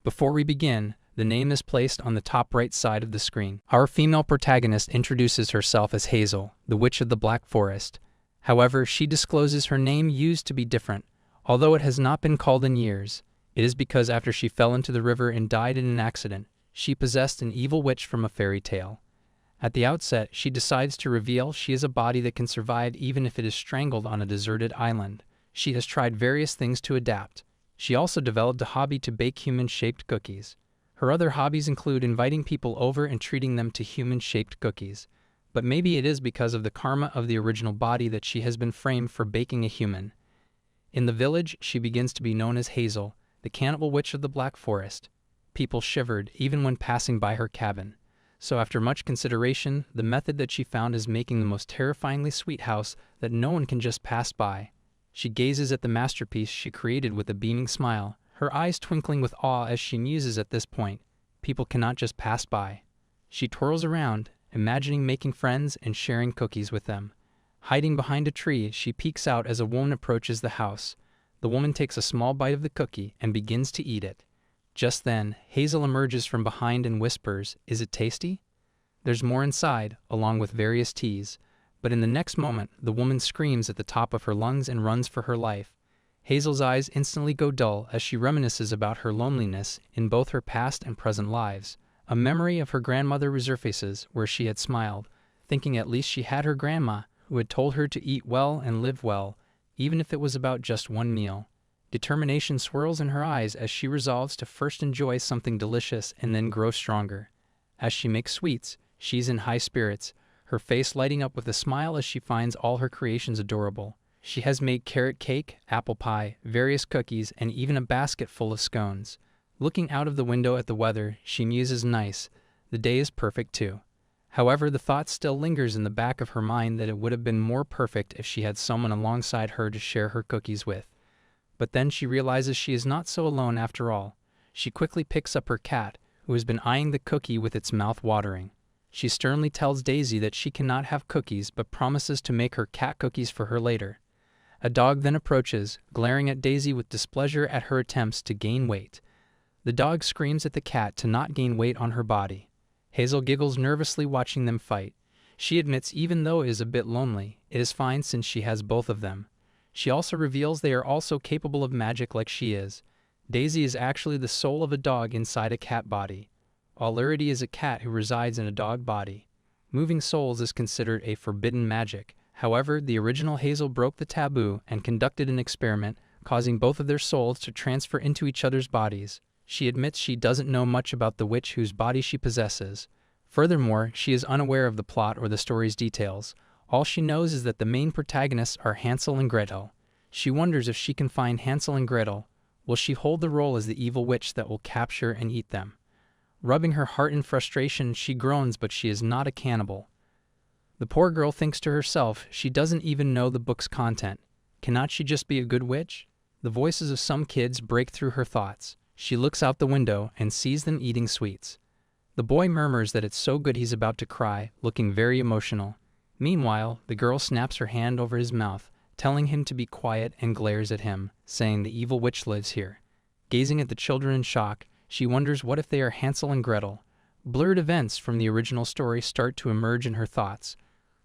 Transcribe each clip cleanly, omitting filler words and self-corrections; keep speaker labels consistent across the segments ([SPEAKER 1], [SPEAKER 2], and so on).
[SPEAKER 1] Before we begin, the name is placed on the top right side of the screen. Our female protagonist introduces herself as Hazel, the Witch of the Black Forest. However, she discloses her name used to be different, although it has not been called in years. It is because after she fell into the river and died in an accident, she possessed an evil witch from a fairy tale. At the outset, she decides to reveal she is a body that can survive even if it is strangled on a deserted island. She has tried various things to adapt. She also developed a hobby to bake human-shaped cookies. Her other hobbies include inviting people over and treating them to human-shaped cookies. But maybe it is because of the karma of the original body that she has been framed for baking a human. In the village, she begins to be known as Hazel, the cannibal witch of the Black Forest. People shivered even when passing by her cabin. So after much consideration, the method that she found is making the most terrifyingly sweet house that no one can just pass by. She gazes at the masterpiece she created with a beaming smile, her eyes twinkling with awe as she muses at this point. People cannot just pass by. She twirls around, imagining making friends and sharing cookies with them. Hiding behind a tree, she peeks out as a woman approaches the house. The woman takes a small bite of the cookie and begins to eat it. Just then, Hazel emerges from behind and whispers, "Is it tasty?" There's more inside, along with various teas. But in the next moment, the woman screams at the top of her lungs and runs for her life. Hazel's eyes instantly go dull as she reminisces about her loneliness in both her past and present lives. A memory of her grandmother resurfaces where she had smiled, thinking at least she had her grandma, who had told her to eat well and live well, even if it was about just one meal. Determination swirls in her eyes as she resolves to first enjoy something delicious and then grow stronger. As she makes sweets, she's in high spirits, her face lighting up with a smile as she finds all her creations adorable. She has made carrot cake, apple pie, various cookies, and even a basket full of scones. Looking out of the window at the weather, she muses, "Nice. The day is perfect too." However, the thought still lingers in the back of her mind that it would have been more perfect if she had someone alongside her to share her cookies with. But then she realizes she is not so alone after all. She quickly picks up her cat, who has been eyeing the cookie with its mouth watering. She sternly tells Daisy that she cannot have cookies but promises to make her cat cookies for her later. A dog then approaches, glaring at Daisy with displeasure at her attempts to gain weight. The dog screams at the cat to not gain weight on her body. Hazel giggles nervously watching them fight. She admits even though it is a bit lonely, it is fine since she has both of them. She also reveals they are also capable of magic like she is. Daisy is actually the soul of a dog inside a cat body, while Lurity is a cat who resides in a dog body. Moving souls is considered a forbidden magic. However, the original Hazel broke the taboo and conducted an experiment, causing both of their souls to transfer into each other's bodies. She admits she doesn't know much about the witch whose body she possesses. Furthermore, she is unaware of the plot or the story's details. All she knows is that the main protagonists are Hansel and Gretel. She wonders if she can find Hansel and Gretel. Will she hold the role as the evil witch that will capture and eat them? Rubbing her heart in frustration, she groans, but she is not a cannibal. The poor girl thinks to herself she doesn't even know the book's content. Cannot she just be a good witch? The voices of some kids break through her thoughts. She looks out the window and sees them eating sweets. The boy murmurs that it's so good he's about to cry, looking very emotional. Meanwhile, the girl snaps her hand over his mouth, telling him to be quiet, and glares at him, saying the evil witch lives here. Gazing at the children in shock, she wonders what if they are Hansel and Gretel. Blurred events from the original story start to emerge in her thoughts,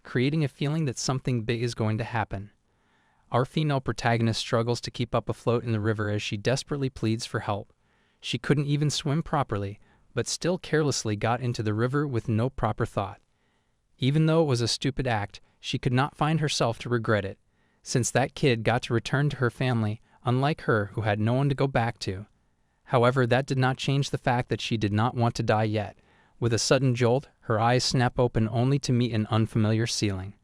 [SPEAKER 1] creating a feeling that something big is going to happen. Our female protagonist struggles to keep up afloat in the river as she desperately pleads for help. She couldn't even swim properly, but still carelessly got into the river with no proper thought. Even though it was a stupid act, she could not find herself to regret it, since that kid got to return to her family, unlike her who had no one to go back to. However, that did not change the fact that she did not want to die yet. With a sudden jolt, her eyes snap open only to meet an unfamiliar ceiling.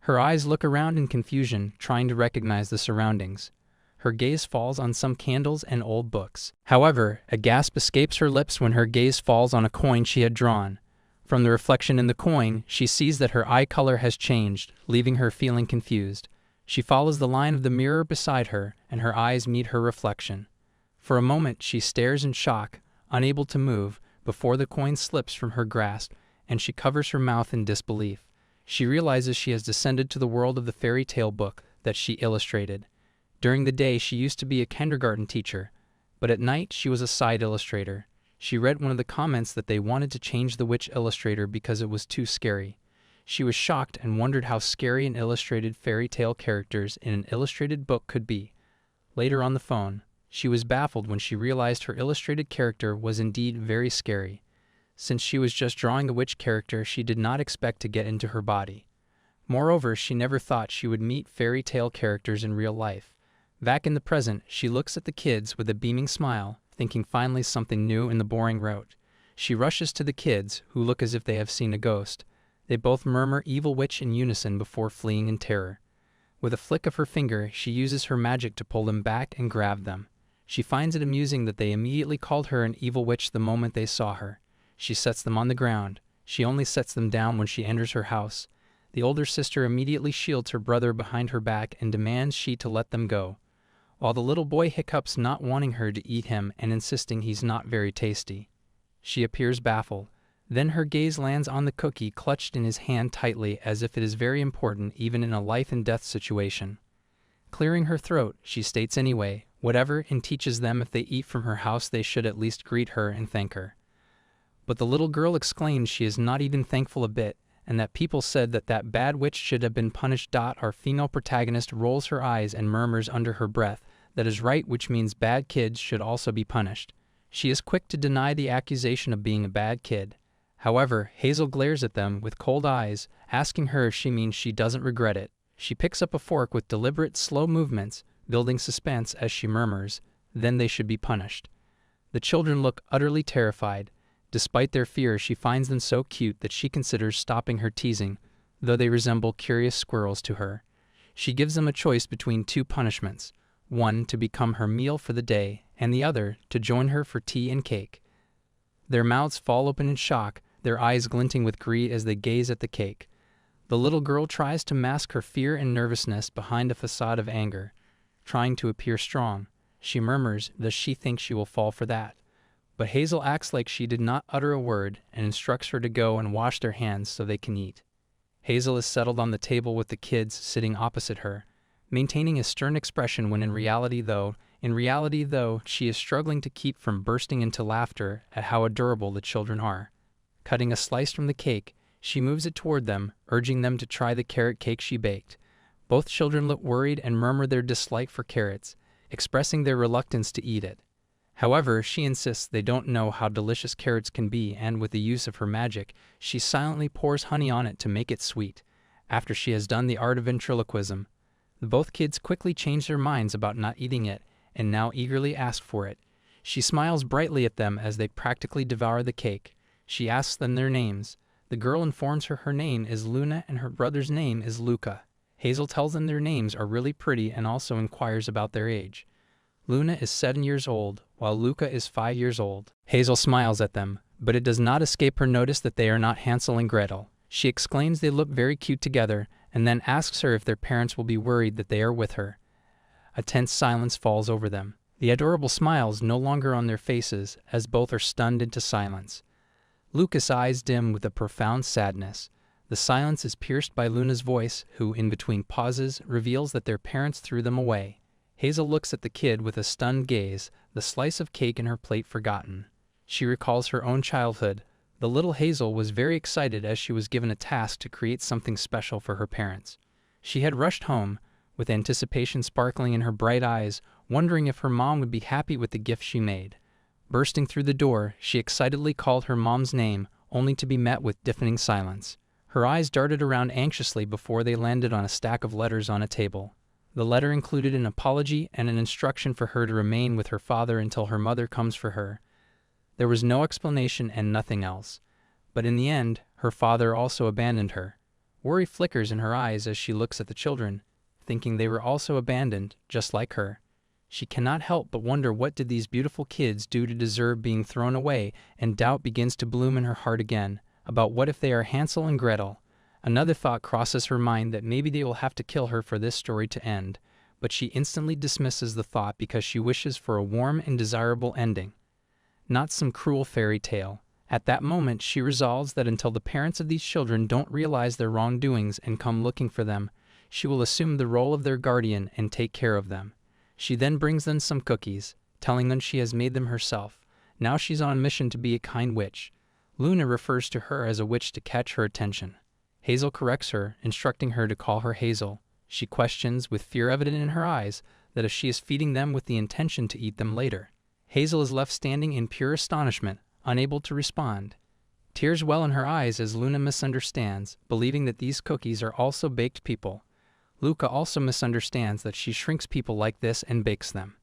[SPEAKER 1] Her eyes look around in confusion, trying to recognize the surroundings. Her gaze falls on some candles and old books. However, a gasp escapes her lips when her gaze falls on a coin she had drawn. From the reflection in the coin, she sees that her eye color has changed, leaving her feeling confused. She follows the line of the mirror beside her, and her eyes meet her reflection. For a moment, she stares in shock, unable to move, before the coin slips from her grasp, and she covers her mouth in disbelief. She realizes she has descended to the world of the fairy tale book that she illustrated. During the day, she used to be a kindergarten teacher, But at night, she was a side illustrator. She read one of the comments that they wanted to change the witch illustrator because it was too scary. She was shocked and wondered how scary an illustrated fairy tale characters in an illustrated book could be. Later on the phone, she was baffled when she realized her illustrated character was indeed very scary. Since she was just drawing a witch character, she did not expect to get into her body. Moreover, she never thought she would meet fairy tale characters in real life. Back in the present, she looks at the kids with a beaming smile, thinking finally something new in the boring route. She rushes to the kids, who look as if they have seen a ghost. They both murmur "evil witch" in unison before fleeing in terror. With a flick of her finger, she uses her magic to pull them back and grab them. She finds it amusing that they immediately called her an evil witch the moment they saw her. She sets them on the ground. She only sets them down when she enters her house. The older sister immediately shields her brother behind her back and demands she to let them go, while the little boy hiccups, not wanting her to eat him and insisting he's not very tasty. She appears baffled. Then her gaze lands on the cookie clutched in his hand tightly, as if it is very important even in a life-and-death situation. Clearing her throat, she states anyway, whatever, and teaches them if they eat from her house they should at least greet her and thank her. But the little girl exclaims she is not even thankful a bit, and that people said that bad witch should have been punished. Our female protagonist rolls her eyes and murmurs under her breath, "That is right, which means bad kids should also be punished." She is quick to deny the accusation of being a bad kid. However, Hazel glares at them with cold eyes, asking her if she means she doesn't regret it. She picks up a fork with deliberate, slow movements, building suspense as she murmurs, "Then they should be punished." The children look utterly terrified. Despite their fear, she finds them so cute that she considers stopping her teasing, though they resemble curious squirrels to her. She gives them a choice between two punishments, one to become her meal for the day, and the other to join her for tea and cake. Their mouths fall open in shock, their eyes glinting with greed as they gaze at the cake. The little girl tries to mask her fear and nervousness behind a facade of anger, trying to appear strong. She murmurs, does she think she will fall for that? But Hazel acts like she did not utter a word and instructs her to go and wash their hands so they can eat. Hazel is settled on the table with the kids sitting opposite her, maintaining a stern expression when in reality though, she is struggling to keep from bursting into laughter at how adorable the children are. Cutting a slice from the cake, she moves it toward them, urging them to try the carrot cake she baked. Both children look worried and murmur their dislike for carrots, expressing their reluctance to eat it. However, she insists they don't know how delicious carrots can be, and with the use of her magic, she silently pours honey on it to make it sweet. After she has done the art of ventriloquism, both kids quickly change their minds about not eating it, and now eagerly ask for it. She smiles brightly at them as they practically devour the cake. She asks them their names. The girl informs her name is Luna and her brother's name is Luca. Hazel tells them their names are really pretty and also inquires about their age. Luna is 7 years old, while Luca is 5 years old. Hazel smiles at them, but it does not escape her notice that they are not Hansel and Gretel. She exclaims they look very cute together, and then asks her if their parents will be worried that they are with her. A tense silence falls over them. The adorable smiles no longer on their faces, as both are stunned into silence. Luca's eyes dim with a profound sadness. The silence is pierced by Luna's voice, who, in between pauses, reveals that their parents threw them away. Hazel looks at the kid with a stunned gaze, the slice of cake in her plate forgotten. She recalls her own childhood. The little Hazel was very excited as she was given a task to create something special for her parents. She had rushed home, with anticipation sparkling in her bright eyes, wondering if her mom would be happy with the gift she made. Bursting through the door, she excitedly called her mom's name, only to be met with deafening silence. Her eyes darted around anxiously before they landed on a stack of letters on a table. The letter included an apology and an instruction for her to remain with her father until her mother comes for her. There was no explanation and nothing else. But in the end, her father also abandoned her. Worry flickers in her eyes as she looks at the children, thinking they were also abandoned, just like her. She cannot help but wonder what did these beautiful kids do to deserve being thrown away, and doubt begins to bloom in her heart again, about what if they are Hansel and Gretel. Another thought crosses her mind that maybe they will have to kill her for this story to end, but she instantly dismisses the thought because she wishes for a warm and desirable ending, not some cruel fairy tale. At that moment, she resolves that until the parents of these children don't realize their wrongdoings and come looking for them, she will assume the role of their guardian and take care of them. She then brings them some cookies, telling them she has made them herself. Now she's on a mission to be a kind witch. Luna refers to her as a witch to catch her attention. Hazel corrects her, instructing her to call her Hazel. She questions, with fear evident in her eyes, that if she is feeding them with the intention to eat them later. Hazel is left standing in pure astonishment, unable to respond. Tears well in her eyes as Luna misunderstands, believing that these cookies are also baked people. Luca also misunderstands that she shrinks people like this and bakes them.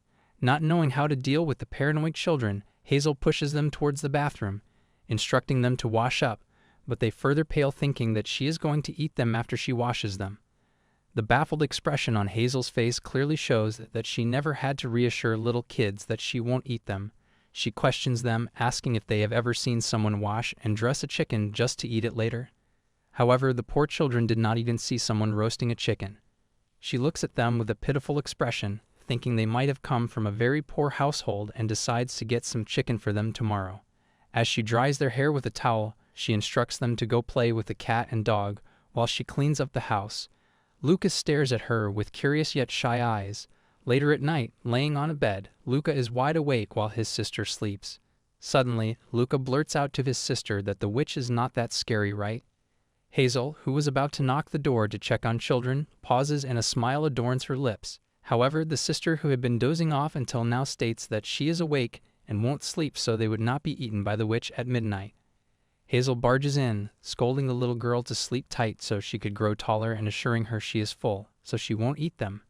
[SPEAKER 1] Not knowing how to deal with the paranoid children, Hazel pushes them towards the bathroom, instructing them to wash up, but they further pale, thinking that she is going to eat them after she washes them. The baffled expression on Hazel's face clearly shows that she never had to reassure little kids that she won't eat them. She questions them, asking if they have ever seen someone wash and dress a chicken just to eat it later. However, the poor children did not even see someone roasting a chicken. She looks at them with a pitiful expression, thinking they might have come from a very poor household, and decides to get some chicken for them tomorrow. As she dries their hair with a towel, she instructs them to go play with the cat and dog while she cleans up the house. Lucas stares at her with curious yet shy eyes. Later at night, laying on a bed, Luca is wide awake while his sister sleeps. Suddenly, Luca blurts out to his sister that the witch is not that scary, right? Hazel, who was about to knock the door to check on children, pauses and a smile adorns her lips. However, the sister, who had been dozing off until now, states that she is awake and won't sleep so they would not be eaten by the witch at midnight. Hazel barges in, scolding the little girl to sleep tight so she could grow taller and assuring her she is full, so she won't eat them.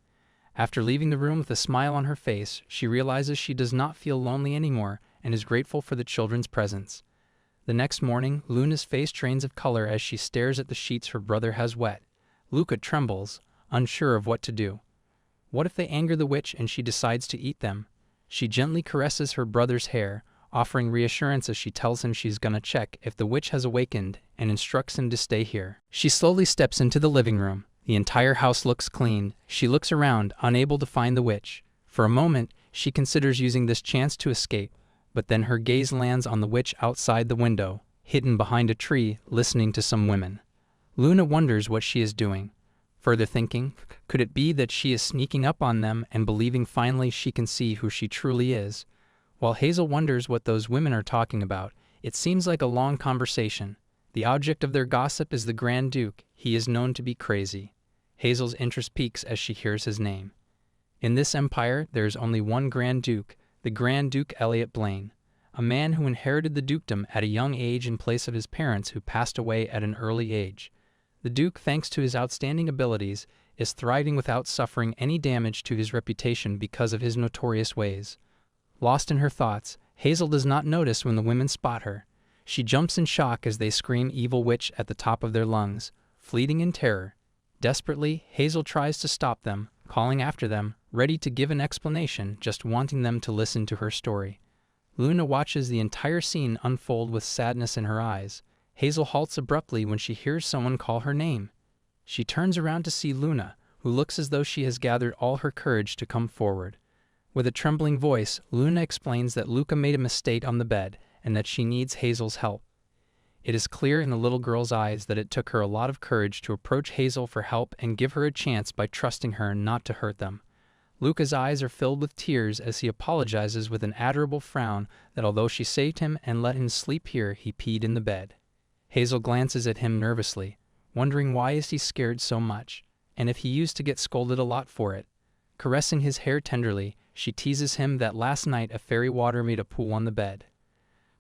[SPEAKER 1] After leaving the room with a smile on her face, she realizes she does not feel lonely anymore and is grateful for the children's presence. The next morning, Luna's face drains of color as she stares at the sheets her brother has wet. Luca trembles, unsure of what to do. What if they anger the witch and she decides to eat them? She gently caresses her brother's hair, offering reassurance as she tells him she's gonna check if the witch has awakened and instructs him to stay here. She slowly steps into the living room. The entire house looks clean. She looks around, unable to find the witch. For a moment, she considers using this chance to escape, but then her gaze lands on the witch outside the window, hidden behind a tree, listening to some women. Luna wonders what she is doing. Further thinking, could it be that she is sneaking up on them and believing finally she can see who she truly is? While Hazel wonders what those women are talking about, it seems like a long conversation. The object of their gossip is the Grand Duke. He is known to be crazy. Hazel's interest peaks as she hears his name. In this empire, there is only one Grand Duke, the Grand Duke Elliot Blaine, a man who inherited the dukedom at a young age in place of his parents who passed away at an early age. The Duke, thanks to his outstanding abilities, is thriving without suffering any damage to his reputation because of his notorious ways. Lost in her thoughts, Hazel does not notice when the women spot her. She jumps in shock as they scream "Evil Witch" at the top of their lungs, fleeting in terror. Desperately, Hazel tries to stop them, calling after them, ready to give an explanation, just wanting them to listen to her story. Luna watches the entire scene unfold with sadness in her eyes. Hazel halts abruptly when she hears someone call her name. She turns around to see Luna, who looks as though she has gathered all her courage to come forward. With a trembling voice, Luna explains that Luca made a mistake on the bed and that she needs Hazel's help. It is clear in the little girl's eyes that it took her a lot of courage to approach Hazel for help and give her a chance by trusting her not to hurt them. Luca's eyes are filled with tears as he apologizes with an adorable frown that although she saved him and let him sleep here, he peed in the bed. Hazel glances at him nervously, wondering why is he scared so much, and if he used to get scolded a lot for it. Caressing his hair tenderly, she teases him that last night a fairy water made a pool on the bed.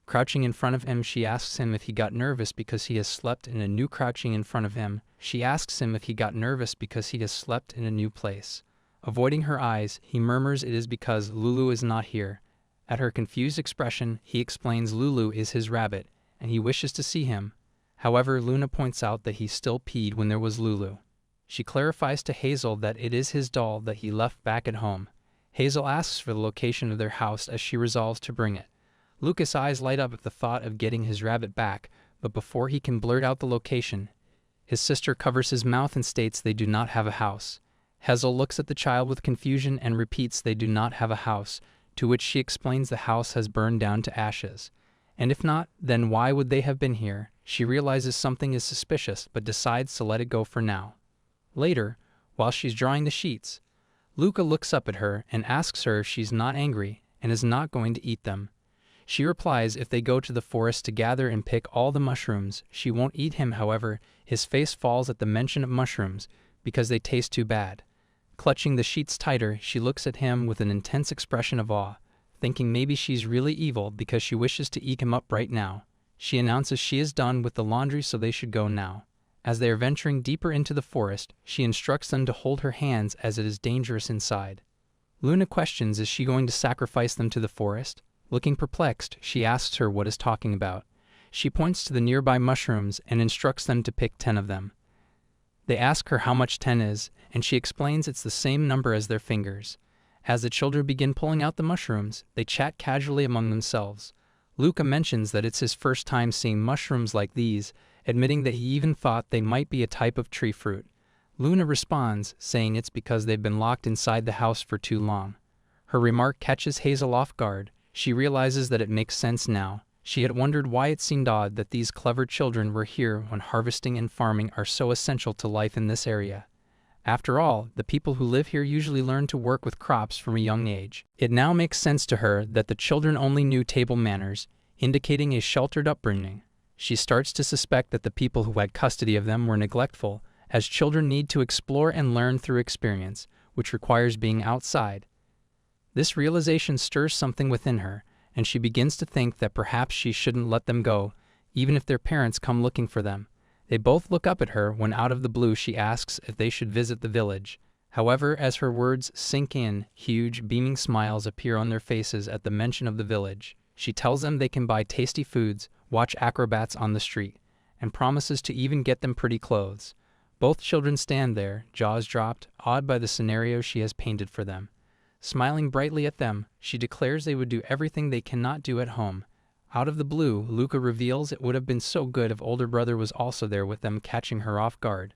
[SPEAKER 1] Crouching in front of him, she asks him if he got nervous because he has slept in a new crouching in front of him. She asks him if he got nervous because he has slept in a new place. Avoiding her eyes, he murmurs it is because Lulu is not here. At her confused expression, he explains Lulu is his rabbit, and he wishes to see him. However, Luna points out that he still peed when there was Lulu. She clarifies to Hazel that it is his doll that he left back at home. Hazel asks for the location of their house as she resolves to bring it. Lucas' eyes light up at the thought of getting his rabbit back, but before he can blurt out the location, his sister covers his mouth and states they do not have a house. Hazel looks at the child with confusion and repeats they do not have a house, to which she explains the house has burned down to ashes. And if not, then why would they have been here? She realizes something is suspicious, but decides to let it go for now. Later, while she's drying the sheets, Luca looks up at her and asks her if she's not angry, and is not going to eat them. She replies if they go to the forest to gather and pick all the mushrooms, she won't eat him. However, his face falls at the mention of mushrooms because they taste too bad. Clutching the sheets tighter, she looks at him with an intense expression of awe, thinking maybe she's really evil because she wishes to eat him up right now. She announces she is done with the laundry, so they should go now. As they are venturing deeper into the forest, she instructs them to hold her hands as it is dangerous inside. Luna questions, is she going to sacrifice them to the forest? Looking perplexed, she asks her what is talking about. She points to the nearby mushrooms and instructs them to pick 10 of them. They ask her how much 10 is, and she explains it's the same number as their fingers. As the children begin pulling out the mushrooms, they chat casually among themselves. Luca mentions that it's his first time seeing mushrooms like these, admitting that he even thought they might be a type of tree fruit. Luna responds, saying it's because they've been locked inside the house for too long. Her remark catches Hazel off guard. She realizes that it makes sense now. She had wondered why it seemed odd that these clever children were here when harvesting and farming are so essential to life in this area. After all, the people who live here usually learn to work with crops from a young age. It now makes sense to her that the children only knew table manners, indicating a sheltered upbringing. She starts to suspect that the people who had custody of them were neglectful, as children need to explore and learn through experience, which requires being outside. This realization stirs something within her, and she begins to think that perhaps she shouldn't let them go, even if their parents come looking for them. They both look up at her when out of the blue she asks if they should visit the village. However, as her words sink in, huge, beaming smiles appear on their faces at the mention of the village. She tells them they can buy tasty foods, watch acrobats on the street, and promises to even get them pretty clothes. Both children stand there, jaws dropped, awed by the scenario she has painted for them. Smiling brightly at them, she declares they would do everything they cannot do at home. Out of the blue, Luca reveals it would have been so good if older brother was also there with them, catching her off guard.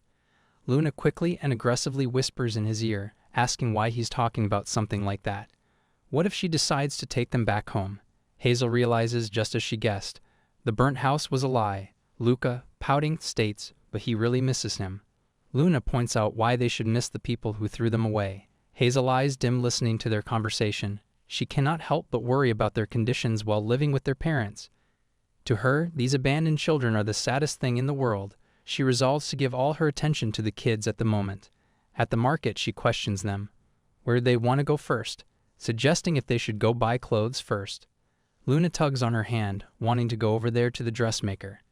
[SPEAKER 1] Luna quickly and aggressively whispers in his ear, asking why he's talking about something like that. What if she decides to take them back home? Hazel realizes, just as she guessed, the burnt house was a lie. Luca, pouting, states, but he really misses him. Luna points out why they should miss the people who threw them away. Hazel eyes dim listening to their conversation. She cannot help but worry about their conditions while living with their parents. To her, these abandoned children are the saddest thing in the world. She resolves to give all her attention to the kids at the moment. At the market, she questions them. Where do they want to go first? Suggesting if they should go buy clothes first. Luna tugs on her hand, wanting to go over there to the dressmaker.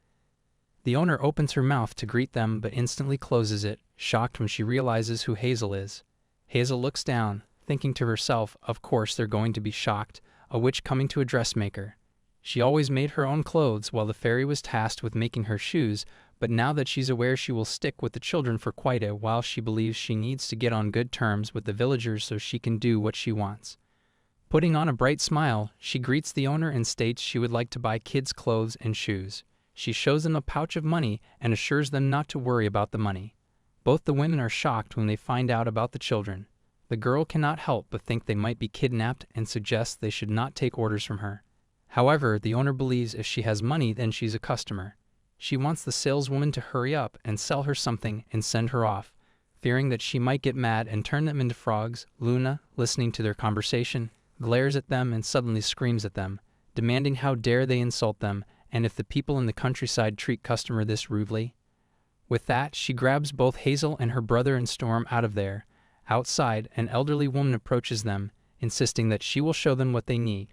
[SPEAKER 1] The owner opens her mouth to greet them but instantly closes it, shocked when she realizes who Hazel is. Hazel looks down, thinking to herself, of course they're going to be shocked, a witch coming to a dressmaker. She always made her own clothes while the fairy was tasked with making her shoes, but now that she's aware she will stick with the children for quite a while, she believes she needs to get on good terms with the villagers so she can do what she wants. Putting on a bright smile, she greets the owner and states she would like to buy kids' clothes and shoes. She shows them a pouch of money and assures them not to worry about the money. Both the women are shocked when they find out about the children. The girl cannot help but think they might be kidnapped and suggests they should not take orders from her. However, the owner believes if she has money, then she's a customer. She wants the saleswoman to hurry up and sell her something and send her off. Fearing that she might get mad and turn them into frogs, Luna, listening to their conversation, glares at them and suddenly screams at them, demanding how dare they insult them and if the people in the countryside treat customer this rudely. With that, she grabs both Hazel and her brother and storm out of there. Outside, an elderly woman approaches them, insisting that she will show them what they need.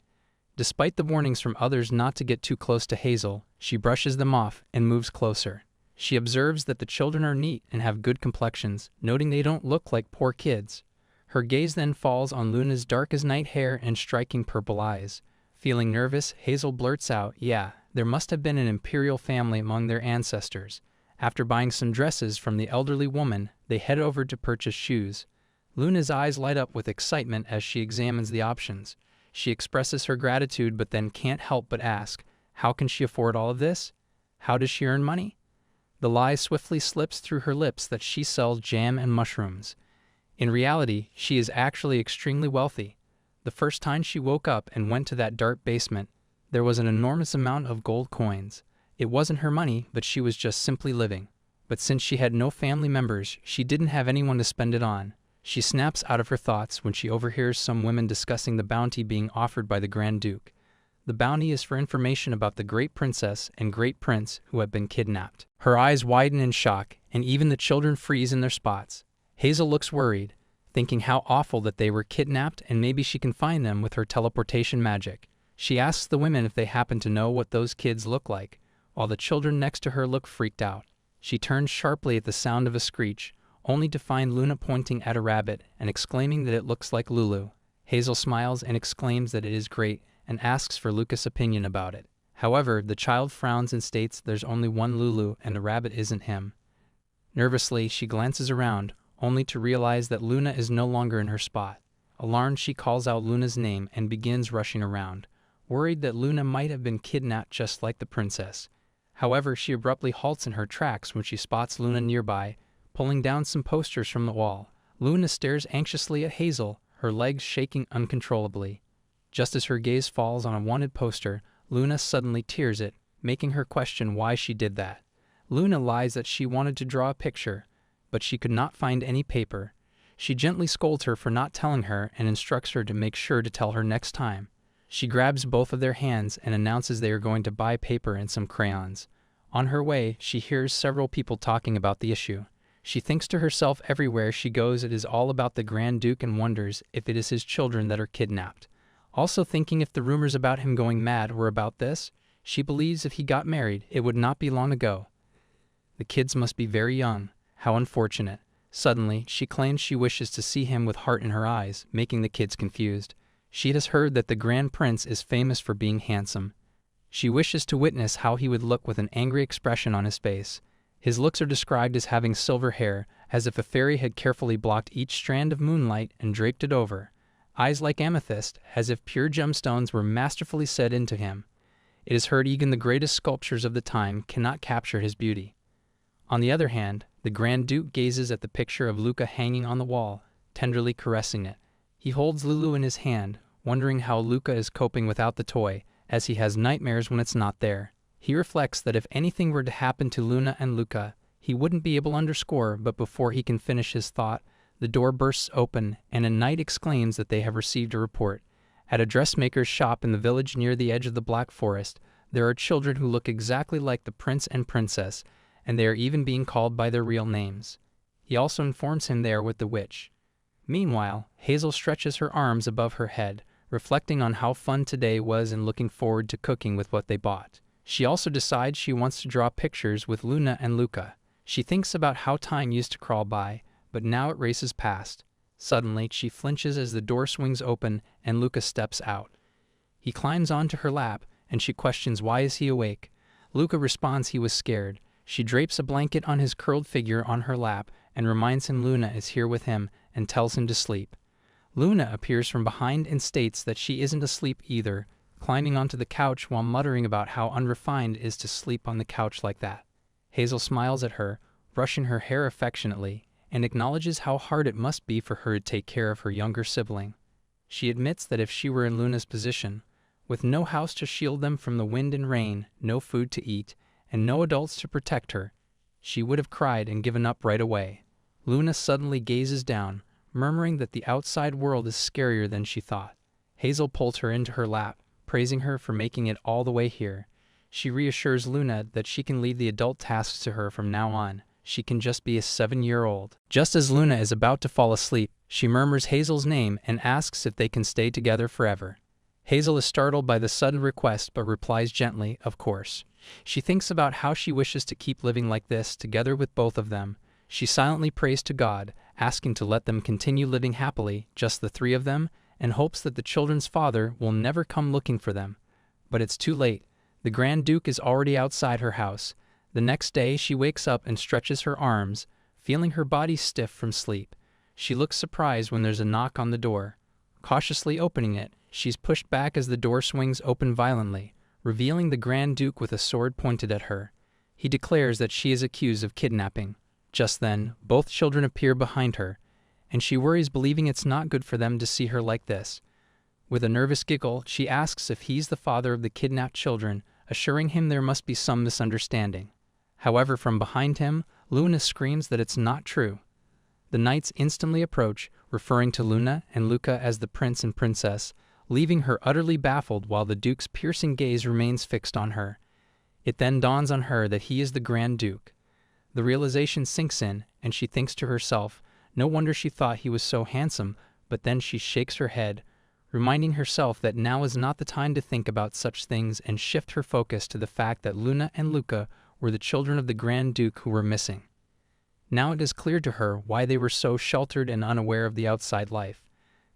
[SPEAKER 1] Despite the warnings from others not to get too close to Hazel, she brushes them off and moves closer. She observes that the children are neat and have good complexions, noting they don't look like poor kids. Her gaze then falls on Luna's dark-as-night hair and striking purple eyes. Feeling nervous, Hazel blurts out, "Yeah, there must have been an imperial family among their ancestors." After buying some dresses from the elderly woman, they head over to purchase shoes. Luna's eyes light up with excitement as she examines the options. She expresses her gratitude but then can't help but ask, how can she afford all of this? How does she earn money? The lie swiftly slips through her lips that she sells jam and mushrooms. In reality, she is actually extremely wealthy. The first time she woke up and went to that dark basement, there was an enormous amount of gold coins. It wasn't her money, but she was just simply living. But since she had no family members, she didn't have anyone to spend it on. She snaps out of her thoughts when she overhears some women discussing the bounty being offered by the Grand Duke. The bounty is for information about the Great Princess and Great Prince who have been kidnapped. Her eyes widen in shock, and even the children freeze in their spots. Hazel looks worried, thinking how awful that they were kidnapped and maybe she can find them with her teleportation magic. She asks the women if they happen to know what those kids look like, while the children next to her look freaked out. She turns sharply at the sound of a screech, only to find Luna pointing at a rabbit and exclaiming that it looks like Lulu. Hazel smiles and exclaims that it is great and asks for Lucas' opinion about it. However, the child frowns and states there's only one Lulu and the rabbit isn't him. Nervously, she glances around, only to realize that Luna is no longer in her spot. Alarmed, she calls out Luna's name and begins rushing around, worried that Luna might have been kidnapped just like the princess. However, she abruptly halts in her tracks when she spots Luna nearby, pulling down some posters from the wall. Luna stares anxiously at Hazel, her legs shaking uncontrollably. Just as her gaze falls on a wanted poster, Luna suddenly tears it, making her question why she did that. Luna lies that she wanted to draw a picture, but she could not find any paper. She gently scolds her for not telling her and instructs her to make sure to tell her next time. She grabs both of their hands and announces they are going to buy paper and some crayons. On her way, she hears several people talking about the issue. She thinks to herself everywhere she goes it is all about the Grand Duke and wonders if it is his children that are kidnapped. Also thinking if the rumors about him going mad were about this, she believes if he got married, it would not be long ago. The kids must be very young. How unfortunate. Suddenly, she claims she wishes to see him with heart in her eyes, making the kids confused. She has heard that the Grand Prince is famous for being handsome. She wishes to witness how he would look with an angry expression on his face. His looks are described as having silver hair, as if a fairy had carefully blocked each strand of moonlight and draped it over. Eyes like amethyst, as if pure gemstones were masterfully set into him. It is heard even the greatest sculptures of the time cannot capture his beauty. On the other hand, the Grand Duke gazes at the picture of Luca hanging on the wall, tenderly caressing it. He holds Lulu in his hand, wondering how Luca is coping without the toy, as he has nightmares when it's not there. He reflects that if anything were to happen to Luna and Luca, he wouldn't be able to underscore, but before he can finish his thought, the door bursts open and a knight exclaims that they have received a report. At a dressmaker's shop in the village near the edge of the Black Forest, there are children who look exactly like the prince and princess, and they are even being called by their real names. He also informs him they are with the witch. Meanwhile, Hazel stretches her arms above her head, reflecting on how fun today was and looking forward to cooking with what they bought. She also decides she wants to draw pictures with Luna and Luca. She thinks about how time used to crawl by, but now it races past. Suddenly, she flinches as the door swings open and Luca steps out. He climbs onto her lap, and she questions why is he awake. Luca responds he was scared. She drapes a blanket on his curled figure on her lap and reminds him Luna is here with him and tells him to sleep. Luna appears from behind and states that she isn't asleep either, climbing onto the couch while muttering about how unrefined it is to sleep on the couch like that. Hazel smiles at her, brushing her hair affectionately, and acknowledges how hard it must be for her to take care of her younger sibling. She admits that if she were in Luna's position, with no house to shield them from the wind and rain, no food to eat, and no adults to protect her, she would have cried and given up right away. Luna suddenly gazes down, murmuring that the outside world is scarier than she thought. Hazel pulls her into her lap, praising her for making it all the way here. She reassures Luna that she can leave the adult tasks to her from now on. She can just be a 7-year-old. Just as Luna is about to fall asleep, she murmurs Hazel's name and asks if they can stay together forever. Hazel is startled by the sudden request but replies gently, of course. She thinks about how she wishes to keep living like this together with both of them. She silently prays to God, asking to let them continue living happily, just the three of them, and hopes that the children's father will never come looking for them. But it's too late. The Grand Duke is already outside her house. The next day she wakes up and stretches her arms, feeling her body stiff from sleep. She looks surprised when there's a knock on the door. Cautiously opening it, she's pushed back as the door swings open violently, revealing the Grand Duke with a sword pointed at her. He declares that she is accused of kidnapping. Just then, both children appear behind her, and she worries, believing it's not good for them to see her like this. With a nervous giggle, she asks if he's the father of the kidnapped children, assuring him there must be some misunderstanding. However, from behind him, Luna screams that it's not true. The knights instantly approach, referring to Luna and Luca as the prince and princess, leaving her utterly baffled while the Duke's piercing gaze remains fixed on her. It then dawns on her that he is the Grand Duke. The realization sinks in, and she thinks to herself, no wonder she thought he was so handsome, but then she shakes her head, reminding herself that now is not the time to think about such things and shift her focus to the fact that Luna and Luca were the children of the Grand Duke who were missing. Now it is clear to her why they were so sheltered and unaware of the outside life.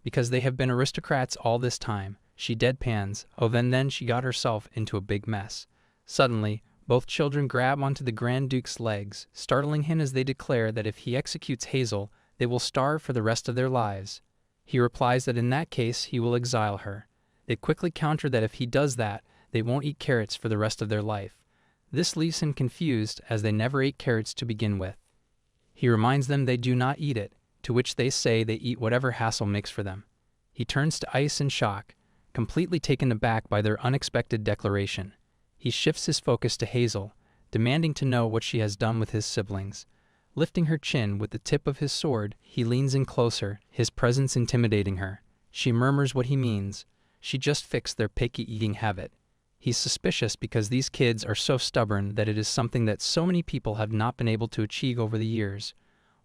[SPEAKER 1] Because they have been aristocrats all this time, she deadpans, oh then she got herself into a big mess. Suddenly, both children grab onto the Grand Duke's legs, startling him as they declare that if he executes Hazel, they will starve for the rest of their lives. He replies that in that case he will exile her. They quickly counter that if he does that, they won't eat carrots for the rest of their life. This leaves him confused as they never ate carrots to begin with. He reminds them they do not eat it, to which they say they eat whatever Hazel makes for them. He turns to ice in shock, completely taken aback by their unexpected declaration. He shifts his focus to Hazel, demanding to know what she has done with his siblings. Lifting her chin with the tip of his sword, he leans in closer, his presence intimidating her. She murmurs what he means. She just fixed their picky eating habit. He's suspicious because these kids are so stubborn that it is something that so many people have not been able to achieve over the years.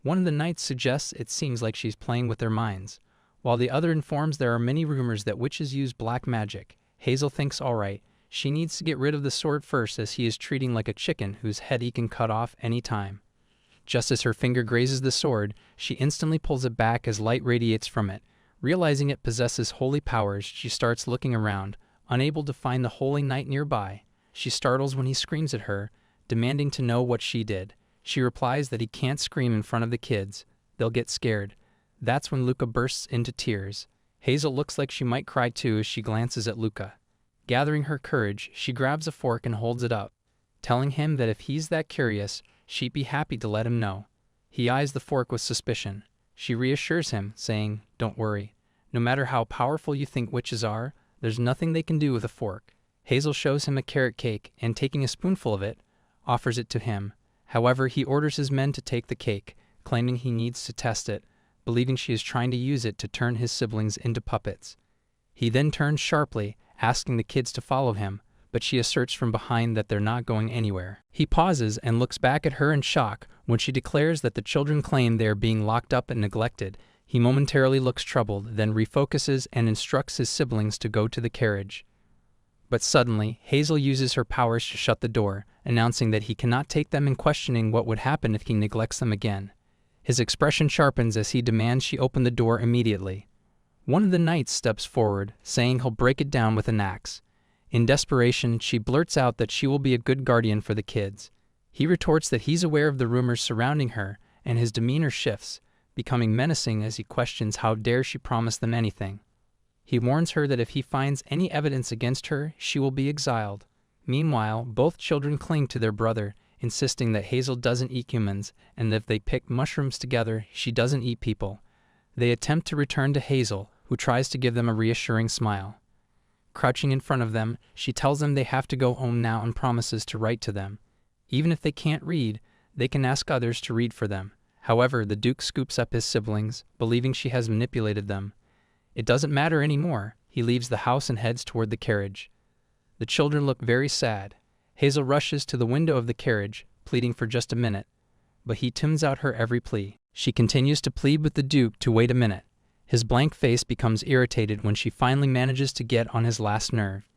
[SPEAKER 1] One of the knights suggests it seems like she's playing with their minds, while the other informs there are many rumors that witches use black magic. Hazel thinks alright, she needs to get rid of the sword first as he is treating like a chicken whose head he can cut off any time. Just as her finger grazes the sword, she instantly pulls it back as light radiates from it. Realizing it possesses holy powers, she starts looking around, unable to find the holy knight nearby. She startles when he screams at her, demanding to know what she did. She replies that he can't scream in front of the kids. They'll get scared. That's when Luca bursts into tears. Hazel looks like she might cry too as she glances at Luca. Gathering her courage, she grabs a fork and holds it up, telling him that if he's that curious, she'd be happy to let him know. He eyes the fork with suspicion. She reassures him, saying, "Don't worry. No matter how powerful you think witches are, there's nothing they can do with a fork." Hazel shows him a carrot cake and, taking a spoonful of it, offers it to him. However, he orders his men to take the cake, claiming he needs to test it, believing she is trying to use it to turn his siblings into puppets. He then turns sharply, asking the kids to follow him, but she asserts from behind that they're not going anywhere. He pauses and looks back at her in shock when she declares that the children claim they are being locked up and neglected. He momentarily looks troubled, then refocuses and instructs his siblings to go to the carriage. But suddenly, Hazel uses her powers to shut the door, announcing that he cannot take them and questioning what would happen if he neglects them again. His expression sharpens as he demands she open the door immediately. One of the knights steps forward, saying he'll break it down with an axe. In desperation, she blurts out that she will be a good guardian for the kids. He retorts that he's aware of the rumors surrounding her, and his demeanor shifts, becoming menacing as he questions how dare she promise them anything. He warns her that if he finds any evidence against her, she will be exiled. Meanwhile, both children cling to their brother, insisting that Hazel doesn't eat humans, and that if they pick mushrooms together, she doesn't eat people. They attempt to return to Hazel, who tries to give them a reassuring smile. Crouching in front of them, she tells them they have to go home now and promises to write to them. Even if they can't read, they can ask others to read for them. However, the Duke scoops up his siblings, believing she has manipulated them. It doesn't matter anymore. He leaves the house and heads toward the carriage. The children look very sad. Hazel rushes to the window of the carriage, pleading for just a minute, but he tunes out her every plea. She continues to plead with the Duke to wait a minute. His blank face becomes irritated when she finally manages to get on his last nerve.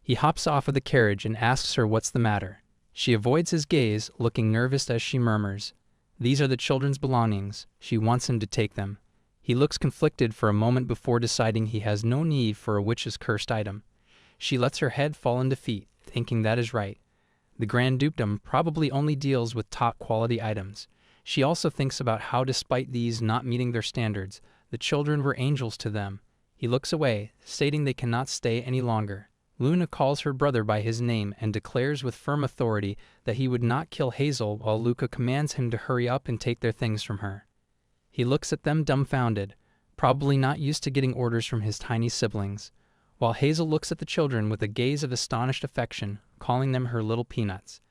[SPEAKER 1] He hops off of the carriage and asks her what's the matter. She avoids his gaze, looking nervous as she murmurs, "These are the children's belongings. She wants him to take them." He looks conflicted for a moment before deciding he has no need for a witch's cursed item. She lets her head fall in defeat, thinking that is right. The Grand Dukedom probably only deals with top-quality items. She also thinks about how, despite these not meeting their standards, the children were angels to them. He looks away, stating they cannot stay any longer. Luna calls her brother by his name and declares with firm authority that he would not kill Hazel, while Luca commands him to hurry up and take their things from her. He looks at them dumbfounded, probably not used to getting orders from his tiny siblings, while Hazel looks at the children with a gaze of astonished affection, calling them her little peanuts.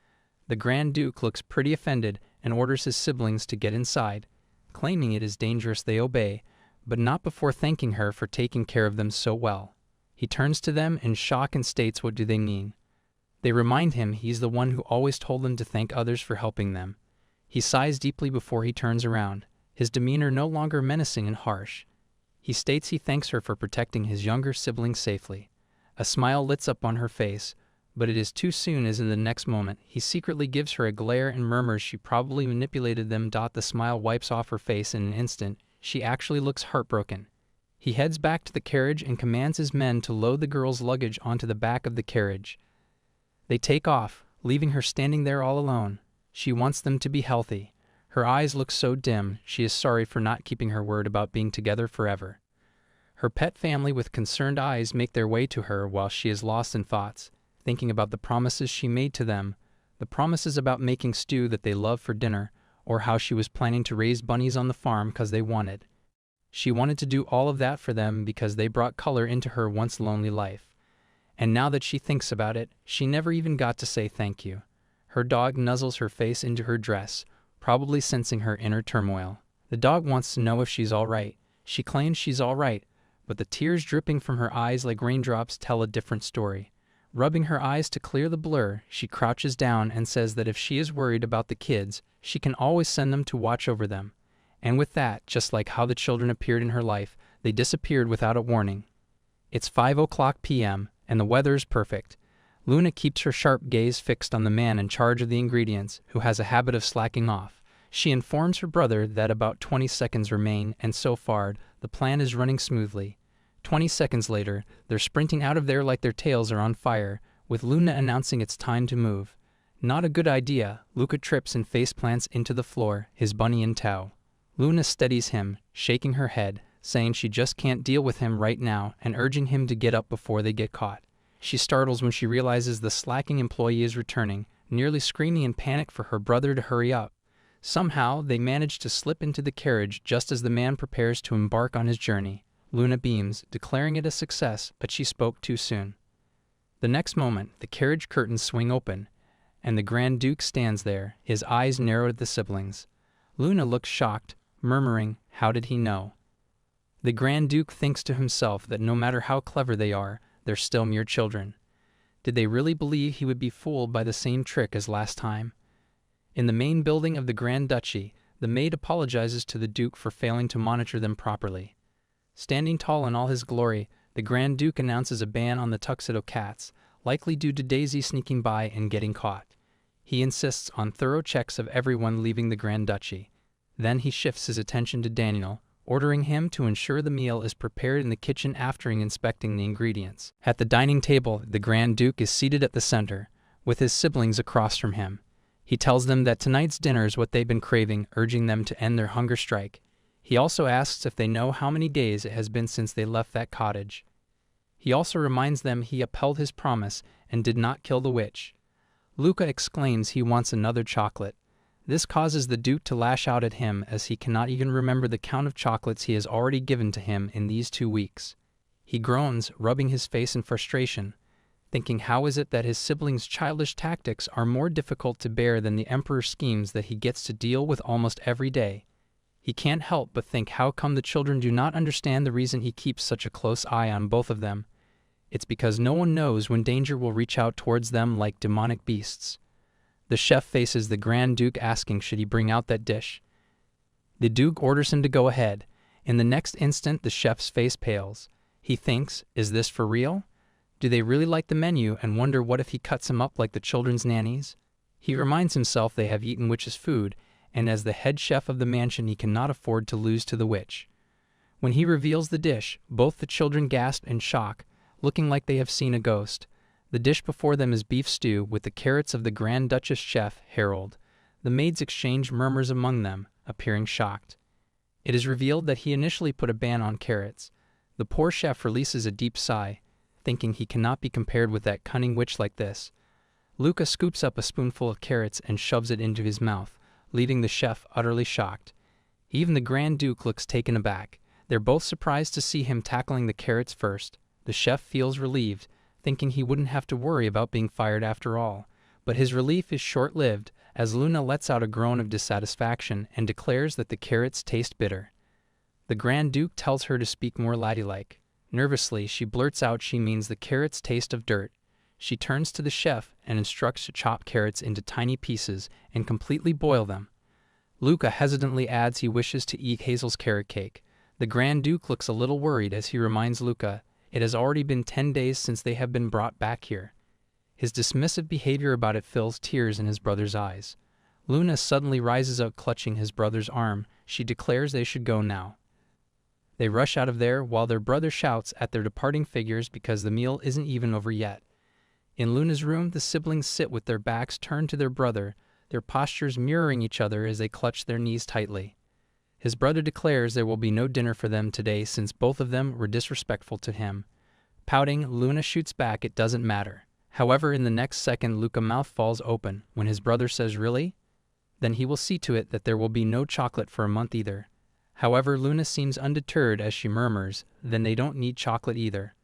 [SPEAKER 1] The Grand Duke looks pretty offended and orders his siblings to get inside. Claiming it is dangerous, they obey, but not before thanking her for taking care of them so well. He turns to them in shock and states what do they mean. They remind him he's the one who always told them to thank others for helping them. He sighs deeply before he turns around, his demeanor no longer menacing and harsh. He states he thanks her for protecting his younger siblings safely. A smile lights up on her face, but it is too soon, as in the next moment he secretly gives her a glare and murmurs she probably manipulated them. The smile wipes off her face in an instant. She actually looks heartbroken. He heads back to the carriage and commands his men to load the girl's luggage onto the back of the carriage. They take off, leaving her standing there all alone. She wants them to be healthy. Her eyes look so dim, she is sorry for not keeping her word about being together forever. Her pet family with concerned eyes make their way to her while she is lost in thoughts, thinking about the promises she made to them, the promises about making stew that they love for dinner, or how she was planning to raise bunnies on the farm because they wanted. She wanted to do all of that for them because they brought color into her once lonely life. And now that she thinks about it, she never even got to say thank you. Her dog nuzzles her face into her dress, probably sensing her inner turmoil. The dog wants to know if she's all right. She claims she's all right, but the tears dripping from her eyes like raindrops tell a different story. Rubbing her eyes to clear the blur, she crouches down and says that if she is worried about the kids, she can always send them to watch over them. And with that, just like how the children appeared in her life, they disappeared without a warning. It's 5:00 p.m., and the weather is perfect. Luna keeps her sharp gaze fixed on the man in charge of the ingredients, who has a habit of slacking off. She informs her brother that about 20 seconds remain, and so far, the plan is running smoothly. 20 seconds later, they're sprinting out of there like their tails are on fire, with Luna announcing it's time to move. Not a good idea. Luca trips and face plants into the floor, his bunny in tow. Luna steadies him, shaking her head, saying she just can't deal with him right now and urging him to get up before they get caught. She startles when she realizes the slacking employee is returning, nearly screaming in panic for her brother to hurry up. Somehow, they manage to slip into the carriage just as the man prepares to embark on his journey. Luna beams, declaring it a success, but she spoke too soon. The next moment, the carriage curtains swing open, and the Grand Duke stands there, his eyes narrowed at the siblings. Luna looks shocked, murmuring, "How did he know?" The Grand Duke thinks to himself that no matter how clever they are, they're still mere children. Did they really believe he would be fooled by the same trick as last time? In the main building of the Grand Duchy, the maid apologizes to the Duke for failing to monitor them properly. Standing tall in all his glory, the Grand Duke announces a ban on the tuxedo cats, likely due to Daisy sneaking by and getting caught. He insists on thorough checks of everyone leaving the Grand Duchy. Then he shifts his attention to Daniel, ordering him to ensure the meal is prepared in the kitchen after inspecting the ingredients. At the dining table, the Grand Duke is seated at the center, with his siblings across from him. He tells them that tonight's dinner is what they've been craving, urging them to end their hunger strike. He also asks if they know how many days it has been since they left that cottage. He also reminds them he upheld his promise and did not kill the witch. Luca exclaims he wants another chocolate. This causes the Duke to lash out at him as he cannot even remember the count of chocolates he has already given to him in these 2 weeks. He groans, rubbing his face in frustration, thinking how is it that his siblings' childish tactics are more difficult to bear than the Emperor's schemes that he gets to deal with almost every day. He can't help but think how come the children do not understand the reason he keeps such a close eye on both of them. It's because no one knows when danger will reach out towards them like demonic beasts. The chef faces the Grand Duke asking should he bring out that dish. The Duke orders him to go ahead. In the next instant, the chef's face pales. He thinks, is this for real? Do they really like the menu and wonder what if he cuts him up like the children's nannies? He reminds himself they have eaten witch's food, and as the head chef of the mansion he cannot afford to lose to the witch. When he reveals the dish, both the children gasp in shock, looking like they have seen a ghost. The dish before them is beef stew with the carrots of the Grand Duchess chef, Harold. The maids exchange murmurs among them, appearing shocked. It is revealed that he initially put a ban on carrots. The poor chef releases a deep sigh, thinking he cannot be compared with that cunning witch like this. Luca scoops up a spoonful of carrots and shoves it into his mouth, leaving the chef utterly shocked. Even the Grand Duke looks taken aback. They're both surprised to see him tackling the carrots first. The chef feels relieved, thinking he wouldn't have to worry about being fired after all. But his relief is short-lived, as Luna lets out a groan of dissatisfaction and declares that the carrots taste bitter. The Grand Duke tells her to speak more ladylike. Nervously, she blurts out she means the carrots taste of dirt. She turns to the chef and instructs to chop carrots into tiny pieces and completely boil them. Luca hesitantly adds he wishes to eat Hazel's carrot cake. The Grand Duke looks a little worried as he reminds Luca it has already been 10 days since they have been brought back here. His dismissive behavior about it fills tears in his brother's eyes. Luna suddenly rises up, clutching his brother's arm. She declares they should go now. They rush out of there while their brother shouts at their departing figures because the meal isn't even over yet. In Luna's room, the siblings sit with their backs turned to their brother, their postures mirroring each other as they clutch their knees tightly. His brother declares there will be no dinner for them today since both of them were disrespectful to him. Pouting, Luna shoots back it doesn't matter. However, in the next second, Luca's mouth falls open when his brother says, "Really? Then he will see to it that there will be no chocolate for a month either." However, Luna seems undeterred as she murmurs, "Then they don't need chocolate either."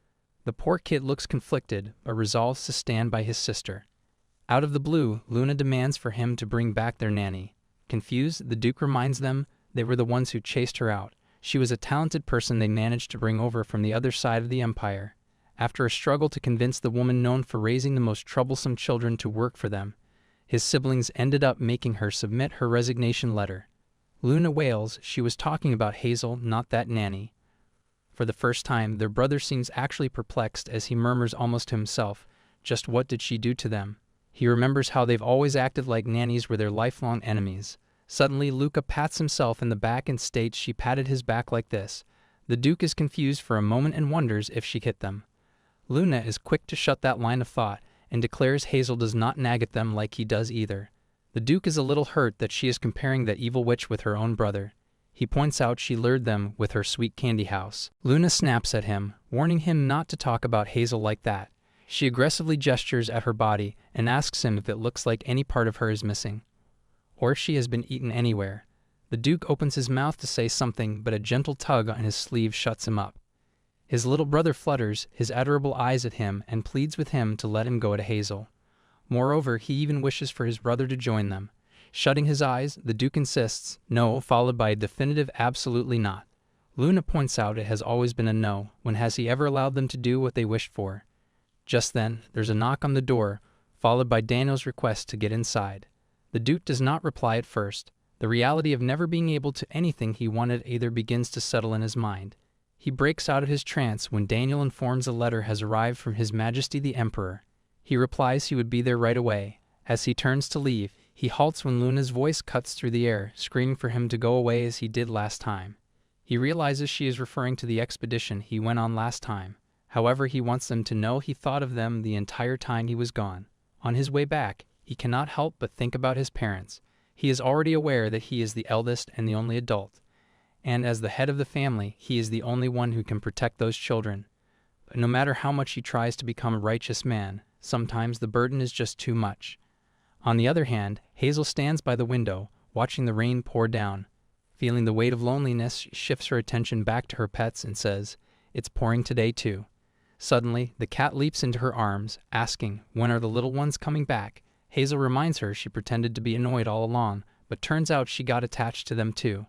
[SPEAKER 1] The poor kid looks conflicted, but resolves to stand by his sister. Out of the blue, Luna demands for him to bring back their nanny. Confused, the Duke reminds them they were the ones who chased her out. She was a talented person they managed to bring over from the other side of the empire. After a struggle to convince the woman known for raising the most troublesome children to work for them, his siblings ended up making her submit her resignation letter. Luna wails she was talking about Hazel, not that nanny. For the first time, their brother seems actually perplexed as he murmurs almost to himself, just what did she do to them? He remembers how they've always acted like nannies were their lifelong enemies. Suddenly, Luca pats himself in the back and states she patted his back like this. The Duke is confused for a moment and wonders if she hit them. Luna is quick to shut that line of thought and declares Hazel does not nag at them like he does either. The Duke is a little hurt that she is comparing that evil witch with her own brother. He points out she lured them with her sweet candy house. Luna snaps at him, warning him not to talk about Hazel like that. She aggressively gestures at her body and asks him if it looks like any part of her is missing, or if she has been eaten anywhere. The Duke opens his mouth to say something, but a gentle tug on his sleeve shuts him up. His little brother flutters his adorable eyes at him and pleads with him to let him go to Hazel. Moreover, he even wishes for his brother to join them. Shutting his eyes, the Duke insists, no, followed by a definitive absolutely not. Luna points out it has always been a no. When has he ever allowed them to do what they wished for? Just then, there's a knock on the door, followed by Daniel's request to get inside. The Duke does not reply at first. The reality of never being able to anything he wanted either begins to settle in his mind. He breaks out of his trance when Daniel informs a letter has arrived from His Majesty the Emperor. He replies he would be there right away. As he turns to leave, he halts when Luna's voice cuts through the air, screaming for him to go away as he did last time. He realizes she is referring to the expedition he went on last time. However, he wants them to know he thought of them the entire time he was gone. On his way back, he cannot help but think about his parents. He is already aware that he is the eldest and the only adult, and as the head of the family, he is the only one who can protect those children. But no matter how much he tries to become a righteous man, sometimes the burden is just too much. On the other hand, Hazel stands by the window, watching the rain pour down. Feeling the weight of loneliness, she shifts her attention back to her pets and says, "It's pouring today too." Suddenly, the cat leaps into her arms, asking, "When are the little ones coming back?" Hazel reminds her she pretended to be annoyed all along, but turns out she got attached to them too.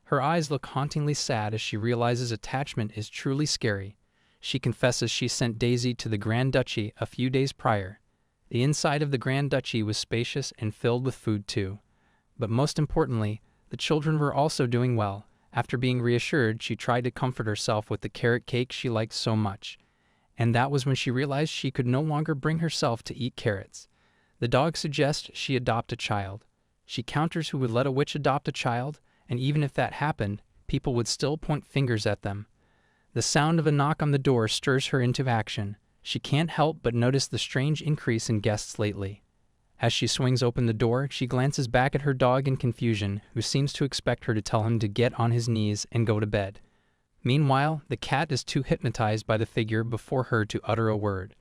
[SPEAKER 1] Her eyes look hauntingly sad as she realizes attachment is truly scary. She confesses she sent Daisy to the Grand Duchy a few days prior. The inside of the Grand Duchy was spacious and filled with food too. But most importantly, the children were also doing well. After being reassured, she tried to comfort herself with the carrot cake she liked so much. And that was when she realized she could no longer bring herself to eat carrots. The dog suggests she adopt a child. She counters who would let a witch adopt a child, and even if that happened, people would still point fingers at them. The sound of a knock on the door stirs her into action. She can't help but notice the strange increase in guests lately. As she swings open the door, she glances back at her dog in confusion, who seems to expect her to tell him to get on his knees and go to bed. Meanwhile, the cat is too hypnotized by the figure before her to utter a word.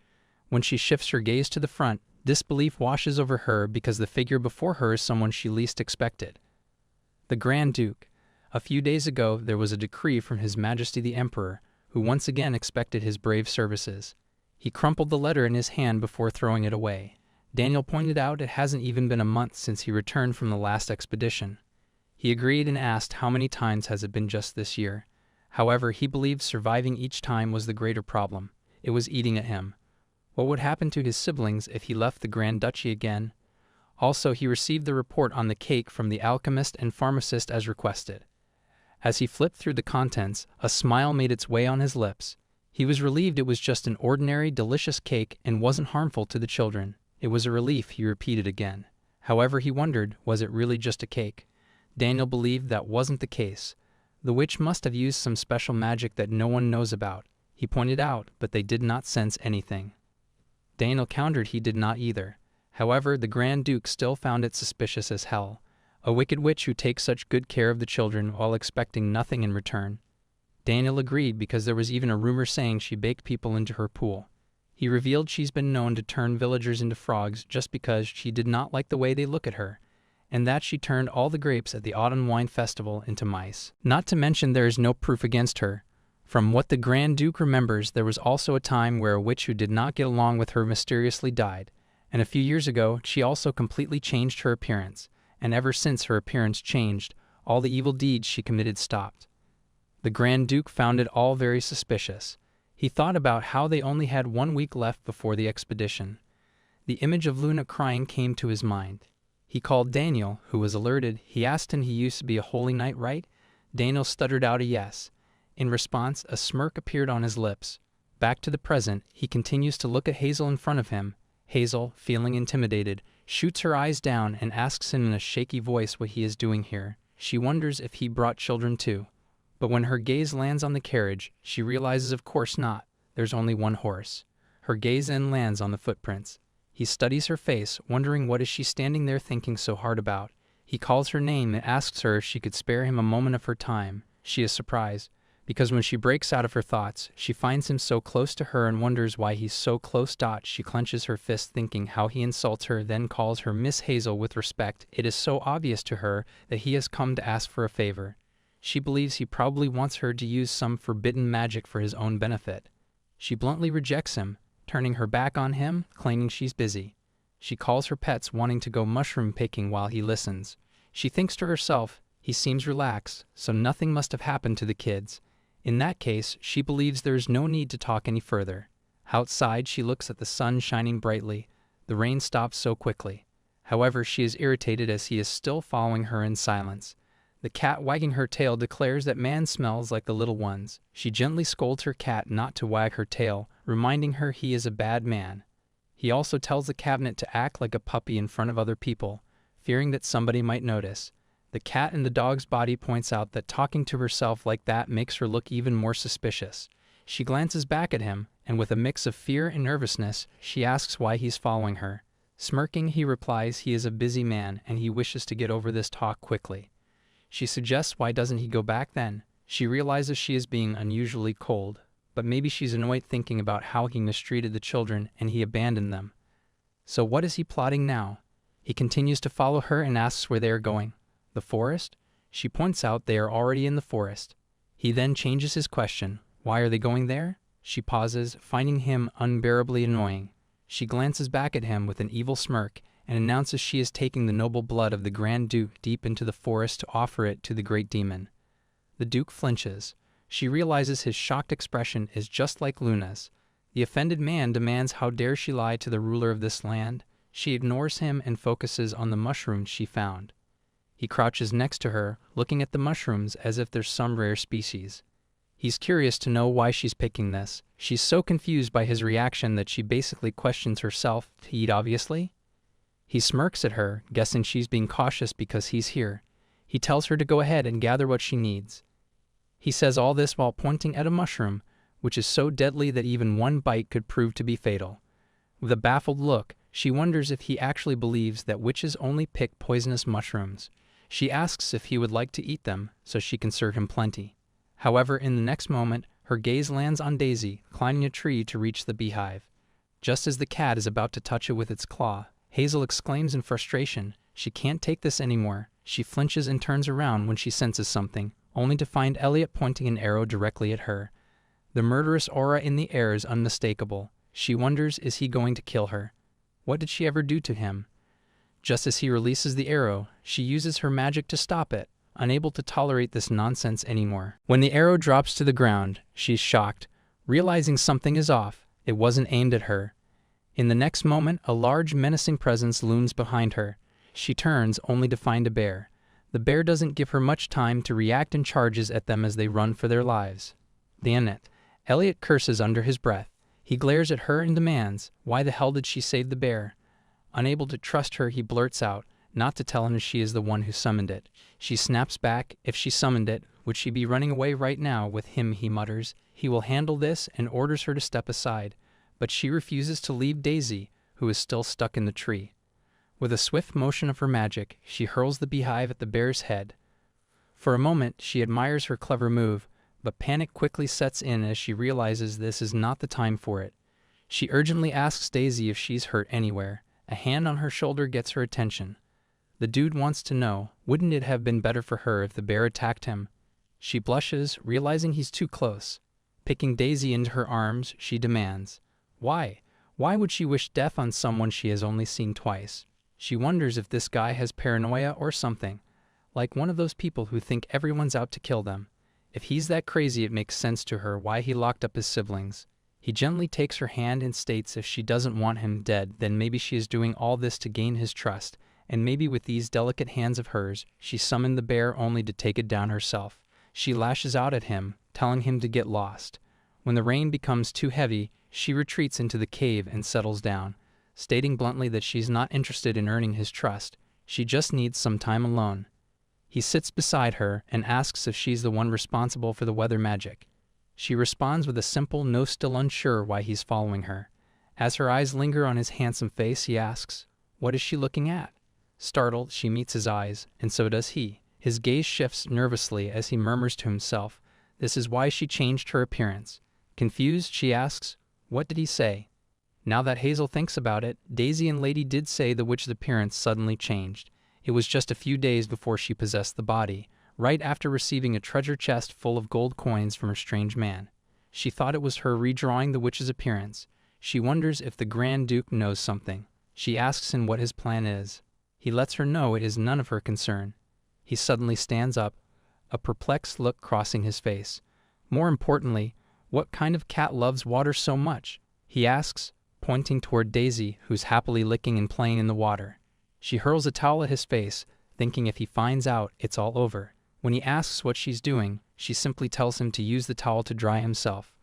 [SPEAKER 1] When she shifts her gaze to the front, disbelief washes over her because the figure before her is someone she least expected. The Grand Duke. A few days ago, there was a decree from His Majesty the Emperor, who once again expected his brave services. He crumpled the letter in his hand before throwing it away. Daniel pointed out it hasn't even been a month since he returned from the last expedition. He agreed and asked how many times has it been just this year. However, he believed surviving each time was the greater problem. It was eating at him. What would happen to his siblings if he left the Grand Duchy again? Also, he received the report on the cake from the alchemist and pharmacist as requested. As he flipped through the contents, a smile made its way on his lips. He was relieved it was just an ordinary, delicious cake and wasn't harmful to the children. It was a relief, he repeated again. However, he wondered, was it really just a cake? Daniel believed that wasn't the case. The witch must have used some special magic that no one knows about. He pointed out, but they did not sense anything. Daniel countered he did not either. However, the Grand Duke still found it suspicious as hell. A wicked witch who takes such good care of the children while expecting nothing in return. Daniel agreed because there was even a rumor saying she baked people into her pool. He revealed she's been known to turn villagers into frogs just because she did not like the way they look at her, and that she turned all the grapes at the autumn wine festival into mice. Not to mention there is no proof against her. From what the Grand Duke remembers, there was also a time where a witch who did not get along with her mysteriously died, and a few years ago she also completely changed her appearance, and ever since her appearance changed, all the evil deeds she committed stopped. The Grand Duke found it all very suspicious. He thought about how they only had 1 week left before the expedition. The image of Luna crying came to his mind. He called Daniel, who was alerted. He asked him he used to be a holy knight, right? Daniel stuttered out a yes. In response, a smirk appeared on his lips. Back to the present, he continues to look at Hazel in front of him. Hazel, feeling intimidated, shoots her eyes down and asks him in a shaky voice what he is doing here. She wonders if he brought children too. But when her gaze lands on the carriage, she realizes of course not. There's only one horse. Her gaze then lands on the footprints. He studies her face, wondering what is she standing there thinking so hard about. He calls her name and asks her if she could spare him a moment of her time. She is surprised, because when she breaks out of her thoughts, she finds him so close to her and wonders why he's so close. She clenches her fist thinking how he insults her, then calls her Miss Hazel with respect. It is so obvious to her that he has come to ask for a favor. She believes he probably wants her to use some forbidden magic for his own benefit. She bluntly rejects him, turning her back on him, claiming she's busy. She calls her pets, wanting to go mushroom picking while he listens. She thinks to herself, he seems relaxed, so nothing must have happened to the kids. In that case, she believes there is no need to talk any further. Outside, she looks at the sun shining brightly. The rain stops so quickly. However, she is irritated as he is still following her in silence. The cat wagging her tail declares that man smells like the little ones. She gently scolds her cat not to wag her tail, reminding her he is a bad man. He also tells the cabinet to act like a puppy in front of other people, fearing that somebody might notice. The cat in the dog's body points out that talking to herself like that makes her look even more suspicious. She glances back at him, and with a mix of fear and nervousness, she asks why he's following her. Smirking, he replies he is a busy man and he wishes to get over this talk quickly. She suggests why doesn't he go back then? She realizes she is being unusually cold, but maybe she's annoyed thinking about how he mistreated the children and he abandoned them. So what is he plotting now? He continues to follow her and asks where they are going. The forest? She points out they are already in the forest. He then changes his question. Why are they going there? She pauses, finding him unbearably annoying. She glances back at him with an evil smirk and announces she is taking the noble blood of the Grand Duke deep into the forest to offer it to the great demon. The Duke flinches. She realizes his shocked expression is just like Luna's. The offended man demands how dare she lie to the ruler of this land. She ignores him and focuses on the mushrooms she found. He crouches next to her, looking at the mushrooms as if they're some rare species. He's curious to know why she's picking this. She's so confused by his reaction that she basically questions herself to eat, obviously. He smirks at her, guessing she's being cautious because he's here. He tells her to go ahead and gather what she needs. He says all this while pointing at a mushroom, which is so deadly that even one bite could prove to be fatal. With a baffled look, she wonders if he actually believes that witches only pick poisonous mushrooms. She asks if he would like to eat them, so she can serve him plenty. However, in the next moment, her gaze lands on Daisy, climbing a tree to reach the beehive. Just as the cat is about to touch it with its claw, Hazel exclaims in frustration. She can't take this anymore. She flinches and turns around when she senses something, only to find Elliot pointing an arrow directly at her. The murderous aura in the air is unmistakable. She wonders, is he going to kill her? What did she ever do to him? Just as he releases the arrow, she uses her magic to stop it, unable to tolerate this nonsense anymore. When the arrow drops to the ground, she's shocked, realizing something is off. It wasn't aimed at her. In the next moment, a large, menacing presence looms behind her. She turns, only to find a bear. The bear doesn't give her much time to react and charges at them as they run for their lives. Damn it. Elliot curses under his breath. He glares at her and demands, why the hell did she save the bear? Unable to trust her, he blurts out, not to tell him she is the one who summoned it. She snaps back. If she summoned it, would she be running away right now with him, he mutters. He will handle this and orders her to step aside. But she refuses to leave Daisy, who is still stuck in the tree. With a swift motion of her magic, she hurls the beehive at the bear's head. For a moment, she admires her clever move, but panic quickly sets in as she realizes this is not the time for it. She urgently asks Daisy if she's hurt anywhere. A hand on her shoulder gets her attention. The dude wants to know, wouldn't it have been better for her if the bear attacked him? She blushes, realizing he's too close. Picking Daisy into her arms, she demands, why? Why would she wish death on someone she has only seen twice? She wonders if this guy has paranoia or something, like one of those people who think everyone's out to kill them. If he's that crazy, it makes sense to her why he locked up his siblings. He gently takes her hand and states if she doesn't want him dead, then maybe she is doing all this to gain his trust, and maybe with these delicate hands of hers, she summoned the bear only to take it down herself. She lashes out at him, telling him to get lost. When the rain becomes too heavy, she retreats into the cave and settles down, stating bluntly that she's not interested in earning his trust. She just needs some time alone. He sits beside her and asks if she's the one responsible for the weather magic. She responds with a simple no, still unsure why he's following her. As her eyes linger on his handsome face, he asks, what is she looking at? Startled, she meets his eyes, and so does he. His gaze shifts nervously as he murmurs to himself, this is why she changed her appearance. Confused, she asks, what did he say? Now that Hazel thinks about it, Daisy and Lady did say the witch's appearance suddenly changed. It was just a few days before she possessed the body, right after receiving a treasure chest full of gold coins from her strange man. She thought it was her redrawing the witch's appearance. She wonders if the Grand Duke knows something. She asks him what his plan is. He lets her know it is none of her concern. He suddenly stands up, a perplexed look crossing his face. More importantly, what kind of cat loves water so much? He asks, pointing toward Daisy, who's happily licking and playing in the water. She hurls a towel at his face, thinking if he finds out, it's all over. When he asks what she's doing, she simply tells him to use the towel to dry himself.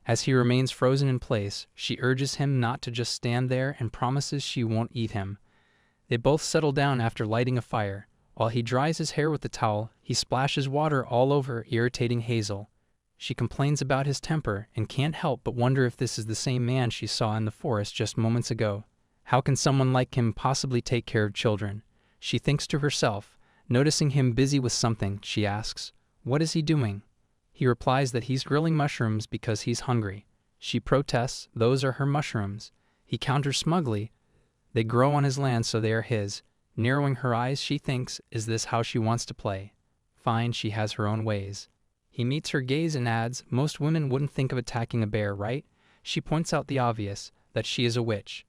[SPEAKER 1] As he remains frozen in place, she urges him not to just stand there and promises she won't eat him. They both settle down after lighting a fire. While he dries his hair with the towel, he splashes water all over, irritating Hazel. She complains about his temper and can't help but wonder if this is the same man she saw in the forest just moments ago. How can someone like him possibly take care of children? She thinks to herself. Noticing him busy with something, she asks, what is he doing? He replies that he's grilling mushrooms because he's hungry. She protests, those are her mushrooms. He counters smugly, they grow on his land so they are his. Narrowing her eyes, she thinks, is this how she wants to play? Fine, she has her own ways. He meets her gaze and adds, most women wouldn't think of attacking a bear, right? She points out the obvious, that she is a witch.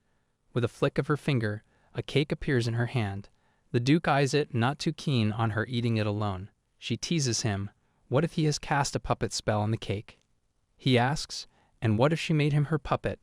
[SPEAKER 1] With a flick of her finger, a cake appears in her hand. The Duke eyes it, not too keen on her eating it alone. She teases him, what if he has cast a puppet spell on the cake? He asks, and what if she made him her puppet?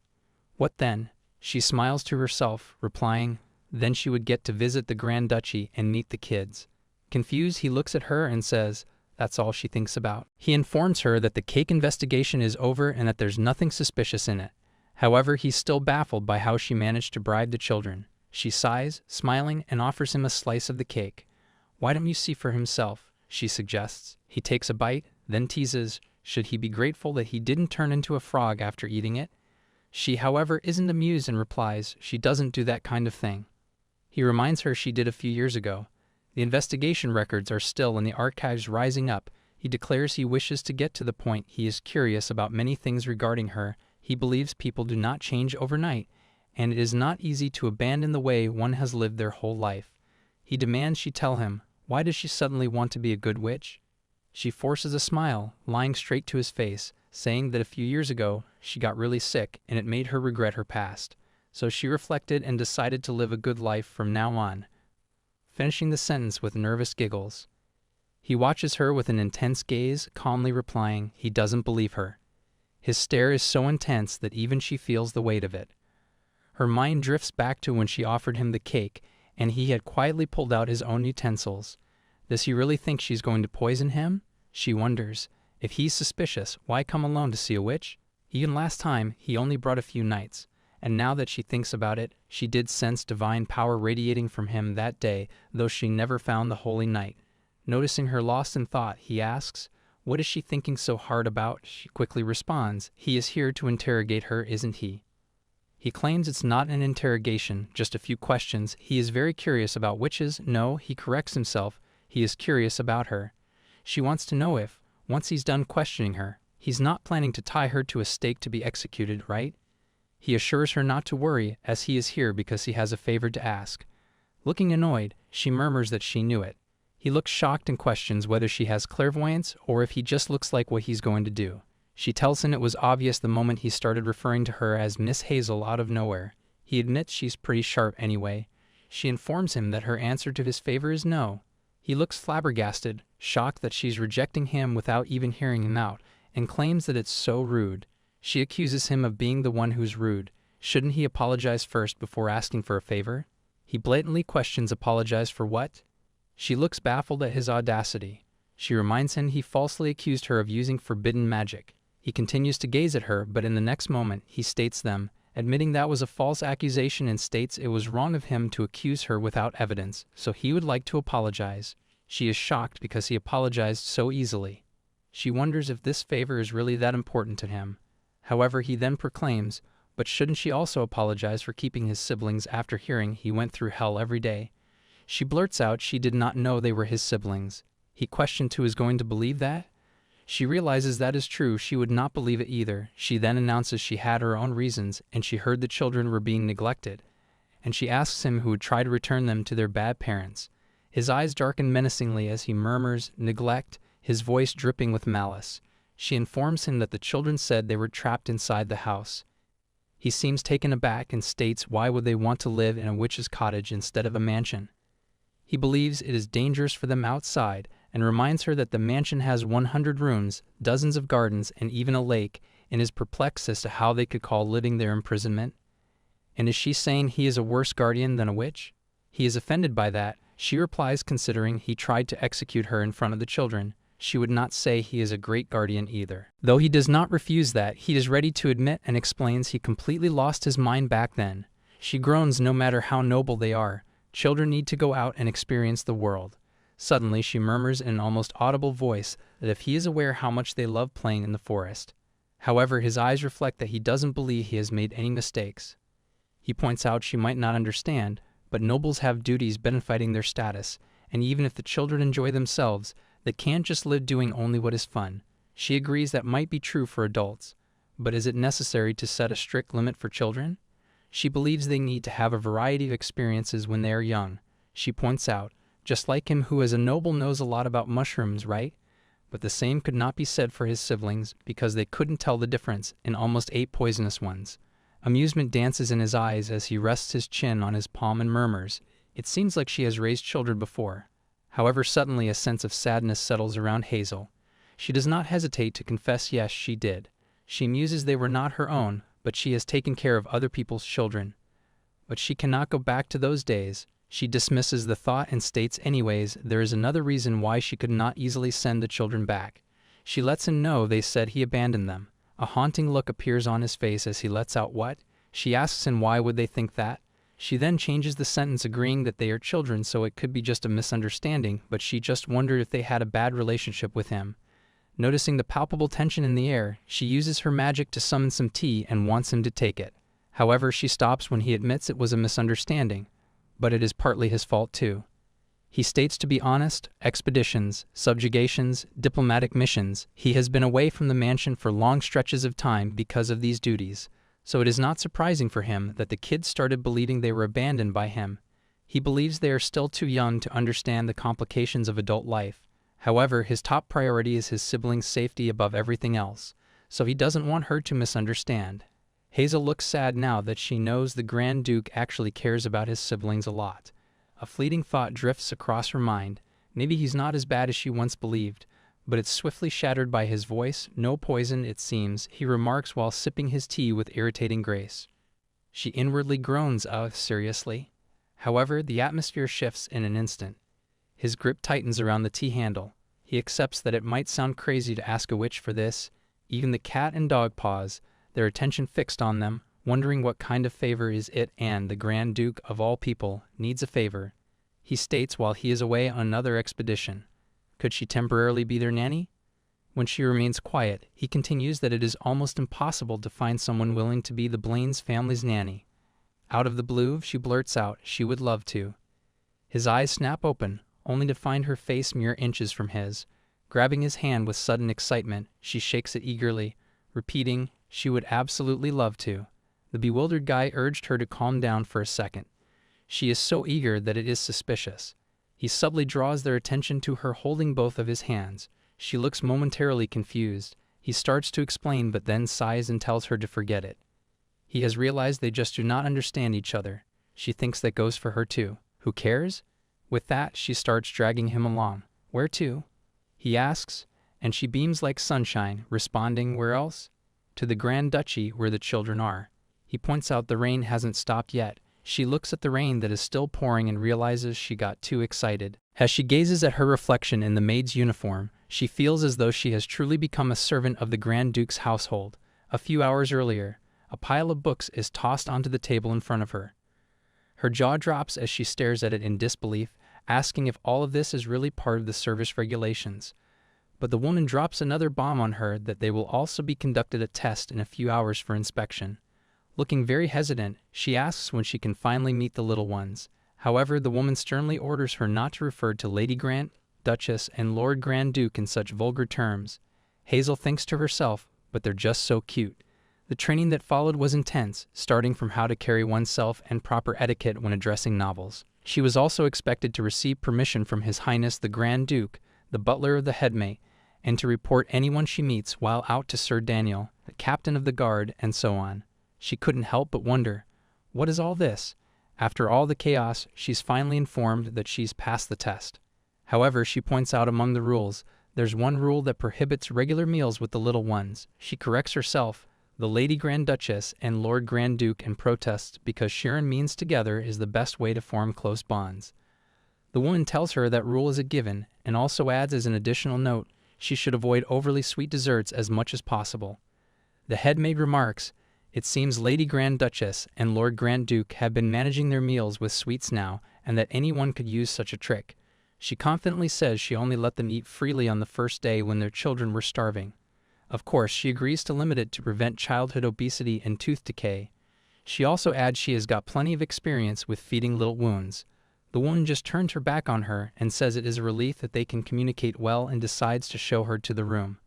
[SPEAKER 1] What then? She smiles to herself, replying, then she would get to visit the Grand Duchy and meet the kids. Confused, he looks at her and says, that's all she thinks about. He informs her that the cake investigation is over and that there's nothing suspicious in it. However, he's still baffled by how she managed to bribe the children. She sighs, smiling, and offers him a slice of the cake. Why don't you see for himself? She suggests. He takes a bite, then teases, should he be grateful that he didn't turn into a frog after eating it? She, however, isn't amused and replies she doesn't do that kind of thing. He reminds her she did a few years ago. The investigation records are still in the archives rising up. He declares he wishes to get to the point he is curious about many things regarding her. He believes people do not change overnight, and it is not easy to abandon the way one has lived their whole life. He demands she tell him, why does she suddenly want to be a good witch? She forces a smile, lying straight to his face, saying that a few years ago she got really sick and it made her regret her past. So she reflected and decided to live a good life from now on, finishing the sentence with nervous giggles. He watches her with an intense gaze, calmly replying he doesn't believe her. His stare is so intense that even she feels the weight of it. Her mind drifts back to when she offered him the cake, and he had quietly pulled out his own utensils. Does he really think she's going to poison him? She wonders. If he's suspicious, why come alone to see a witch? Even last time, he only brought a few knights, and now that she thinks about it, she did sense divine power radiating from him that day, though she never found the holy knight. Noticing her lost in thought, he asks, "What is she thinking so hard about?" She quickly responds, "He is here to interrogate her, isn't he?" He claims it's not an interrogation, just a few questions. He is very curious about witches. No, he corrects himself, he is curious about her. She wants to know if, once he's done questioning her, he's not planning to tie her to a stake to be executed, right? He assures her not to worry, as he is here because he has a favor to ask. Looking annoyed, she murmurs that she knew it. He looks shocked and questions whether she has clairvoyance or if he just looks like what he's going to do. She tells him it was obvious the moment he started referring to her as Miss Hazel out of nowhere. He admits she's pretty sharp anyway. She informs him that her answer to his favor is no. He looks flabbergasted, shocked that she's rejecting him without even hearing him out, and claims that it's so rude. She accuses him of being the one who's rude. Shouldn't he apologize first before asking for a favor? He blatantly questions apologize for what? She looks baffled at his audacity. She reminds him he falsely accused her of using forbidden magic. He continues to gaze at her, but in the next moment, he states them, admitting that was a false accusation and states it was wrong of him to accuse her without evidence, so he would like to apologize. She is shocked because he apologized so easily. She wonders if this favor is really that important to him. However, he then proclaims, but shouldn't she also apologize for keeping his siblings after hearing he went through hell every day? She blurts out she did not know they were his siblings. He questions who is going to believe that? She realizes that is true, she would not believe it either. She then announces she had her own reasons, and she heard the children were being neglected. And she asks him who would try to return them to their bad parents. His eyes darken menacingly as he murmurs, "Neglect," his voice dripping with malice. She informs him that the children said they were trapped inside the house. He seems taken aback and states why would they want to live in a witch's cottage instead of a mansion. He believes it is dangerous for them outside, and reminds her that the mansion has 100 rooms, dozens of gardens, and even a lake, and is perplexed as to how they could call living there imprisonment. And is she saying he is a worse guardian than a witch? He is offended by that. She replies considering he tried to execute her in front of the children. She would not say he is a great guardian either. Though he does not refuse that, he is ready to admit and explains he completely lost his mind back then. She groans no matter how noble they are. Children need to go out and experience the world. Suddenly she murmurs in an almost audible voice that if he is aware how much they love playing in the forest. However, his eyes reflect that he doesn't believe he has made any mistakes. He points out she might not understand, but nobles have duties benefiting their status, and even if the children enjoy themselves, they can't just live doing only what is fun. She agrees that might be true for adults, but is it necessary to set a strict limit for children? She believes they need to have a variety of experiences when they are young. She points out, just like him who as a noble knows a lot about mushrooms, right? But the same could not be said for his siblings because they couldn't tell the difference and almost ate poisonous ones. Amusement dances in his eyes as he rests his chin on his palm and murmurs, "It seems like she has raised children before." However, suddenly a sense of sadness settles around Hazel. She does not hesitate to confess yes, she did. She muses they were not her own, but she has taken care of other people's children. But she cannot go back to those days. She dismisses the thought and states anyways there is another reason why she could not easily send the children back. She lets him know they said he abandoned them. A haunting look appears on his face as he lets out what? She asks him why would they think that? She then changes the sentence agreeing that they are children so it could be just a misunderstanding, but she just wondered if they had a bad relationship with him. Noticing the palpable tension in the air, she uses her magic to summon some tea and wants him to take it. However, she stops when he admits it was a misunderstanding. But it is partly his fault too. He states to be honest, expeditions, subjugations, diplomatic missions. He has been away from the mansion for long stretches of time because of these duties, so it is not surprising for him that the kids started believing they were abandoned by him. He believes they are still too young to understand the complications of adult life. However, his top priority is his siblings' safety above everything else, so he doesn't want her to misunderstand. Hazel looks sad now that she knows the Grand Duke actually cares about his siblings a lot. A fleeting thought drifts across her mind. Maybe he's not as bad as she once believed, but it's swiftly shattered by his voice. No poison, it seems, he remarks while sipping his tea with irritating grace. She inwardly groans, seriously? However, the atmosphere shifts in an instant. His grip tightens around the tea handle. He accepts that it might sound crazy to ask a witch for this. Even the cat and dog pause, their attention fixed on them, wondering what kind of favor is it, and the Grand Duke, of all people, needs a favor. He states while he is away on another expedition. Could she temporarily be their nanny? When she remains quiet, he continues that it is almost impossible to find someone willing to be the Blaine's family's nanny. Out of the blue, she blurts out she would love to. His eyes snap open, only to find her face mere inches from his. Grabbing his hand with sudden excitement, she shakes it eagerly, repeating, she would absolutely love to. The bewildered guy urged her to calm down for a second. She is so eager that it is suspicious. He subtly draws their attention to her holding both of his hands. She looks momentarily confused. He starts to explain but then sighs and tells her to forget it. He has realized they just do not understand each other. She thinks that goes for her too. Who cares? With that, she starts dragging him along. Where to? He asks, and she beams like sunshine, responding, where else? To the Grand Duchy where the children are. He points out the rain hasn't stopped yet. She looks at the rain that is still pouring and realizes she got too excited. As she gazes at her reflection in the maid's uniform, she feels as though she has truly become a servant of the Grand Duke's household. A few hours earlier, a pile of books is tossed onto the table in front of her. Her jaw drops as she stares at it in disbelief, asking if all of this is really part of the service regulations. But the woman drops another bomb on her that they will also be conducted a test in a few hours for inspection. Looking very hesitant, she asks when she can finally meet the little ones. However, the woman sternly orders her not to refer to Lady Grant, Duchess, and Lord Grand Duke in such vulgar terms. Hazel thinks to herself, but they're just so cute. The training that followed was intense, starting from how to carry oneself and proper etiquette when addressing novels. She was also expected to receive permission from His Highness the Grand Duke, the butler of the headmate, and to report anyone she meets while out to Sir Daniel, the captain of the guard, and so on. She couldn't help but wonder, what is all this? After all the chaos, she's finally informed that she's passed the test. However, she points out among the rules, there's one rule that prohibits regular meals with the little ones. She corrects herself, the Lady Grand Duchess and Lord Grand Duke, and protests because sharing means together is the best way to form close bonds. The woman tells her that rule is a given, and also adds as an additional note, she should avoid overly sweet desserts as much as possible. The headmaid remarks, it seems Lady Grand Duchess and Lord Grand Duke have been managing their meals with sweets now, and that anyone could use such a trick. She confidently says she only let them eat freely on the first day when their children were starving. Of course, she agrees to limit it to prevent childhood obesity and tooth decay. She also adds she has got plenty of experience with feeding little wounds. The woman just turns her back on her and says it is a relief that they can communicate well and decides to show her to the room.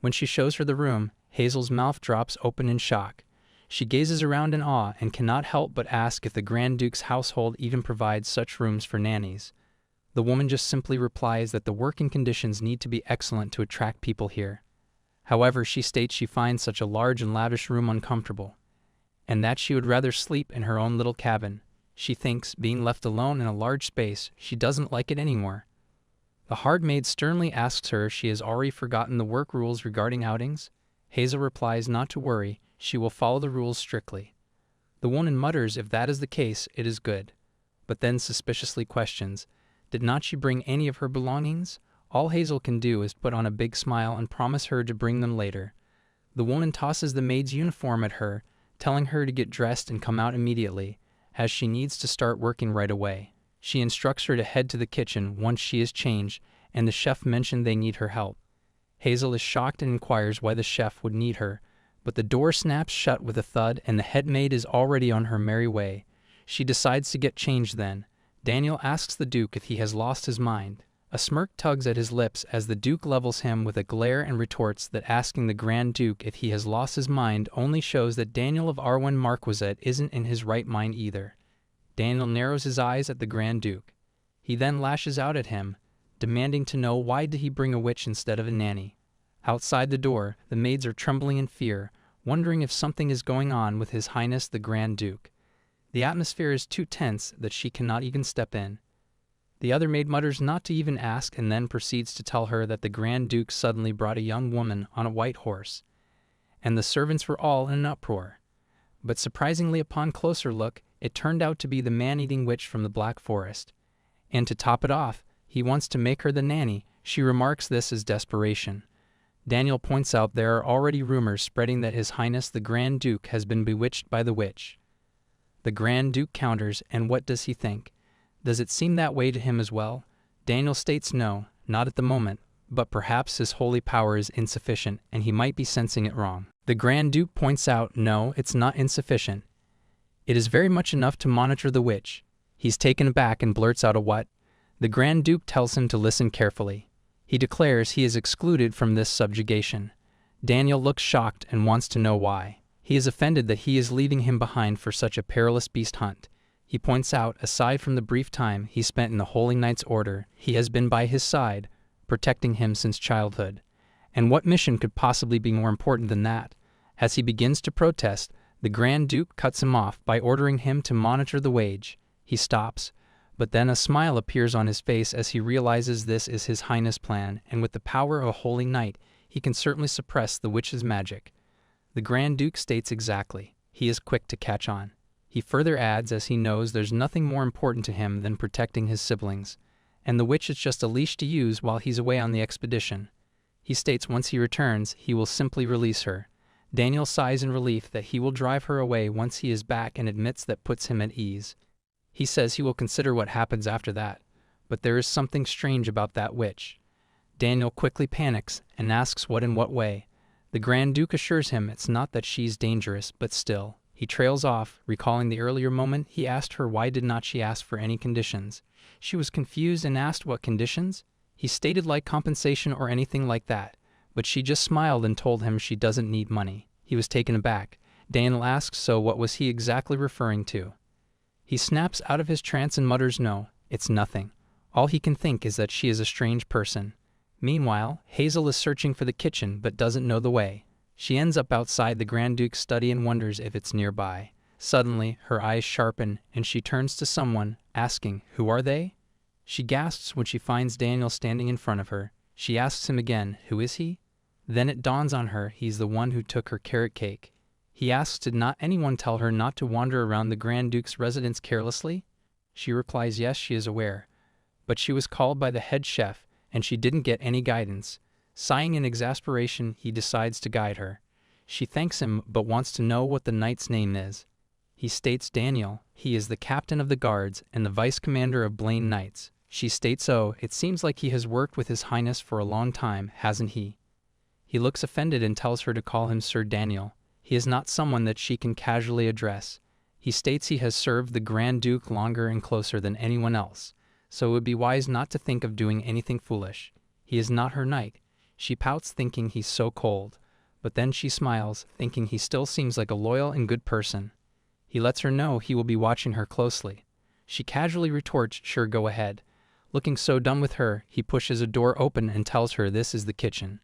[SPEAKER 1] When she shows her the room, Hazel's mouth drops open in shock. She gazes around in awe and cannot help but ask if the Grand Duke's household even provides such rooms for nannies. The woman just simply replies that the working conditions need to be excellent to attract people here. However, she states she finds such a large and lavish room uncomfortable, and that she would rather sleep in her own little cabin. She thinks, being left alone in a large space, she doesn't like it anymore. The hardmaid sternly asks her if she has already forgotten the work rules regarding outings. Hazel replies not to worry, she will follow the rules strictly. The woman mutters if that is the case, it is good, but then suspiciously questions, did not she bring any of her belongings? All Hazel can do is put on a big smile and promise her to bring them later. The woman tosses the maid's uniform at her, telling her to get dressed and come out immediately, as she needs to start working right away. She instructs her to head to the kitchen once she is changed, and the chef mentioned they need her help. Hazel is shocked and inquires why the chef would need her, but the door snaps shut with a thud and the headmaid is already on her merry way. She decides to get changed then. Daniel asks the Duke if he has lost his mind. A smirk tugs at his lips as the Duke levels him with a glare and retorts that asking the Grand Duke if he has lost his mind only shows that Daniel of Arwen Marquisate isn't in his right mind either. Daniel narrows his eyes at the Grand Duke. He then lashes out at him, demanding to know why did he bring a witch instead of a nanny. Outside the door, the maids are trembling in fear, wondering if something is going on with His Highness the Grand Duke. The atmosphere is too tense that she cannot even step in. The other maid mutters not to even ask and then proceeds to tell her that the Grand Duke suddenly brought a young woman on a white horse, and the servants were all in an uproar. But surprisingly, upon closer look, it turned out to be the man-eating witch from the Black Forest. And to top it off, he wants to make her the nanny. She remarks this as desperation. Daniel points out there are already rumors spreading that His Highness the Grand Duke has been bewitched by the witch. The Grand Duke counters, and what does he think? Does it seem that way to him as well? Daniel states no, not at the moment, but perhaps his holy power is insufficient and he might be sensing it wrong. The Grand Duke points out no, it's not insufficient. It is very much enough to monitor the witch. He's taken aback and blurts out a what? The Grand Duke tells him to listen carefully. He declares he is excluded from this subjugation. Daniel looks shocked and wants to know why. He is offended that he is leaving him behind for such a perilous beast hunt. He points out, aside from the brief time he spent in the Holy Knight's order, he has been by his side, protecting him since childhood. And what mission could possibly be more important than that? As he begins to protest, the Grand Duke cuts him off by ordering him to monitor the wage. He stops, but then a smile appears on his face as he realizes this is His Highness' plan, and with the power of a Holy Knight, he can certainly suppress the witch's magic. The Grand Duke states exactly. He is quick to catch on. He further adds, as he knows there's nothing more important to him than protecting his siblings, and the witch is just a leash to use while he's away on the expedition. He states once he returns, he will simply release her. Daniel sighs in relief that he will drive her away once he is back and admits that puts him at ease. He says he will consider what happens after that, but there is something strange about that witch. Daniel quickly panics and asks what in what way. The Grand Duke assures him it's not that she's dangerous, but still. He trails off, recalling the earlier moment he asked her why did not she ask for any conditions. She was confused and asked what conditions? He stated like compensation or anything like that, but she just smiled and told him she doesn't need money. He was taken aback. Daniel asks so what was he exactly referring to? He snaps out of his trance and mutters no, it's nothing. All he can think is that she is a strange person. Meanwhile, Hazel is searching for the kitchen but doesn't know the way. She ends up outside the Grand Duke's study and wonders if it's nearby. Suddenly, her eyes sharpen and she turns to someone, asking, "Who are they?" She gasps when she finds Daniel standing in front of her. She asks him again, "Who is he?" Then it dawns on her he's the one who took her carrot cake. He asks did not anyone tell her not to wander around the Grand Duke's residence carelessly? She replies yes, she is aware. But she was called by the head chef, and she didn't get any guidance. Sighing in exasperation, he decides to guide her. She thanks him but wants to know what the knight's name is. He states Daniel. He is the captain of the guards and the vice commander of Blaine Knights. She states oh, it seems like he has worked with His Highness for a long time, hasn't he? He looks offended and tells her to call him Sir Daniel. He is not someone that she can casually address. He states he has served the Grand Duke longer and closer than anyone else, so it would be wise not to think of doing anything foolish. He is not her knight. She pouts thinking he's so cold, but then she smiles, thinking he still seems like a loyal and good person. He lets her know he will be watching her closely. She casually retorts, "Sure, go ahead." Looking so done with her, he pushes a door open and tells her this is the kitchen.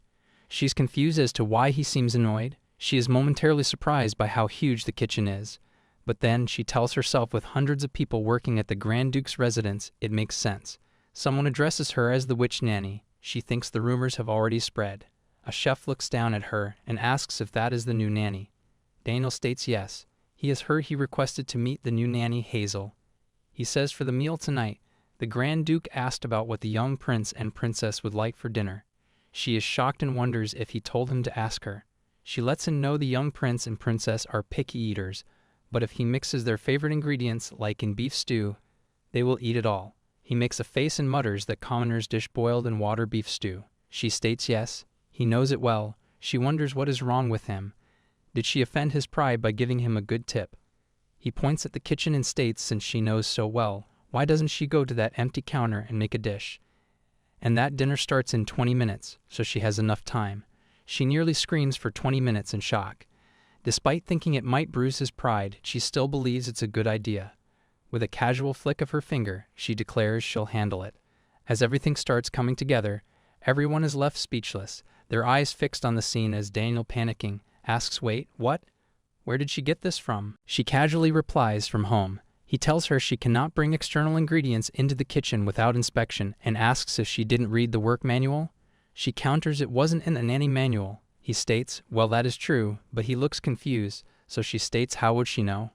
[SPEAKER 1] She's confused as to why he seems annoyed. She is momentarily surprised by how huge the kitchen is. But then she tells herself with hundreds of people working at the Grand Duke's residence, it makes sense. Someone addresses her as the witch nanny. She thinks the rumors have already spread. A chef looks down at her and asks if that is the new nanny. Daniel states yes. He has heard he requested to meet the new nanny, Hazel. He says for the meal tonight, the Grand Duke asked about what the young prince and princess would like for dinner. She is shocked and wonders if he told him to ask her. She lets him know the young prince and princess are picky eaters, but if he mixes their favorite ingredients, like in beef stew, they will eat it all. He makes a face and mutters that commoners dish boiled in water beef stew. She states yes. He knows it well. She wonders what is wrong with him. Did she offend his pride by giving him a good tip? He points at the kitchen and states since she knows so well, why doesn't she go to that empty counter and make a dish? And that dinner starts in 20 minutes, so she has enough time. She nearly screams for 20 minutes in shock. Despite thinking it might bruise his pride, she still believes it's a good idea. With a casual flick of her finger, she declares she'll handle it. As everything starts coming together, everyone is left speechless, their eyes fixed on the scene as Daniel panicking, asks, "Wait, what? Where did she get this from?" She casually replies, "From home." He tells her she cannot bring external ingredients into the kitchen without inspection and asks if she didn't read the work manual. She counters it wasn't in the nanny manual. He states, well, that is true, but he looks confused, so she states how would she know?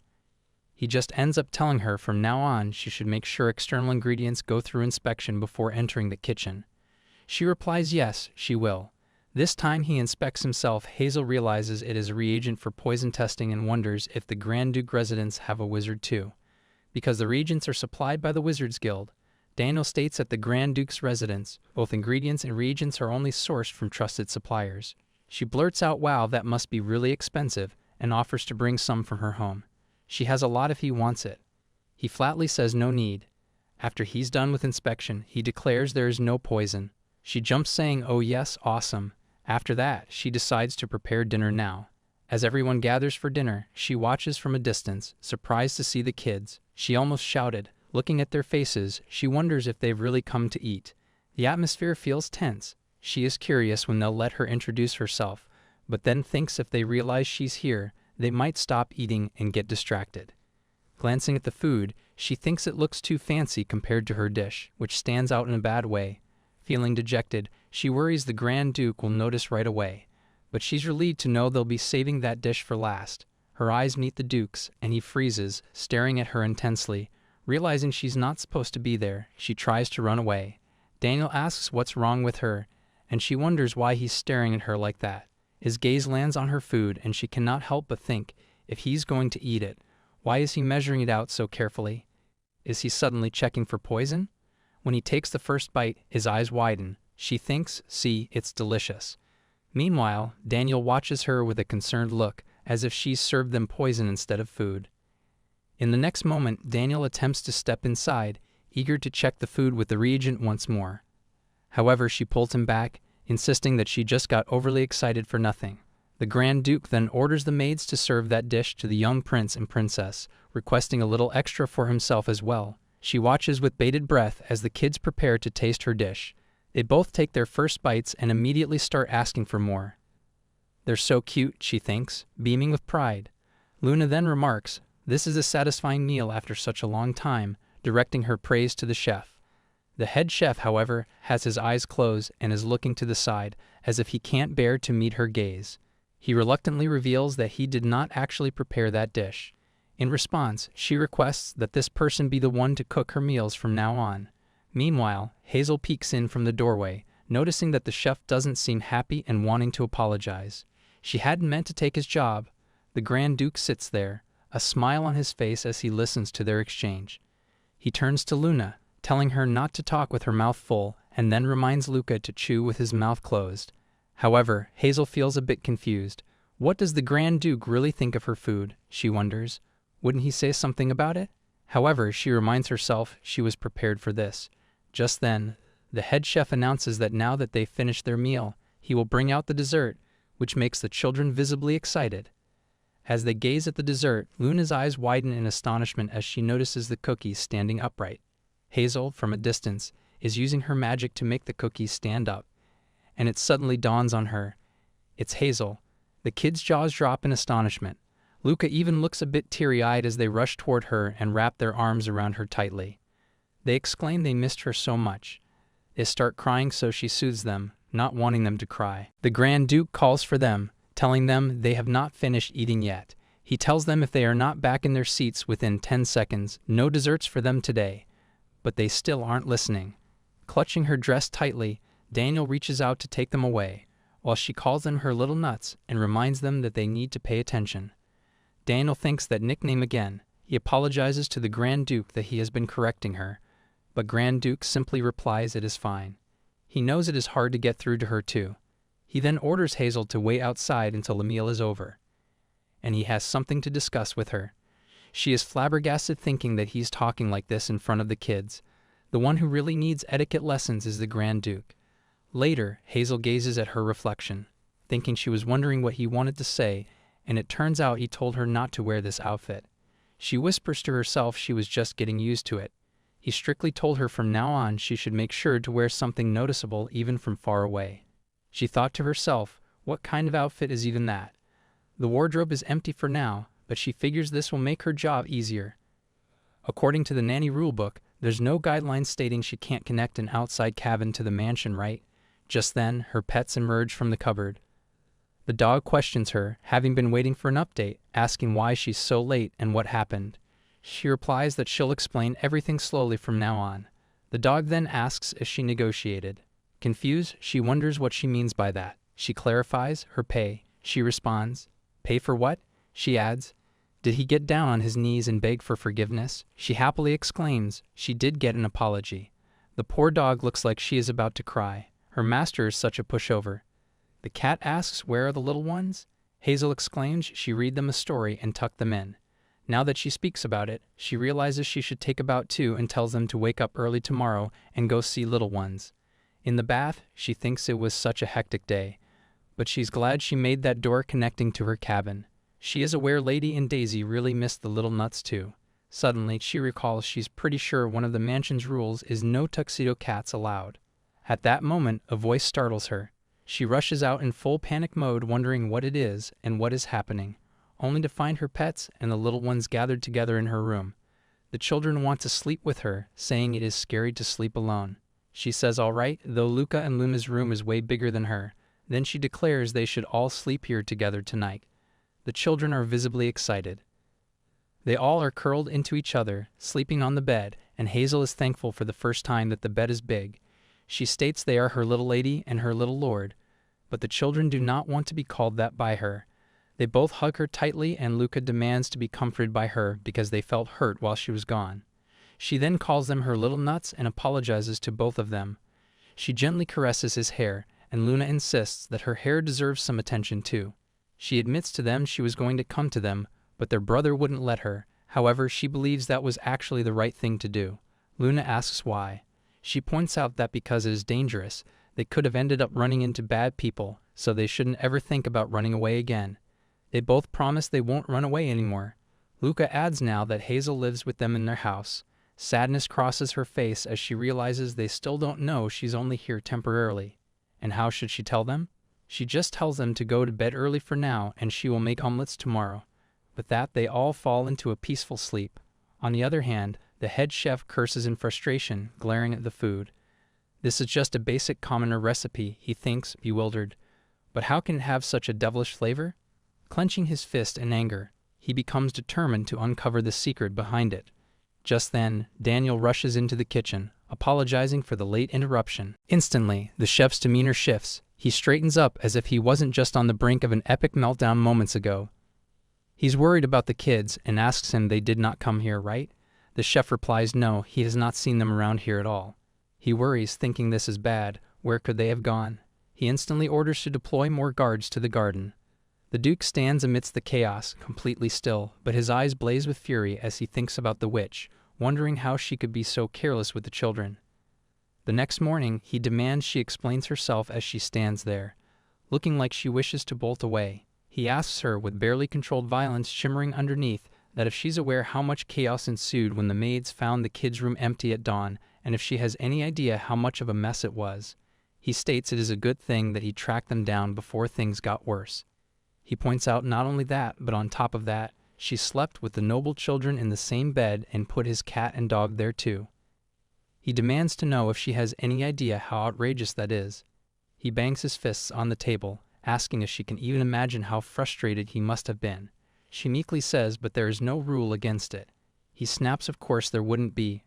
[SPEAKER 1] He just ends up telling her from now on she should make sure external ingredients go through inspection before entering the kitchen. She replies yes, she will. This time he inspects himself. Hazel realizes it is a reagent for poison testing and wonders if the Grand Duke residents have a wizard too. Because the reagents are supplied by the Wizards Guild, Daniel states at the Grand Duke's residence, both ingredients and reagents are only sourced from trusted suppliers. She blurts out, wow, that must be really expensive, and offers to bring some from her home. She has a lot if he wants it. He flatly says no need. After he's done with inspection, he declares there is no poison. She jumps saying, oh yes, awesome. After that, she decides to prepare dinner now. As everyone gathers for dinner, she watches from a distance, surprised to see the kids. She almost shouted. Looking at their faces, she wonders if they've really come to eat. The atmosphere feels tense. She is curious when they'll let her introduce herself, but then thinks if they realize she's here, they might stop eating and get distracted. Glancing at the food, she thinks it looks too fancy compared to her dish, which stands out in a bad way. Feeling dejected, she worries the Grand Duke will notice right away. But she's relieved to know they'll be saving that dish for last. Her eyes meet the Duke's, and he freezes, staring at her intensely. Realizing she's not supposed to be there, she tries to run away. Daniel asks what's wrong with her, and she wonders why he's staring at her like that. His gaze lands on her food, and she cannot help but think, if he's going to eat it, why is he measuring it out so carefully? Is he suddenly checking for poison? When he takes the first bite, his eyes widen. She thinks, see, it's delicious. Meanwhile, Daniel watches her with a concerned look, as if she's served them poison instead of food. In the next moment, Daniel attempts to step inside, eager to check the food with the reagent once more. However, she pulls him back, insisting that she just got overly excited for nothing. The Grand Duke then orders the maids to serve that dish to the young prince and princess, requesting a little extra for himself as well. She watches with bated breath as the kids prepare to taste her dish. They both take their first bites and immediately start asking for more. They're so cute, she thinks, beaming with pride. Luna then remarks, this is a satisfying meal after such a long time, directing her praise to the chef. The head chef, however, has his eyes closed and is looking to the side, as if he can't bear to meet her gaze. He reluctantly reveals that he did not actually prepare that dish. In response, she requests that this person be the one to cook her meals from now on. Meanwhile, Hazel peeks in from the doorway, noticing that the chef doesn't seem happy and wanting to apologize. She hadn't meant to take his job. The Grand Duke sits there, a smile on his face as he listens to their exchange. He turns to Luna, telling her not to talk with her mouth full, and then reminds Luca to chew with his mouth closed. However, Hazel feels a bit confused. What does the Grand Duke really think of her food, she wonders. Wouldn't he say something about it? However, she reminds herself she was prepared for this. Just then, the head chef announces that now that they've finished their meal, he will bring out the dessert, which makes the children visibly excited. As they gaze at the dessert, Luna's eyes widen in astonishment as she notices the cookies standing upright. Hazel, from a distance, is using her magic to make the cookies stand up. And it suddenly dawns on her. It's Hazel. The kids' jaws drop in astonishment. Luca even looks a bit teary-eyed as they rush toward her and wrap their arms around her tightly. They exclaim they missed her so much. They start crying, so she soothes them, not wanting them to cry. The Grand Duke calls for them, telling them they have not finished eating yet. He tells them if they are not back in their seats within 10 seconds, no desserts for them today. But they still aren't listening. Clutching her dress tightly, Daniel reaches out to take them away, while she calls them her little nuts and reminds them that they need to pay attention. Daniel thinks that nickname again. He apologizes to the Grand Duke that he has been correcting her, but Grand Duke simply replies it is fine. He knows it is hard to get through to her too. He then orders Hazel to wait outside until the meal is over, and he has something to discuss with her. She is flabbergasted thinking that he's talking like this in front of the kids. The one who really needs etiquette lessons is the Grand Duke. Later, Hazel gazes at her reflection, thinking she was wondering what he wanted to say, and it turns out he told her not to wear this outfit. She whispers to herself she was just getting used to it. He strictly told her from now on she should make sure to wear something noticeable even from far away. She thought to herself, what kind of outfit is even that? The wardrobe is empty for now, but she figures this will make her job easier. According to the nanny rulebook, there's no guidelines stating she can't connect an outside cabin to the mansion, right? Just then, her pets emerge from the cupboard. The dog questions her, having been waiting for an update, asking why she's so late and what happened. She replies that she'll explain everything slowly from now on. The dog then asks if she negotiated. Confused, she wonders what she means by that. She clarifies her pay. She responds, "Pay for what?" She adds, "Did he get down on his knees and beg for forgiveness?" She happily exclaims, she did get an apology. The poor dog looks like she is about to cry. Her master is such a pushover. The cat asks where are the little ones? Hazel exclaims she read them a story and tuck them in. Now that she speaks about it, she realizes she should take about 2 and tells them to wake up early tomorrow and go see little ones. In the bath, she thinks it was such a hectic day, but she's glad she made that door connecting to her cabin. She is aware Lady and Daisy really missed the little nuts too. Suddenly, she recalls she's pretty sure one of the mansion's rules is no tuxedo cats allowed. At that moment, a voice startles her. She rushes out in full panic mode, wondering what it is and what is happening, only to find her pets and the little ones gathered together in her room. The children want to sleep with her, saying it is scary to sleep alone. She says all right, though Luca and Luna's room is way bigger than her. Then she declares they should all sleep here together tonight. The children are visibly excited. They all are curled into each other, sleeping on the bed, and Hazel is thankful for the first time that the bed is big. She states they are her little lady and her little lord, but the children do not want to be called that by her. They both hug her tightly, and Luca demands to be comforted by her because they felt hurt while she was gone. She then calls them her little nuts and apologizes to both of them. She gently caresses his hair, and Luna insists that her hair deserves some attention too. She admits to them she was going to come to them, but their brother wouldn't let her. However, she believes that was actually the right thing to do. Luna asks why. She points out that because it is dangerous, they could have ended up running into bad people, so they shouldn't ever think about running away again. They both promise they won't run away anymore. Luca adds now that Hazel lives with them in their house. Sadness crosses her face as she realizes they still don't know she's only here temporarily. And how should she tell them? She just tells them to go to bed early for now and she will make omelets tomorrow. With that, they all fall into a peaceful sleep. On the other hand, the head chef curses in frustration, glaring at the food. This is just a basic commoner recipe, he thinks, bewildered. But how can it have such a devilish flavor? Clenching his fist in anger, he becomes determined to uncover the secret behind it. Just then, Daniel rushes into the kitchen, apologizing for the late interruption. Instantly, the chef's demeanor shifts. He straightens up as if he wasn't just on the brink of an epic meltdown moments ago. He's worried about the kids and asks him they did not come here, right? The chef replies no, he has not seen them around here at all. He worries, thinking this is bad. Where could they have gone? He instantly orders to deploy more guards to the garden. The Duke stands amidst the chaos, completely still, but his eyes blaze with fury as he thinks about the witch, wondering how she could be so careless with the children. The next morning, he demands she explains herself as she stands there, looking like she wishes to bolt away. He asks her, with barely controlled violence shimmering underneath, that if she's aware how much chaos ensued when the maids found the kids' room empty at dawn, and if she has any idea how much of a mess it was. He states it is a good thing that he tracked them down before things got worse. He points out not only that, but on top of that, she slept with the noble children in the same bed and put his cat and dog there too. He demands to know if she has any idea how outrageous that is. He bangs his fists on the table, asking if she can even imagine how frustrated he must have been. She meekly says, but there is no rule against it. He snaps of course there wouldn't be,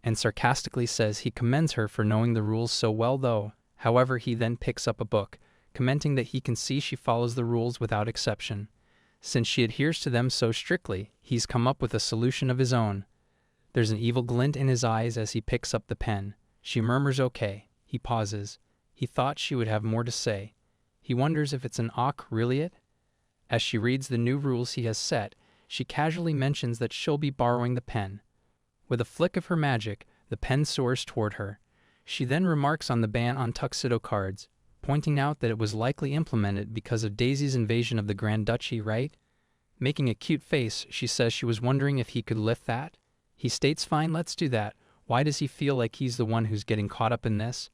[SPEAKER 1] and sarcastically says he commends her for knowing the rules so well though. However, he then picks up a book, commenting that he can see she follows the rules without exception. Since she adheres to them so strictly, he's come up with a solution of his own. There's an evil glint in his eyes as he picks up the pen. She murmurs okay. He pauses. He thought she would have more to say. He wonders if it's an awk really it? As she reads the new rules he has set, she casually mentions that she'll be borrowing the pen. With a flick of her magic, the pen soars toward her. She then remarks on the ban on tuxedo cards, pointing out that it was likely implemented because of Daisy's invasion of the Grand Duchy, right? Making a cute face, she says she was wondering if he could lift that. He states fine, let's do that. Why does he feel like he's the one who's getting caught up in this?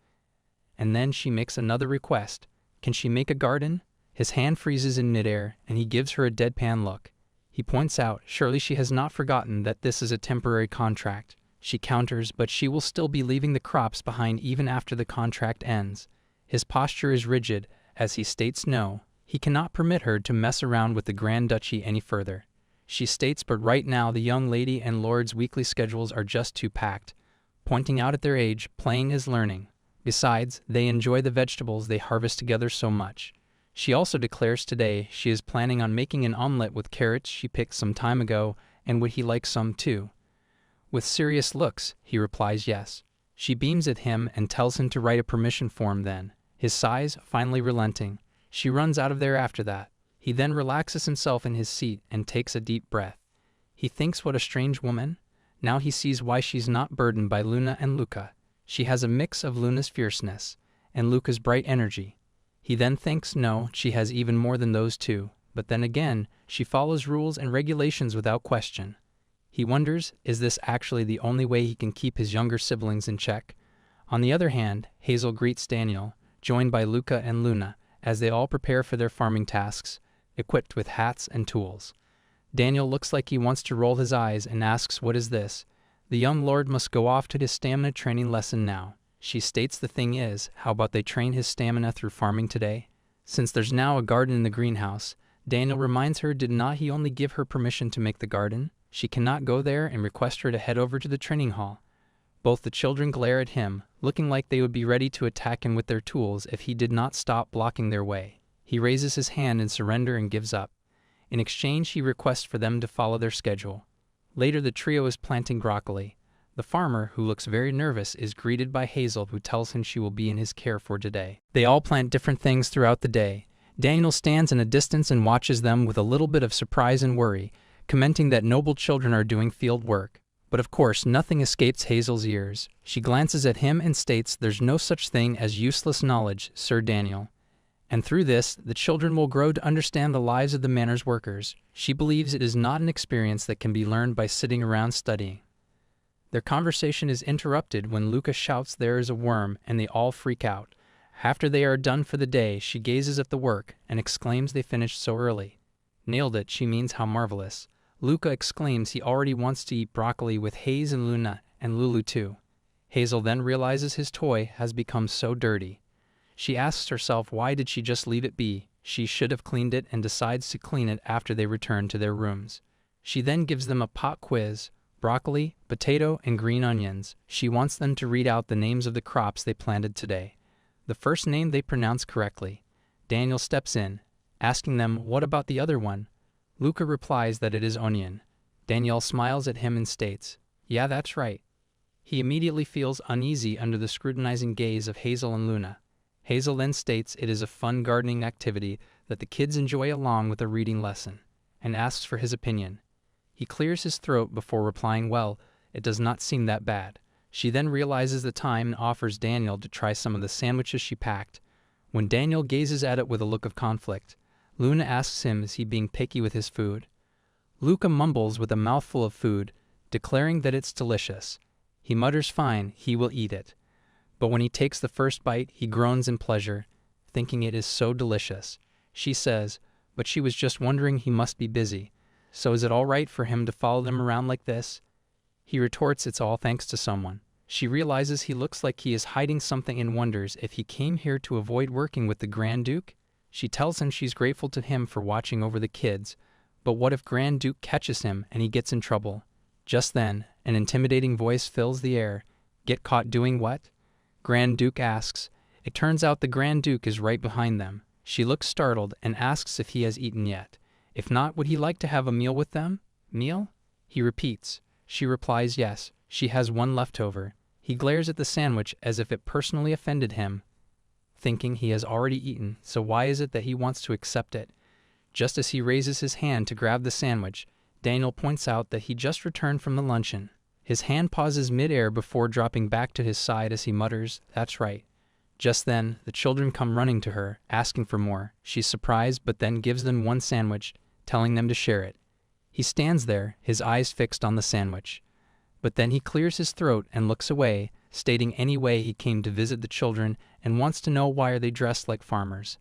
[SPEAKER 1] And then she makes another request. Can she make a garden? His hand freezes in midair, and he gives her a deadpan look. He points out, surely she has not forgotten that this is a temporary contract. She counters, but she will still be leaving the crops behind even after the contract ends. His posture is rigid, as he states no, he cannot permit her to mess around with the Grand Duchy any further. She states, but right now the young lady and lord's weekly schedules are just too packed. Pointing out at their age, playing is learning. Besides, they enjoy the vegetables they harvest together so much. She also declares today she is planning on making an omelette with carrots she picked some time ago, and would he like some too? With serious looks, he replies yes. She beams at him and tells him to write a permission form then. His sighs finally relenting. She runs out of there after that. He then relaxes himself in his seat and takes a deep breath. He thinks what a strange woman. Now he sees why she's not burdened by Luna and Luca. She has a mix of Luna's fierceness and Luca's bright energy. He then thinks no, she has even more than those two, but then again, she follows rules and regulations without question. He wonders, is this actually the only way he can keep his younger siblings in check? On the other hand, Hazel greets Daniel, joined by Luca and Luna, as they all prepare for their farming tasks, equipped with hats and tools. Daniel looks like he wants to roll his eyes and asks, what is this? The young lord must go off to his stamina training lesson now. She states the thing is, how about they train his stamina through farming today? Since there's now a garden in the greenhouse, Daniel reminds her did not he only give her permission to make the garden? She cannot go there and request her to head over to the training hall. Both the children glare at him, looking like they would be ready to attack him with their tools if he did not stop blocking their way. He raises his hand in surrender and gives up. In exchange, he requests for them to follow their schedule. Later, the trio is planting broccoli. The farmer, who looks very nervous, is greeted by Hazel, who tells him she will be in his care for today. They all plant different things throughout the day. Daniel stands in a distance and watches them with a little bit of surprise and worry, commenting that noble children are doing field work. But of course, nothing escapes Hazel's ears. She glances at him and states, there's no such thing as useless knowledge, Sir Daniel. And through this, the children will grow to understand the lives of the manor's workers. She believes it is not an experience that can be learned by sitting around studying. Their conversation is interrupted when Luca shouts there is a worm, and they all freak out. After they are done for the day, she gazes at the work and exclaims they finished so early. Nailed it, she means how marvelous. Luca exclaims he already wants to eat broccoli with Hayes and Luna, and Lulu too. Hazel then realizes his toy has become so dirty. She asks herself why did she just leave it be? She should have cleaned it, and decides to clean it after they return to their rooms. She then gives them a pop quiz. Broccoli, potato, and green onions. She wants them to read out the names of the crops they planted today. The first name they pronounce correctly. Daniel steps in, asking them, what about the other one? Luca replies that it is onion. Danielle smiles at him and states, yeah, that's right. He immediately feels uneasy under the scrutinizing gaze of Hazel and Luna. Hazel then states it is a fun gardening activity that the kids enjoy along with a reading lesson, and asks for his opinion. He clears his throat before replying, well, it does not seem that bad. She then realizes the time and offers Daniel to try some of the sandwiches she packed. When Daniel gazes at it with a look of conflict, Luna asks him is he being picky with his food. Luca mumbles with a mouthful of food, declaring that it's delicious. He mutters fine, he will eat it. But when he takes the first bite, he groans in pleasure, thinking it is so delicious. She says, but she was just wondering he must be busy. So is it all right for him to follow them around like this? He retorts it's all thanks to someone. She realizes he looks like he is hiding something and wonders if he came here to avoid working with the Grand Duke. She tells him she's grateful to him for watching over the kids, but what if Grand Duke catches him and he gets in trouble? Just then, an intimidating voice fills the air. Get caught doing what? Grand Duke asks. It turns out the Grand Duke is right behind them. She looks startled and asks if he has eaten yet. If not, would he like to have a meal with them? Meal? He repeats. She replies yes, she has one left over. He glares at the sandwich as if it personally offended him, thinking he has already eaten, so why is it that he wants to accept it? Just as he raises his hand to grab the sandwich, Daniel points out that he just returned from the luncheon. His hand pauses mid-air before dropping back to his side as he mutters, that's right. Just then, the children come running to her, asking for more. She's surprised but then gives them one sandwich, telling them to share it. He stands there, his eyes fixed on the sandwich. But then he clears his throat and looks away, stating anyway he came to visit the children and wants to know why are they dressed like farmers.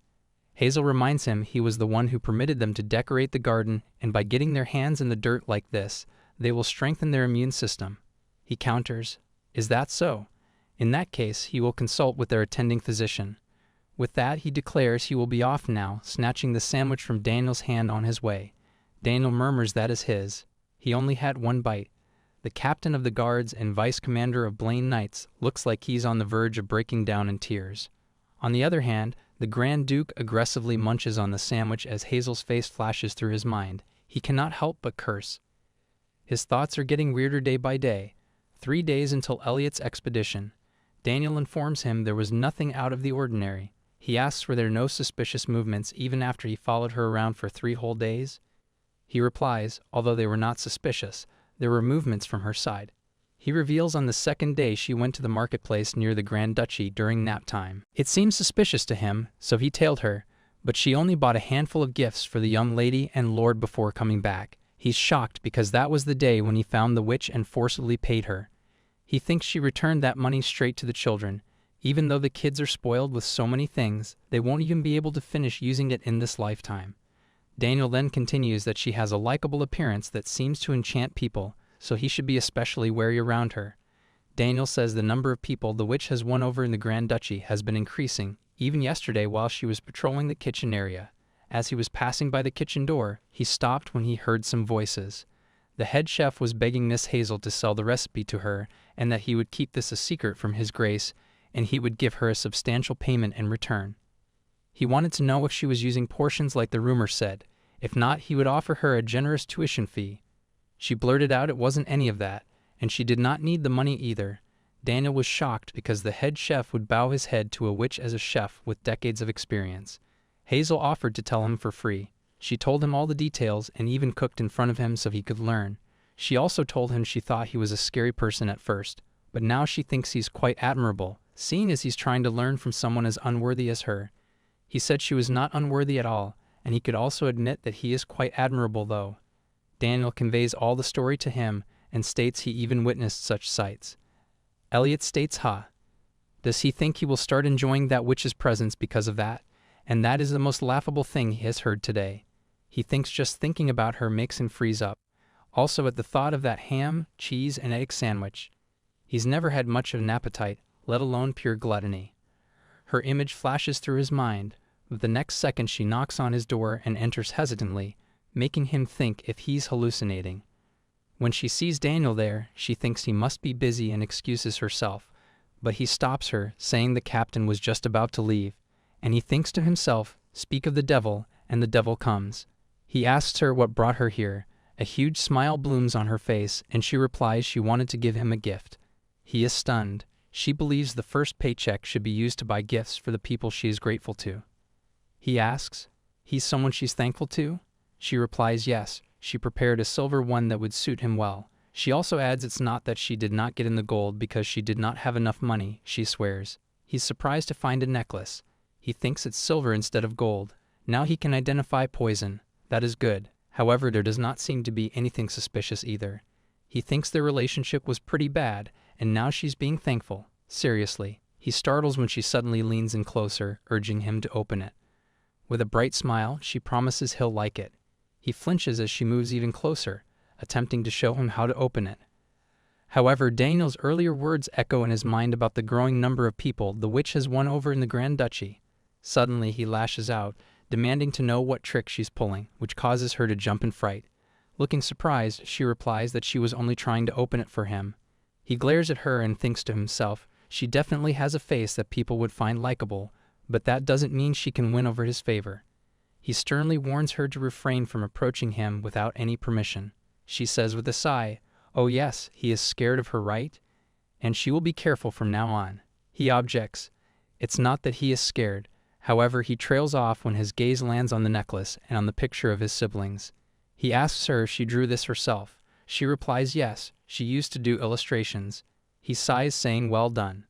[SPEAKER 1] Hazel reminds him he was the one who permitted them to decorate the garden, and by getting their hands in the dirt like this, they will strengthen their immune system. He counters, "Is that so? In that case, he will consult with their attending physician." With that, he declares he will be off now, snatching the sandwich from Daniel's hand on his way. Daniel murmurs that is his. He only had one bite. The captain of the guards and vice commander of Blaine Knights looks like he's on the verge of breaking down in tears. On the other hand, the Grand Duke aggressively munches on the sandwich as Hazel's face flashes through his mind. He cannot help but curse. His thoughts are getting weirder day by day. 3 days until Elliot's expedition. Daniel informs him there was nothing out of the ordinary. He asks were there no suspicious movements even after he followed her around for 3 whole days. He replies, although they were not suspicious, there were movements from her side. He reveals on the 2nd day she went to the marketplace near the Grand Duchy during nap time. It seems suspicious to him, so he tailed her, but she only bought a handful of gifts for the young lady and lord before coming back. He's shocked because that was the day when he found the witch and forcibly paid her. He thinks she returned that money straight to the children. Even though the kids are spoiled with so many things, they won't even be able to finish using it in this lifetime. Daniel then continues that she has a likable appearance that seems to enchant people, so he should be especially wary around her. Daniel says the number of people the witch has won over in the Grand Duchy has been increasing, even yesterday while she was patrolling the kitchen area. As he was passing by the kitchen door, he stopped when he heard some voices. The head chef was begging Miss Hazel to sell the recipe to her, and that he would keep this a secret from his grace, and he would give her a substantial payment in return. He wanted to know if she was using portions like the rumor said. If not, he would offer her a generous tuition fee. She blurted out it wasn't any of that, and she did not need the money either. Daniel was shocked because the head chef would bow his head to a witch as a chef with decades of experience. Hazel offered to tell him for free. She told him all the details and even cooked in front of him so he could learn. She also told him she thought he was a scary person at first, but now she thinks he's quite admirable, seeing as he's trying to learn from someone as unworthy as her. He said she was not unworthy at all, and he could also admit that he is quite admirable though. Daniel conveys all the story to him and states he even witnessed such sights. Elliot states, does he think he will start enjoying that witch's presence because of that? And that is the most laughable thing he has heard today. He thinks just thinking about her makes him freeze up. Also at the thought of that ham, cheese, and egg sandwich. He's never had much of an appetite, let alone pure gluttony. Her image flashes through his mind, but the next second she knocks on his door and enters hesitantly, making him think if he's hallucinating. When she sees Daniel there, she thinks he must be busy and excuses herself, but he stops her, saying the captain was just about to leave, and he thinks to himself, speak of the devil, and the devil comes. He asks her what brought her here. A huge smile blooms on her face, and she replies she wanted to give him a gift. He is stunned. She believes the first paycheck should be used to buy gifts for the people she is grateful to. He asks, he's someone she's thankful to? She replies yes, she prepared a silver one that would suit him well. She also adds it's not that she did not get in the gold because she did not have enough money, she swears. He's surprised to find a necklace. He thinks it's silver instead of gold. Now he can identify poison. That is good. However, there does not seem to be anything suspicious either. He thinks their relationship was pretty bad, and now she's being thankful. Seriously. He startles when she suddenly leans in closer, urging him to open it. With a bright smile, she promises he'll like it. He flinches as she moves even closer, attempting to show him how to open it. However, Daniel's earlier words echo in his mind about the growing number of people the witch has won over in the Grand Duchy. Suddenly, he lashes out, demanding to know what trick she's pulling, which causes her to jump in fright. Looking surprised, she replies that she was only trying to open it for him. He glares at her and thinks to himself, she definitely has a face that people would find likable, but that doesn't mean she can win over his favor. He sternly warns her to refrain from approaching him without any permission. She says with a sigh, oh yes, he is scared of her, right? And she will be careful from now on. He objects. It's not that he is scared. However, he trails off when his gaze lands on the necklace and on the picture of his siblings. He asks her if she drew this herself. She replies yes, she used to do illustrations. He sighs, saying well done.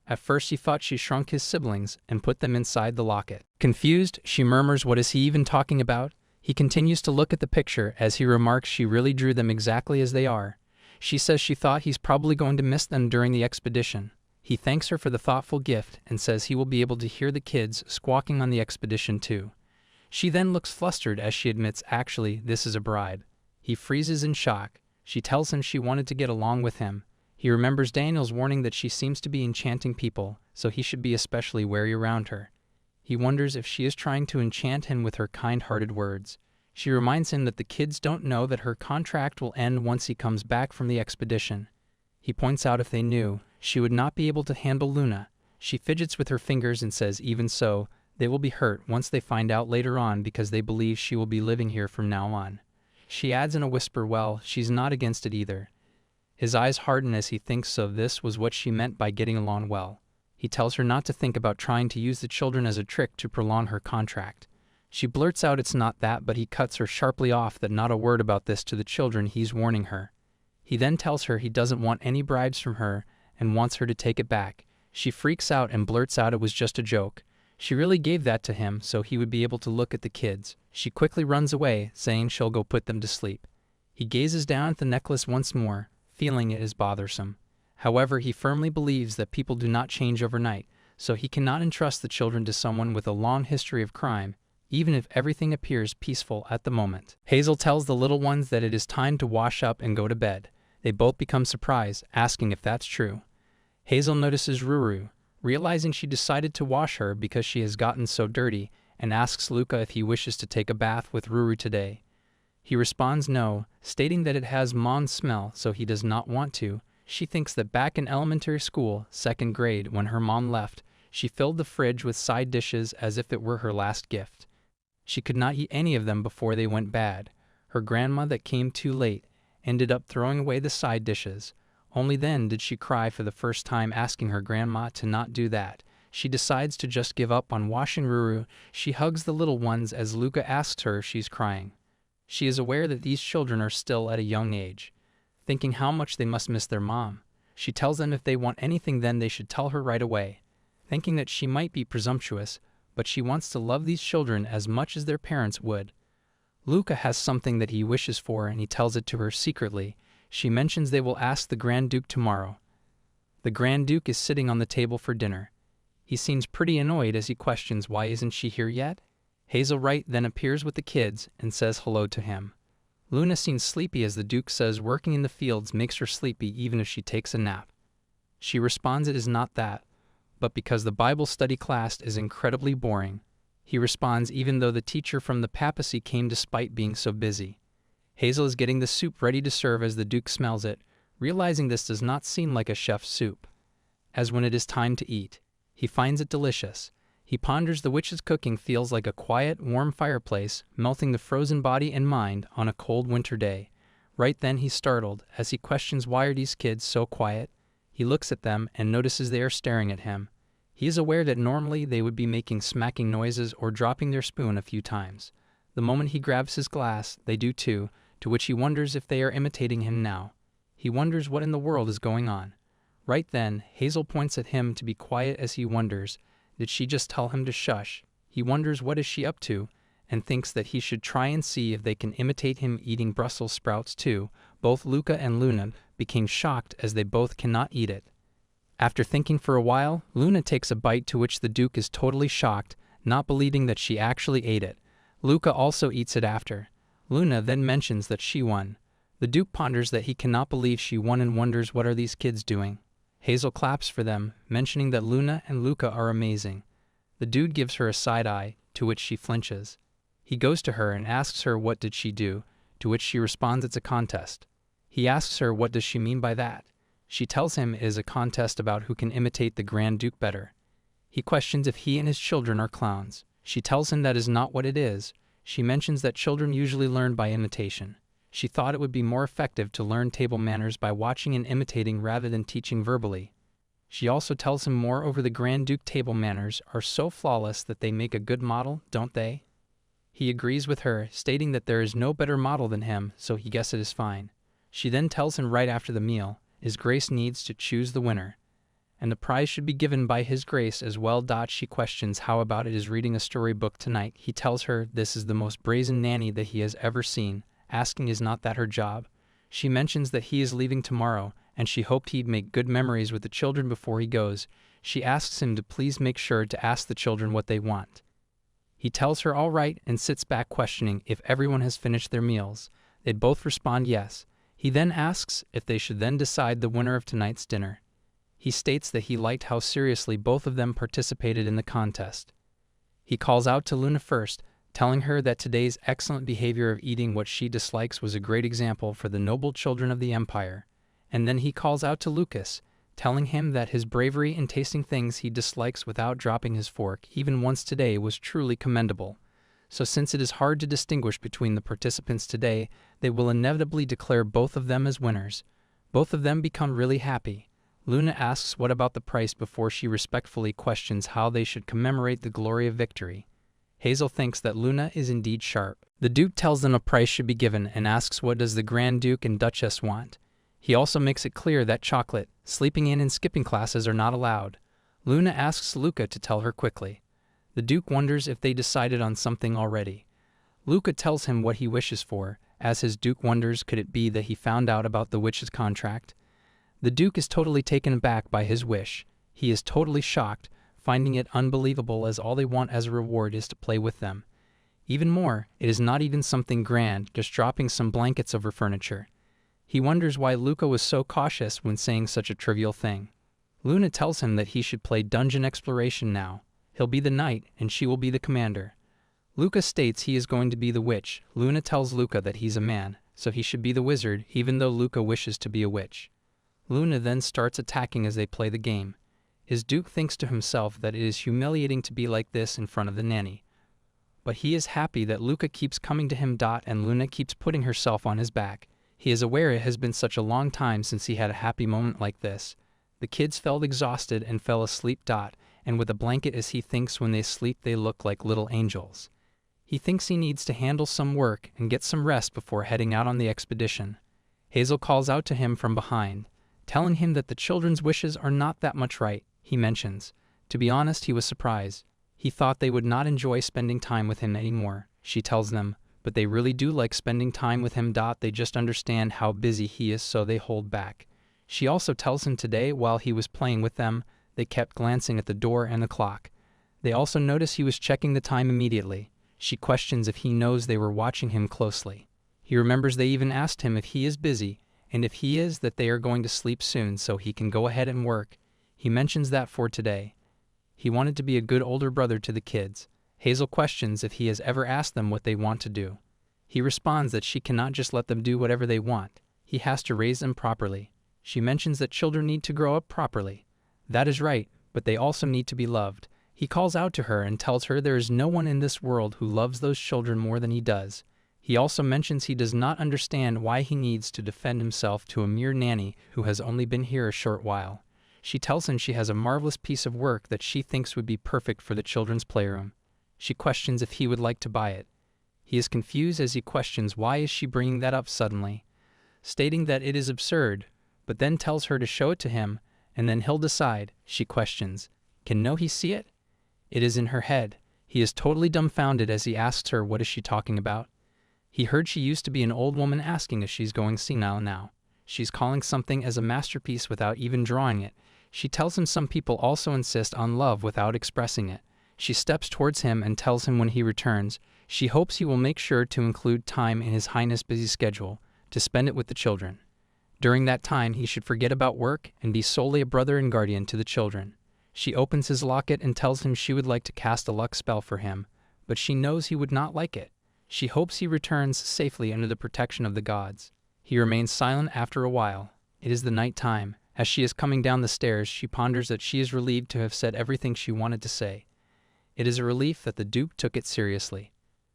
[SPEAKER 1] At first he thought she shrunk his siblings and put them inside the locket. Confused, she murmurs what is he even talking about? He continues to look at the picture as he remarks she really drew them exactly as they are. She says she thought he's probably going to miss them during the expedition. He thanks her for the thoughtful gift and says he will be able to hear the kids squawking on the expedition too. She then looks flustered as she admits actually this is a bride. He freezes in shock. She tells him she wanted to get along with him. He remembers Daniel's warning that she seems to be enchanting people, so he should be especially wary around her. He wonders if she is trying to enchant him with her kind-hearted words. She reminds him that the kids don't know that her contract will end once he comes back from the expedition. He points out if they knew, she would not be able to handle Luna. She fidgets with her fingers and says even so, they will be hurt once they find out later on because they believe she will be living here from now on. She adds in a whisper, well, she's not against it either. His eyes harden as he thinks so this was what she meant by getting along well. He tells her not to think about trying to use the children as a trick to prolong her contract. She blurts out it's not that, but he cuts her sharply off that not a word about this to the children, he's warning her. He then tells her he doesn't want any bribes from her and wants her to take it back. She freaks out and blurts out it was just a joke. She really gave that to him so he would be able to look at the kids. She quickly runs away, saying she'll go put them to sleep. He gazes down at the necklace once more, feeling it is bothersome. However, he firmly believes that people do not change overnight, so he cannot entrust the children to someone with a long history of crime, even if everything appears peaceful at the moment. Hazel tells the little ones that it is time to wash up and go to bed. They both become surprised, asking if that's true. Hazel notices Ruru, realizing she decided to wash her because she has gotten so dirty, and asks Luca if he wishes to take a bath with Ruru today. He responds no, stating that it has mom's smell, so he does not want to. She thinks that back in elementary school, 2nd grade, when her mom left, she filled the fridge with side dishes as if it were her last gift. She could not eat any of them before they went bad. Her grandma that came too late ended up throwing away the side dishes. Only then did she cry for the first time, asking her grandma to not do that. She decides to just give up on washing Ruru. She hugs the little ones as Luca asks her if she's crying. She is aware that these children are still at a young age, thinking how much they must miss their mom. She tells them if they want anything then they should tell her right away, thinking that she might be presumptuous, but she wants to love these children as much as their parents would. Luca has something that he wishes for and he tells it to her secretly. She mentions they will ask the Grand Duke tomorrow. The Grand Duke is sitting on the table for dinner. He seems pretty annoyed as he questions why isn't she here yet? Hazel Wright then appears with the kids and says hello to him. Luna seems sleepy as the Duke says working in the fields makes her sleepy even if she takes a nap. She responds it is not that, but because the Bible study class is incredibly boring. He responds even though the teacher from the papacy came despite being so busy. Hazel is getting the soup ready to serve as the Duke smells it, realizing this does not seem like a chef's soup. As when it is time to eat, he finds it delicious. He ponders the witch's cooking feels like a quiet, warm fireplace, melting the frozen body and mind on a cold winter day. Right then he's startled, as he questions why are these kids so quiet. He looks at them and notices they are staring at him. He is aware that normally they would be making smacking noises or dropping their spoon a few times. The moment he grabs his glass, they do too, to which he wonders if they are imitating him now. He wonders what in the world is going on. Right then, Hazel points at him to be quiet as he wonders, did she just tell him to shush? He wonders what is she up to, and thinks that he should try and see if they can imitate him eating Brussels sprouts too. Both Luca and Luna became shocked as they both cannot eat it. After thinking for a while, Luna takes a bite to which the Duke is totally shocked, not believing that she actually ate it. Luca also eats it after. Luna then mentions that she won. The Duke ponders that he cannot believe she won and wonders what are these kids doing. Hazel claps for them, mentioning that Luna and Luca are amazing. The dude gives her a side eye, to which she flinches. He goes to her and asks her what did she do, to which she responds it's a contest. He asks her what does she mean by that. She tells him it is a contest about who can imitate the Grand Duke better. He questions if he and his children are clowns. She tells him that is not what it is. She mentions that children usually learn by imitation. She thought it would be more effective to learn table manners by watching and imitating rather than teaching verbally. She also tells him moreover the Grand Duke table manners are so flawless that they make a good model, don't they? He agrees with her, stating that there is no better model than him, so he guesses it is fine. She then tells him right after the meal, His Grace needs to choose the winner, and the prize should be given by His Grace as well. She questions how about it is reading a storybook tonight. He tells her this is the most brazen nanny that he has ever seen, asking is not that her job. She mentions that he is leaving tomorrow, and she hoped he'd make good memories with the children before he goes. She asks him to please make sure to ask the children what they want. He tells her all right and sits back questioning if everyone has finished their meals. They'd both respond yes. He then asks if they should then decide the winner of tonight's dinner. He states that he liked how seriously both of them participated in the contest. He calls out to Luna first, telling her that today's excellent behavior of eating what she dislikes was a great example for the noble children of the Empire. And then he calls out to Lucas, telling him that his bravery in tasting things he dislikes without dropping his fork even once today was truly commendable. So since it is hard to distinguish between the participants today, they will inevitably declare both of them as winners. Both of them become really happy. Luna asks what about the price before she respectfully questions how they should commemorate the glory of victory. Hazel thinks that Luna is indeed sharp. The Duke tells them a price should be given and asks what does the Grand Duke and Duchess want. He also makes it clear that chocolate, sleeping in and skipping classes are not allowed. Luna asks Luca to tell her quickly. The Duke wonders if they decided on something already. Luca tells him what he wishes for, as his Duke wonders could it be that he found out about the witch's contract. The Duke is totally taken aback by his wish. He is totally shocked, finding it unbelievable as all they want as a reward is to play with them. Even more, it is not even something grand, just dropping some blankets over furniture. He wonders why Luca was so cautious when saying such a trivial thing. Luna tells him that he should play dungeon exploration now. He'll be the knight, and she will be the commander. Luca states he is going to be the witch. Luna tells Luca that he's a man, so he should be the wizard, even though Luca wishes to be a witch. Luna then starts attacking as they play the game. His Duke thinks to himself that it is humiliating to be like this in front of the nanny. But he is happy that Luca keeps coming to him. And Luna keeps putting herself on his back. He is aware it has been such a long time since he had a happy moment like this. The kids felt exhausted and fell asleep. And with a blanket as he thinks when they sleep they look like little angels. He thinks he needs to handle some work and get some rest before heading out on the expedition. Hazel calls out to him from behind, telling him that the children's wishes are not that much right. He mentions. To be honest, he was surprised. He thought they would not enjoy spending time with him anymore, she tells them, but they really do like spending time with him. They just understand how busy he is, so they hold back. She also tells him today while he was playing with them, they kept glancing at the door and the clock. They also notice he was checking the time immediately. She questions if he knows they were watching him closely. He remembers they even asked him if he is busy, and if he is, that they are going to sleep soon so he can go ahead and work. He mentions that for today. He wanted to be a good older brother to the kids. Hazel questions if he has ever asked them what they want to do. He responds that she cannot just let them do whatever they want. He has to raise them properly. She mentions that children need to grow up properly. That is right, but they also need to be loved. He calls out to her and tells her there is no one in this world who loves those children more than he does. He also mentions he does not understand why he needs to defend himself to a mere nanny who has only been here a short while. She tells him she has a marvelous piece of work that she thinks would be perfect for the children's playroom. She questions if he would like to buy it. He is confused as he questions why is she bringing that up suddenly, stating that it is absurd, but then tells her to show it to him, and then he'll decide. She questions, can he see it? It is in her head. He is totally dumbfounded as he asks her what is she talking about. He heard she used to be an old woman asking if she's going senile now. She's calling something as a masterpiece without even drawing it. She tells him some people also insist on love without expressing it. She steps towards him and tells him when he returns, she hopes he will make sure to include time in His Highness' busy schedule to spend it with the children. During that time, he should forget about work and be solely a brother and guardian to the children. She opens his locket and tells him she would like to cast a luck spell for him, but she knows he would not like it. She hopes he returns safely under the protection of the gods. He remains silent after a while. It is the night time. As she is coming down the stairs, she ponders that she is relieved to have said everything she wanted to say. It is a relief that the Duke took it seriously.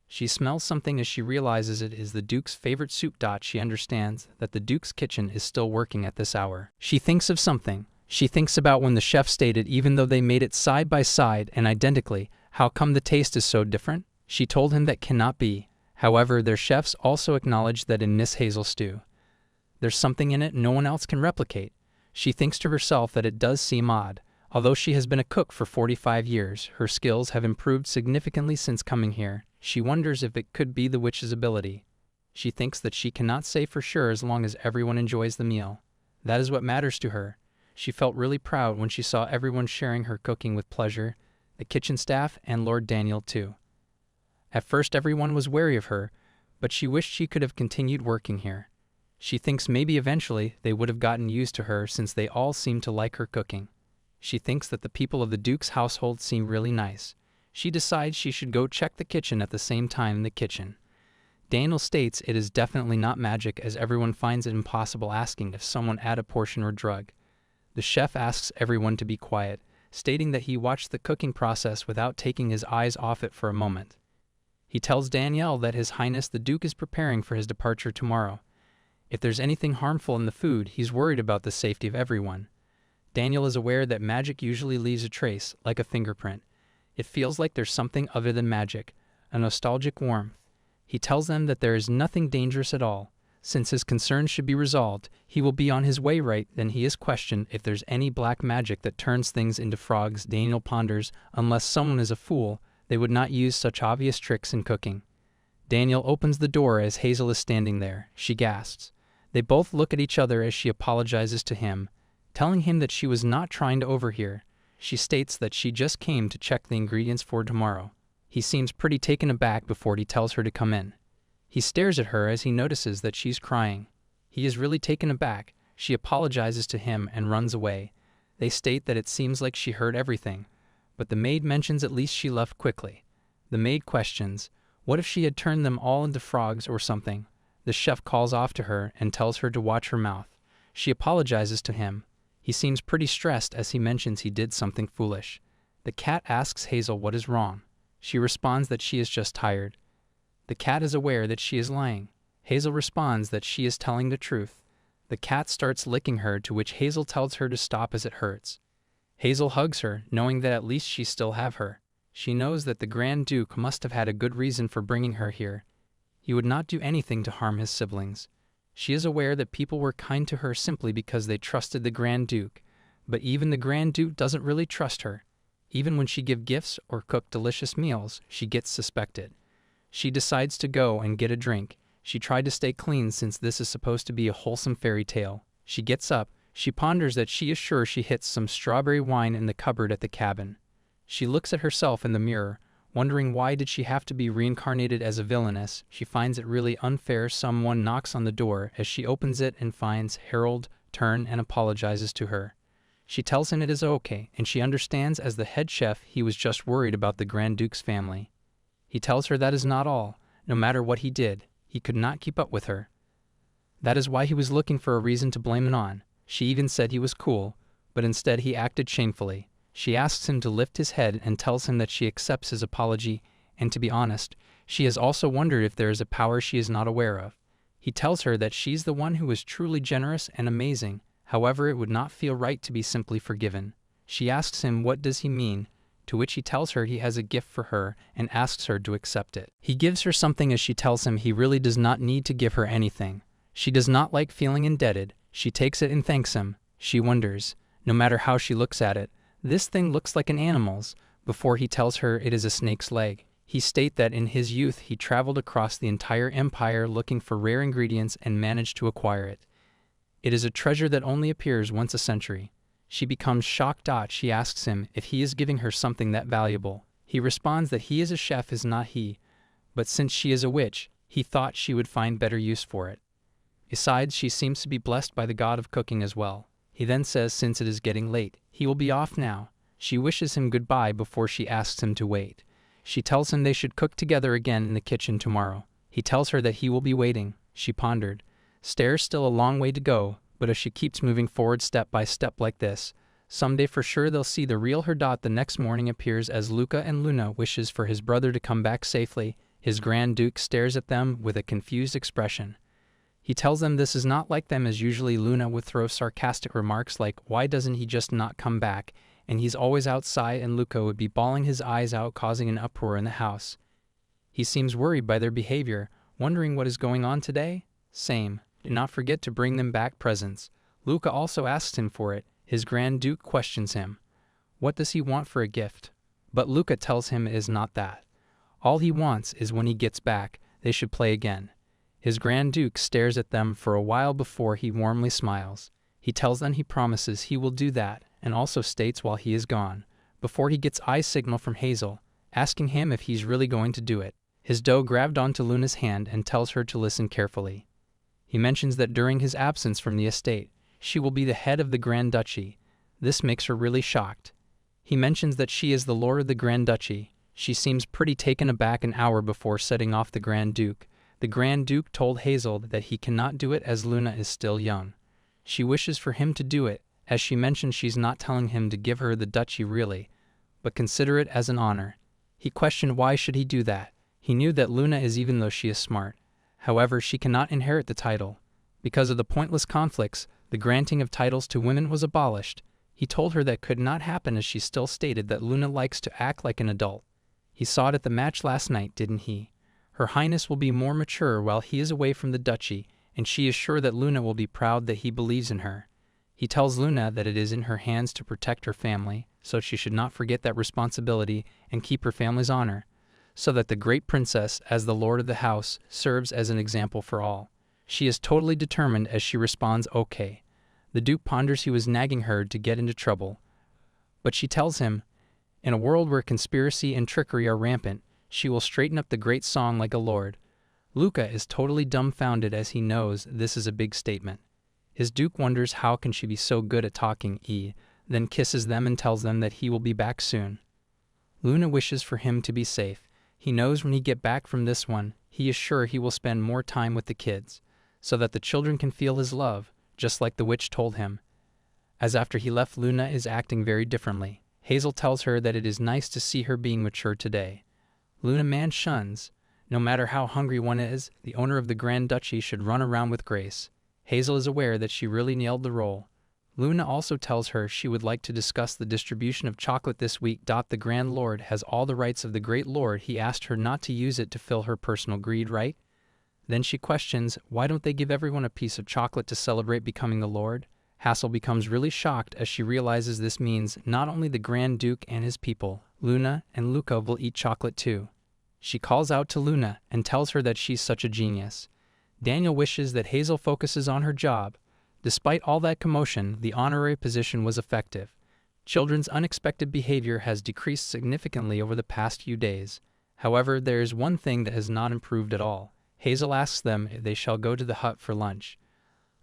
[SPEAKER 1] She smells something as she realizes it is the Duke's favorite soup. She understands that the Duke's kitchen is still working at this hour. She thinks of something. She thinks about when the chef stated even though they made it side by side and identically, how come the taste is so different? She told him that cannot be. However, their chefs also acknowledged that in Miss Hazel's stew, there's something in it no one else can replicate. She thinks to herself that it does seem odd. Although she has been a cook for 45 years, her skills have improved significantly since coming here. She wonders if it could be the witch's ability. She thinks that she cannot say for sure as long as everyone enjoys the meal. That is what matters to her. She felt really proud when she saw everyone sharing her cooking with pleasure, the kitchen staff and Lord Daniel too. At first everyone was wary of her, but she wished she could have continued working here. She thinks maybe eventually they would have gotten used to her since they all seem to like her cooking. She thinks that the people of the Duke's household seem really nice. She decides she should go check the kitchen at the same time in the kitchen. Daniel states it is definitely not magic, as everyone finds it impossible, asking if someone add a portion or drug. The chef asks everyone to be quiet, stating that he watched the cooking process without taking his eyes off it for a moment. He tells Danielle that His Highness the Duke is preparing for his departure tomorrow. If there's anything harmful in the food, he's worried about the safety of everyone. Daniel is aware that magic usually leaves a trace, like a fingerprint. It feels like there's something other than magic, a nostalgic warmth. He tells them that there is nothing dangerous at all. Since his concerns should be resolved, he will be on his way. Right then he is questioned if there's any black magic that turns things into frogs. Daniel ponders, unless someone is a fool, they would not use such obvious tricks in cooking. Daniel opens the door as Hazel is standing there. She gasps. They both look at each other as she apologizes to him, telling him that she was not trying to overhear. She states that she just came to check the ingredients for tomorrow. He seems pretty taken aback before he tells her to come in. He stares at her as he notices that she's crying. He is really taken aback. She apologizes to him and runs away. They state that it seems like she heard everything, but the maid mentions at least she left quickly. The maid questions, what if she had turned them all into frogs or something? The chef calls off to her and tells her to watch her mouth. She apologizes to him. He seems pretty stressed as he mentions he did something foolish. The cat asks Hazel what is wrong. She responds that she is just tired. The cat is aware that she is lying. Hazel responds that she is telling the truth. The cat starts licking her, to which Hazel tells her to stop as it hurts. Hazel hugs her, knowing that at least she still have her. She knows that the Grand Duke must have had a good reason for bringing her here. He would not do anything to harm his siblings. She is aware that people were kind to her simply because they trusted the Grand Duke, but even the Grand Duke doesn't really trust her. Even when she gives gifts or cook delicious meals, she gets suspected. She decides to go and get a drink. She tried to stay clean since this is supposed to be a wholesome fairy tale. She gets up. She ponders that she is sure she hits some strawberry wine in the cupboard at the cabin. She looks at herself in the mirror, wondering why did she have to be reincarnated as a villainess. She finds it really unfair. Someone knocks on the door as she opens it and finds Harold turn and apologizes to her. She tells him it is okay, and she understands as the head chef he was just worried about the Grand Duke's family. He tells her that is not all. No matter what he did, he could not keep up with her. That is why he was looking for a reason to blame it on. She even said he was cool, but instead he acted shamefully. She asks him to lift his head and tells him that she accepts his apology, and to be honest, she has also wondered if there is a power she is not aware of. He tells her that she's the one who is truly generous and amazing. However, it would not feel right to be simply forgiven. She asks him what does he mean, to which he tells her he has a gift for her and asks her to accept it. He gives her something as she tells him he really does not need to give her anything. She does not like feeling indebted. She takes it and thanks him. She wonders, no matter how she looks at it, this thing looks like an animal's. Before he tells her it is a snake's leg. He states that in his youth he traveled across the entire empire looking for rare ingredients and managed to acquire it. It is a treasure that only appears once a century. She becomes shocked. She asks him if he is giving her something that valuable. He responds that he is a chef is not he, but since she is a witch, he thought she would find better use for it. Besides, she seems to be blessed by the god of cooking as well. He then says since it is getting late, he will be off now. She wishes him goodbye before she asks him to wait. She tells him they should cook together again in the kitchen tomorrow. He tells her that he will be waiting. She pondered. Stairs still a long way to go, but if she keeps moving forward step by step like this, someday for sure they'll see the real her. The next morning appears as Luca and Luna wishes for his brother to come back safely. His Grand Duke stares at them with a confused expression. He tells them this is not like them, as usually Luna would throw sarcastic remarks like, why doesn't he just not come back, and he's always outside, and Luca would be bawling his eyes out, causing an uproar in the house. He seems worried by their behavior, wondering what is going on today. Same. Do not forget to bring them back presents. Luca also asks him for it. His Grand Duke questions him. What does he want for a gift? But Luca tells him it is not that. All he wants is when he gets back, they should play again. His Grand Duke stares at them for a while before he warmly smiles. He tells them he promises he will do that, and also states while he is gone, before he gets eye signal from Hazel, asking him if he's really going to do it. His doe grabbed onto Luna's hand and tells her to listen carefully. He mentions that during his absence from the estate, she will be the head of the Grand Duchy. This makes her really shocked. He mentions that she is the lord of the Grand Duchy. She seems pretty taken aback an hour before setting off the Grand Duke. The Grand Duke told Hazel that he cannot do it as Luna is still young. She wishes for him to do it, as she mentions she's not telling him to give her the duchy really, but consider it as an honor. He questioned why should he do that. He knew that Luna is even though she is smart. However, she cannot inherit the title. Because of the pointless conflicts, the granting of titles to women was abolished. He told her that could not happen as she still stated that Luna likes to act like an adult. He saw it at the match last night, didn't he? Her Highness will be more mature while he is away from the duchy, and she is sure that Luna will be proud that he believes in her. He tells Luna that it is in her hands to protect her family, so she should not forget that responsibility and keep her family's honor, so that the great princess, as the lord of the house, serves as an example for all. She is totally determined as she responds okay. The Duke ponders he was nagging her to get into trouble, but she tells him, in a world where conspiracy and trickery are rampant, she will straighten up the great song like a lord. Luca is totally dumbfounded as he knows this is a big statement. His Duke wonders how can she be so good at talking, then kisses them and tells them that he will be back soon. Luna wishes for him to be safe. He knows when he get back from this one, he is sure he will spend more time with the kids, so that the children can feel his love, just like the witch told him. As after he left, Luna is acting very differently. Hazel tells her that it is nice to see her being mature today. Luna man shuns. No matter how hungry one is, the owner of the Grand Duchy should run around with grace. Hazel is aware that she really nailed the role. Luna also tells her she would like to discuss the distribution of chocolate this week. The Grand Lord has all the rights of the Great Lord. He asked her not to use it to fill her personal greed, right? Then she questions, why don't they give everyone a piece of chocolate to celebrate becoming the Lord? Hazel becomes really shocked as she realizes this means not only the Grand Duke and his people, Luna and Luca will eat chocolate too. She calls out to Luna and tells her that she's such a genius. Daniel wishes that Hazel focuses on her job. Despite all that commotion, the honorary position was effective. Children's unexpected behavior has decreased significantly over the past few days. However, there is one thing that has not improved at all. Hazel asks them if they shall go to the hut for lunch.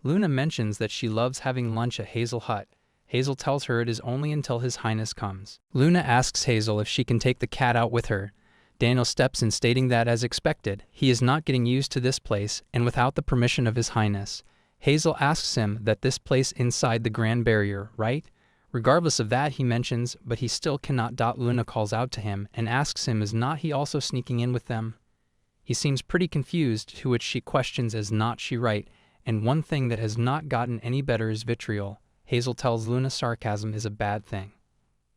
[SPEAKER 1] Luna mentions that she loves having lunch at Hazel Hut. Hazel tells her it is only until His Highness comes. Luna asks Hazel if she can take the cat out with her. Daniel steps in stating that, as expected, he is not getting used to this place and without the permission of His Highness. Hazel asks him that this place inside the Grand Barrier, right? Regardless of that, he mentions, but he still cannot. Luna calls out to him and asks him is not he also sneaking in with them? He seems pretty confused, to which she questions is not she right, and one thing that has not gotten any better is vitriol. Hazel tells Luna sarcasm is a bad thing.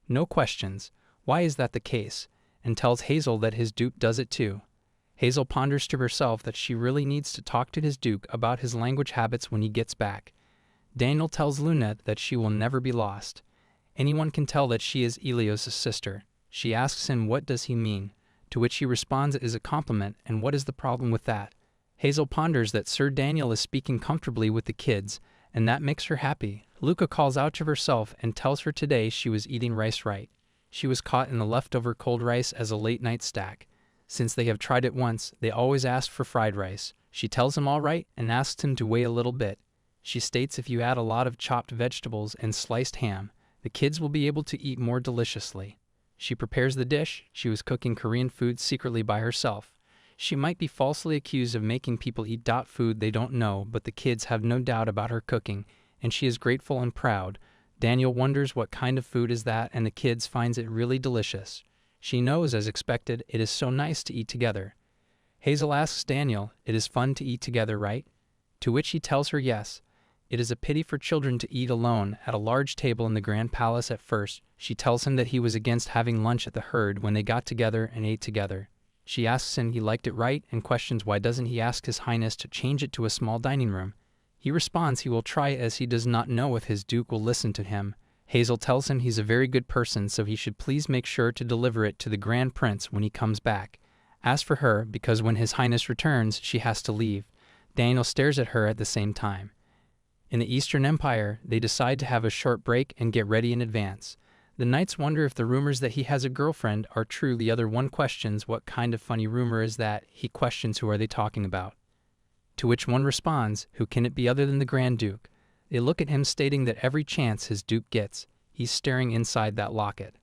[SPEAKER 1] No questions. Why is that the case? And tells Hazel that his Duke does it too. Hazel ponders to herself that she really needs to talk to his Duke about his language habits when he gets back. Daniel tells Luna that she will never be lost. Anyone can tell that she is Elios' sister. She asks him what does he mean, to which he responds it is a compliment, and what is the problem with that? Hazel ponders that Sir Daniel is speaking comfortably with the kids, and that makes her happy. Luca calls out to herself and tells her today she was eating rice right. She was caught in the leftover cold rice as a late-night snack. Since they have tried it once, they always ask for fried rice. She tells him all right and asks him to wait a little bit. She states if you add a lot of chopped vegetables and sliced ham, the kids will be able to eat more deliciously. She prepares the dish. She was cooking Korean food secretly by herself. She might be falsely accused of making people eat food they don't know, but the kids have no doubt about her cooking, and she is grateful and proud. Daniel wonders what kind of food is that, and the kids finds it really delicious. She knows, as expected, it is so nice to eat together. Hazel asks Daniel, it is fun to eat together, right? To which he tells her yes. It is a pity for children to eat alone at a large table in the Grand Palace at first. She tells him that he was against having lunch at the herd when they got together and ate together. She asks him he liked it right and questions why doesn't he ask His Highness to change it to a small dining room. He responds he will try it as he does not know if his Duke will listen to him. Hazel tells him he's a very good person, so he should please make sure to deliver it to the Grand Prince when he comes back. As for her, because when His Highness returns, she has to leave. Daniel stares at her at the same time. In the Eastern Empire, they decide to have a short break and get ready in advance. The knights wonder if the rumors that he has a girlfriend are true. The other one questions what kind of funny rumor is that. He questions who are they talking about. To which one responds, who can it be other than the Grand Duke? They look at him stating that every chance his Duke gets, he's staring inside that locket.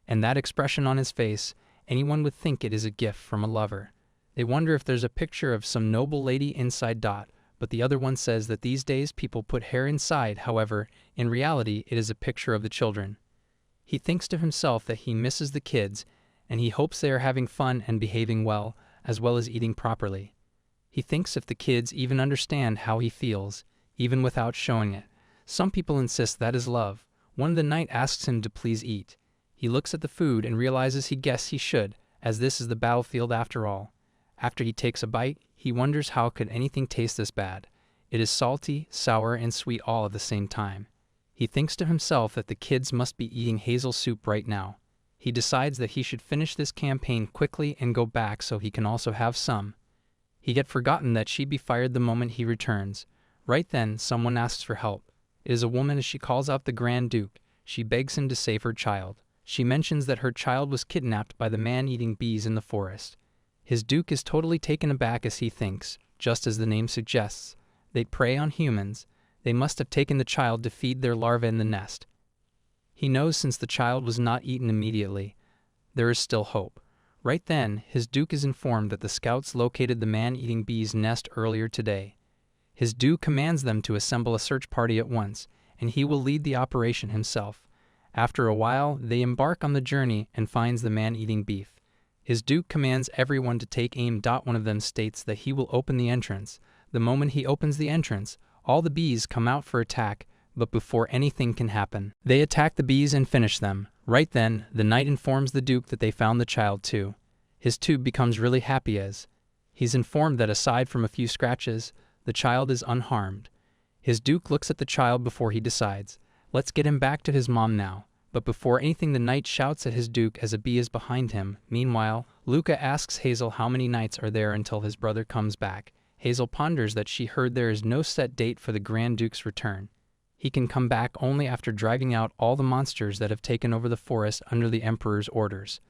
[SPEAKER 1] And that expression on his face, anyone would think it is a gift from a lover. They wonder if there's a picture of some noble lady inside. But the other one says that these days people put hair inside. However, in reality it is a picture of the children. He thinks to himself that he misses the kids, and he hopes they are having fun and behaving well as eating properly. He thinks if the kids even understand how he feels, even without showing it. Some people insist that is love. One of the knight asks him to please eat. He looks at the food and realizes he guessed he should, as this is the battlefield after all. After he takes a bite, he wonders how could anything taste this bad. It is salty, sour, and sweet all at the same time. He thinks to himself that the kids must be eating hazel soup right now. He decides that he should finish this campaign quickly and go back so he can also have some. He had forgotten that she'd be fired the moment he returns. Right then, someone asks for help. It is a woman as she calls out the Grand Duke. She begs him to save her child. She mentions that her child was kidnapped by the man-eating bees in the forest. His Duke is totally taken aback as he thinks, just as the name suggests, they prey on humans. They must have taken the child to feed their larvae in the nest. He knows since the child was not eaten immediately, there is still hope. Right then, his Duke is informed that the scouts located the man-eating bees' nest earlier today. His Duke commands them to assemble a search party at once, and he will lead the operation himself. After a while, they embark on the journey and finds the man-eating beef. His Duke commands everyone to take aim. One of them states that he will open the entrance. The moment he opens the entrance, all the bees come out for attack, but before anything can happen, they attack the bees and finish them. Right then, the knight informs the Duke that they found the child too. His Duke becomes really happy as he's informed that aside from a few scratches, the child is unharmed. His Duke looks at the child before he decides, let's get him back to his mom now. But before anything, the knight shouts at his Duke as a bee is behind him. Meanwhile, Luca asks Hazel how many nights are there until his brother comes back. Hazel ponders that she heard there is no set date for the Grand Duke's return. He can come back only after driving out all the monsters that have taken over the forest under the Emperor's orders.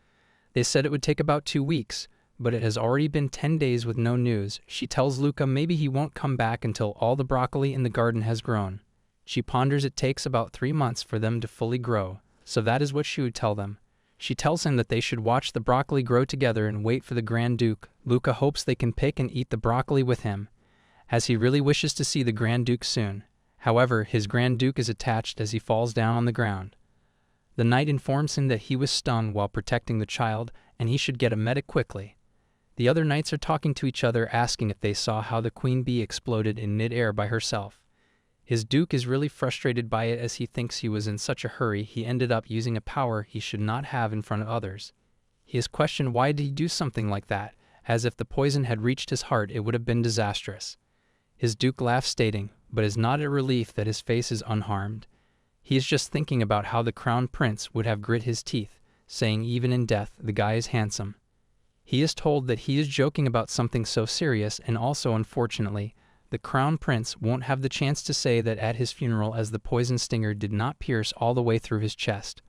[SPEAKER 1] They said it would take about 2 weeks, but it has already been 10 days with no news. She tells Luca maybe he won't come back until all the broccoli in the garden has grown. She ponders it takes about 3 months for them to fully grow, so that is what she would tell them. She tells him that they should watch the broccoli grow together and wait for the Grand Duke. Luca hopes they can pick and eat the broccoli with him, as he really wishes to see the Grand Duke soon. However, his Grand Duke is attached as he falls down on the ground. The knight informs him that he was stung while protecting the child and he should get a medic quickly. The other knights are talking to each other, asking if they saw how the queen bee exploded in mid-air by herself. His Duke is really frustrated by it as he thinks he was in such a hurry he ended up using a power he should not have in front of others. He is questioned why did he do something like that, as if the poison had reached his heart it would have been disastrous. His Duke laughs, stating, but is not a relief that his face is unharmed. He is just thinking about how the crown prince would have grit his teeth, saying even in death the guy is handsome. He is told that he is joking about something so serious, and also unfortunately, the crown prince won't have the chance to say that at his funeral, as the poison stinger did not pierce all the way through his chest.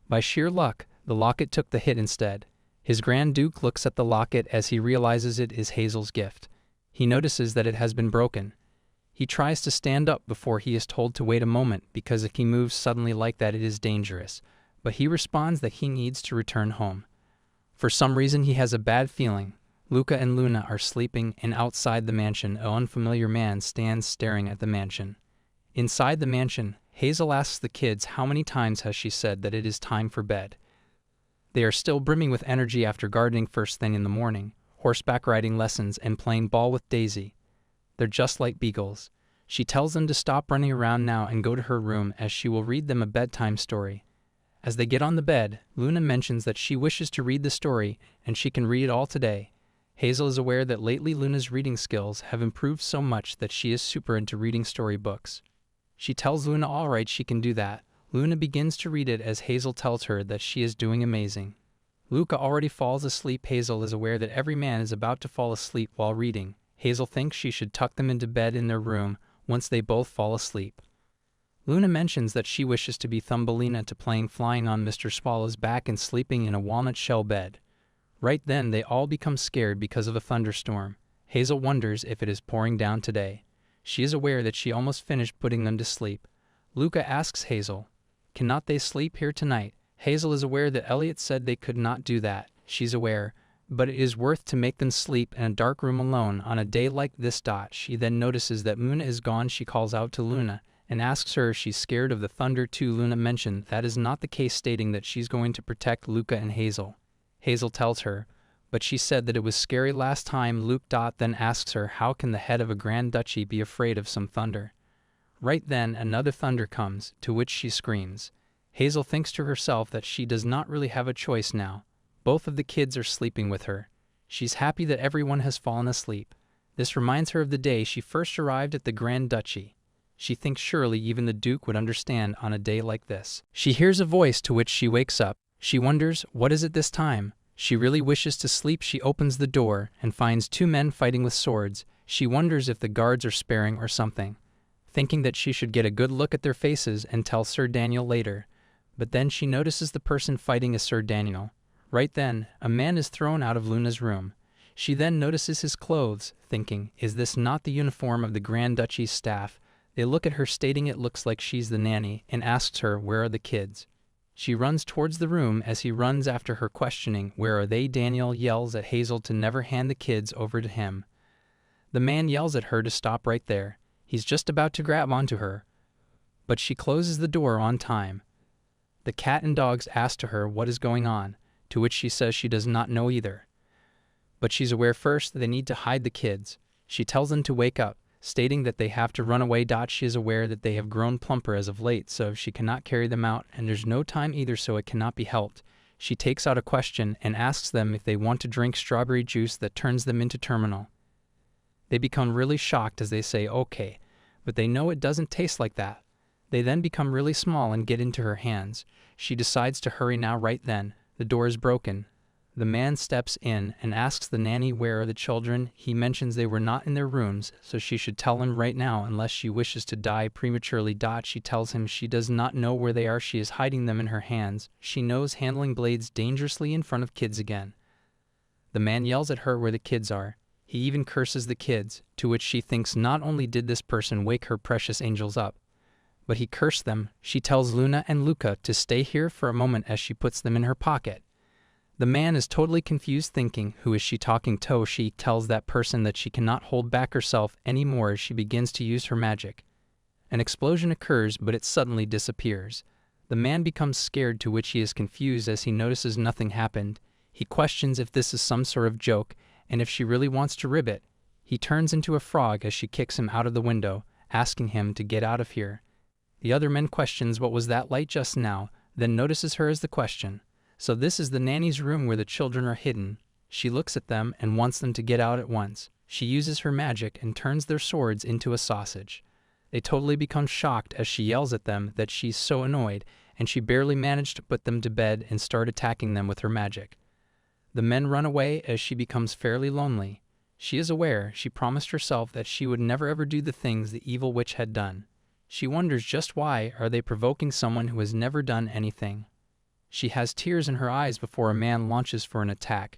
[SPEAKER 1] By sheer luck, the locket took the hit instead. His Grand Duke looks at the locket as he realizes it is Hazel's gift. He notices that it has been broken. He tries to stand up before he is told to wait a moment, because if he moves suddenly like that it is dangerous, but he responds that he needs to return home. For some reason he has a bad feeling. Luca and Luna are sleeping, and outside the mansion an unfamiliar man stands staring at the mansion. Inside the mansion, Hazel asks the kids how many times has she said that it is time for bed. They are still brimming with energy after gardening first thing in the morning, horseback riding lessons, and playing ball with Daisy. They're just like beagles. She tells them to stop running around now and go to her room, as she will read them a bedtime story. As they get on the bed, Luna mentions that she wishes to read the story and she can read it all today. Hazel is aware that lately Luna's reading skills have improved so much that she is super into reading storybooks. She tells Luna alright, she can do that. Luna begins to read it as Hazel tells her that she is doing amazing. Luca already falls asleep. Hazel is aware that every man is about to fall asleep while reading. Hazel thinks she should tuck them into bed in their room once they both fall asleep. Luna mentions that she wishes to be Thumbelina to playing flying on Mr. Swallow's back and sleeping in a walnut shell bed. Right then they all become scared because of a thunderstorm. Hazel wonders if it is pouring down today. She is aware that she almost finished putting them to sleep. Luca asks Hazel, "Cannot they sleep here tonight?" Hazel is aware that Elliot said they could not do that. She's aware, but it is worth to make them sleep in a dark room alone on a day like this. She then notices that Luna is gone. She calls out to Luna and asks her if she's scared of the thunder too. Luna mentioned that is not the case, stating that she's going to protect Luca and Hazel. Hazel tells her, but she said that it was scary last time. Luke then asks her how can the head of a grand duchy be afraid of some thunder. Right then another thunder comes, to which she screams. Hazel thinks to herself that she does not really have a choice now. Both of the kids are sleeping with her. She's happy that everyone has fallen asleep. This reminds her of the day she first arrived at the Grand Duchy. She thinks surely even the Duke would understand on a day like this. She hears a voice, to which she wakes up. She wonders, what is it this time? She really wishes to sleep. She opens the door and finds two men fighting with swords. She wonders if the guards are sparing or something, thinking that she should get a good look at their faces and tell Sir Daniel later. But then she notices the person fighting is Sir Daniel. Right then, a man is thrown out of Luna's room. She then notices his clothes, thinking, is this not the uniform of the Grand Duchy's staff? They look at her, stating it looks like she's the nanny, and asks her, where are the kids? She runs towards the room as he runs after her, questioning, where are they? Daniel yells at Hazel to never hand the kids over to him. The man yells at her to stop right there. He's just about to grab onto her, but she closes the door on time. The cat and dogs ask to her what is going on, to which she says she does not know either. But she's aware first they need to hide the kids. She tells them to wake up, stating that they have to run away. She is aware that they have grown plumper as of late, so she cannot carry them out, and there's no time either, so it cannot be helped. She takes out a question and asks them if they want to drink strawberry juice that turns them into terminal. They become really shocked as they say okay, but they know it doesn't taste like that. They then become really small and get into her hands. She decides to hurry now. Right then, the door is broken. The man steps in and asks the nanny where are the children. He mentions they were not in their rooms, so she should tell him right now unless she wishes to die prematurely. She tells him she does not know where they are. She is hiding them in her hands. She knows handling blades dangerously in front of kids again. The man yells at her where the kids are. He even curses the kids, to which she thinks not only did this person wake her precious angels up, but he cursed them. She tells Luna and Luca to stay here for a moment as she puts them in her pocket. The man is totally confused, thinking, who is she talking to? She tells that person that she cannot hold back herself anymore as she begins to use her magic. An explosion occurs, but it suddenly disappears. The man becomes scared, to which he is confused as he notices nothing happened. He questions if this is some sort of joke, and if she really wants to rib it. He turns into a frog as she kicks him out of the window, asking him to get out of here. The other man questions what was that light just now, then notices her as the question. So this is the nanny's room where the children are hidden. She looks at them and wants them to get out at once. She uses her magic and turns their swords into a sausage. They totally become shocked as she yells at them that she's so annoyed, and she barely managed to put them to bed and start attacking them with her magic. The men run away as she becomes fairly lonely. She is aware she promised herself that she would never ever do the things the evil witch had done. She wonders just why are they provoking someone who has never done anything. She has tears in her eyes before a man launches for an attack,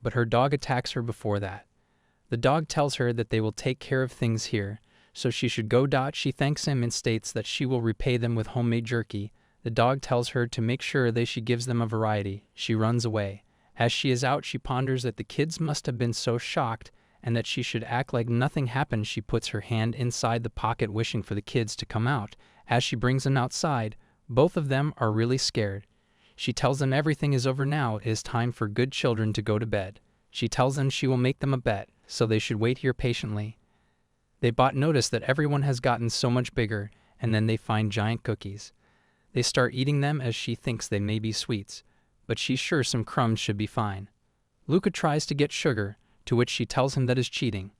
[SPEAKER 1] but her dog attacks her before that. The dog tells her that they will take care of things here, so she should go. She thanks him and states that she will repay them with homemade jerky. The dog tells her to make sure that she gives them a variety. She runs away. As she is out, she ponders that the kids must have been so shocked and that she should act like nothing happened. She puts her hand inside the pocket, wishing for the kids to come out. As she brings them outside, both of them are really scared. She tells them everything is over now. It is time for good children to go to bed. She tells them she will make them a bet, so they should wait here patiently. They notice that everyone has gotten so much bigger, and then they find giant cookies. They start eating them as she thinks they may be sweets, but she's sure some crumbs should be fine. Luca tries to get sugar, to which she tells him that is cheating.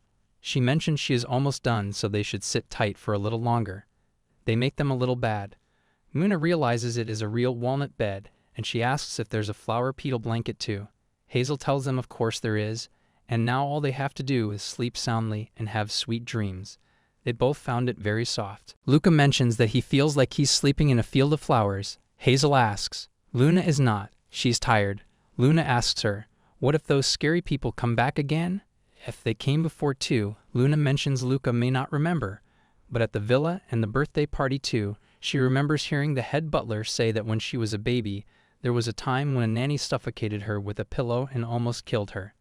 [SPEAKER 1] She mentions she is almost done, so they should sit tight for a little longer. They make them a little bad. Muna realizes it is a real walnut bed, and she asks if there's a flower petal blanket too. Hazel tells them of course there is, and now all they have to do is sleep soundly and have sweet dreams. They both found it very soft. Luca mentions that he feels like he's sleeping in a field of flowers. Hazel asks. Luna is not. She's tired. Luna asks her, what if those scary people come back again? If they came before too, Luna mentions Luca may not remember. But at the villa and the birthday party too, she remembers hearing the head butler say that when she was a baby, there was a time when a nanny suffocated her with a pillow and almost killed her.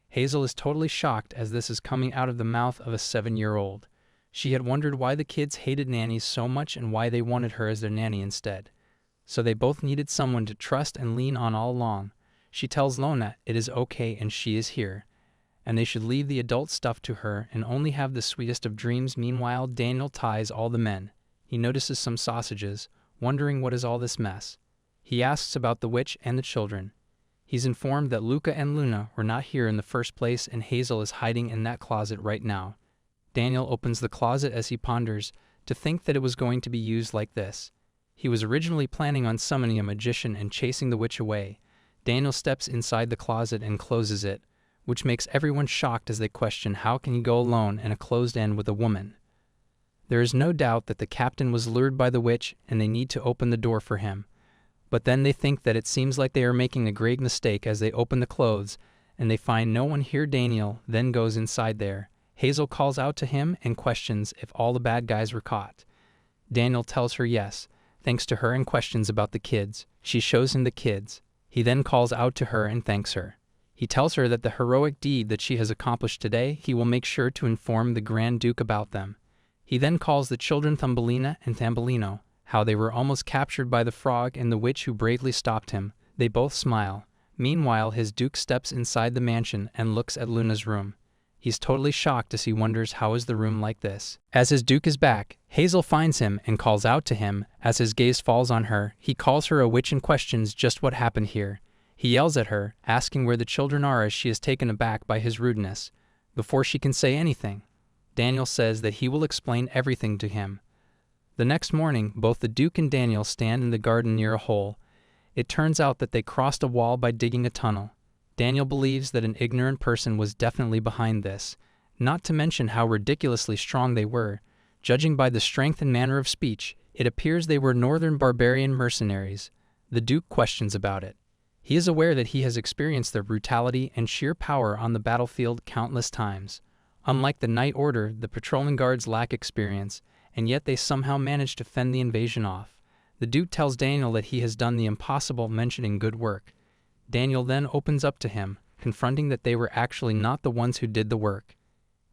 [SPEAKER 1] Hazel is totally shocked as this is coming out of the mouth of a 7-year-old. She had wondered why the kids hated nannies so much and why they wanted her as their nanny instead. So they both needed someone to trust and lean on all along. She tells Luna it is okay and she is here, and they should leave the adult stuff to her and only have the sweetest of dreams. Meanwhile, Daniel ties all the men. He notices some sausages, wondering what is all this mess. He asks about the witch and the children. He's informed that Luca and Luna were not here in the first place and Hazel is hiding in that closet right now. Daniel opens the closet as he ponders to think that it was going to be used like this. He was originally planning on summoning a magician and chasing the witch away. Daniel steps inside the closet and closes it, which makes everyone shocked as they question how can he go alone in a closed end with a woman. There is no doubt that the captain was lured by the witch and they need to open the door for him. But then they think that it seems like they are making a grave mistake as they open the clothes and they find no one here. Daniel then goes inside there. Hazel calls out to him and questions if all the bad guys were caught. Daniel tells her yes, thanks to her, and questions about the kids. She shows him the kids. He then calls out to her and thanks her. He tells her that the heroic deed that she has accomplished today, he will make sure to inform the Grand Duke about them. He then calls the children Thumbelina and Thumbelino, how they were almost captured by the frog and the witch who bravely stopped him. They both smile. Meanwhile, his Duke steps inside the mansion and looks at Luna's room. He's totally shocked as he wonders how is the room like this. As his Duke is back, Hazel finds him and calls out to him. As his gaze falls on her, he calls her a witch and questions just what happened here. He yells at her, asking where the children are as she is taken aback by his rudeness. Before she can say anything, Daniel says that he will explain everything to him. The next morning, both the Duke and Daniel stand in the garden near a hole. It turns out that they crossed a wall by digging a tunnel. Daniel believes that an ignorant person was definitely behind this, not to mention how ridiculously strong they were. Judging by the strength and manner of speech, it appears they were northern barbarian mercenaries. The Duke questions about it. He is aware that he has experienced their brutality and sheer power on the battlefield countless times. Unlike the Night Order, the patrolling guards lack experience, and yet they somehow managed to fend the invasion off. The Duke tells Daniel that he has done the impossible, mentioning good work. Daniel then opens up to him, confronting that they were actually not the ones who did the work.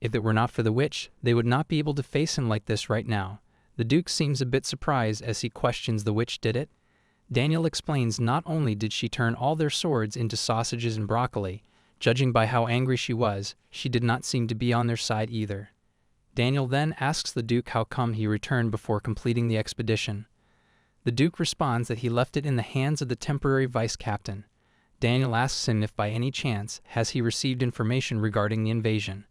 [SPEAKER 1] If it were not for the witch, they would not be able to face him like this right now. The Duke seems a bit surprised as he questions the witch did it. Daniel explains not only did she turn all their swords into sausages and broccoli, judging by how angry she was, she did not seem to be on their side either. Daniel then asks the Duke how come he returned before completing the expedition. The Duke responds that he left it in the hands of the temporary vice captain. Daniel asks him if by any chance has he received information regarding the invasion.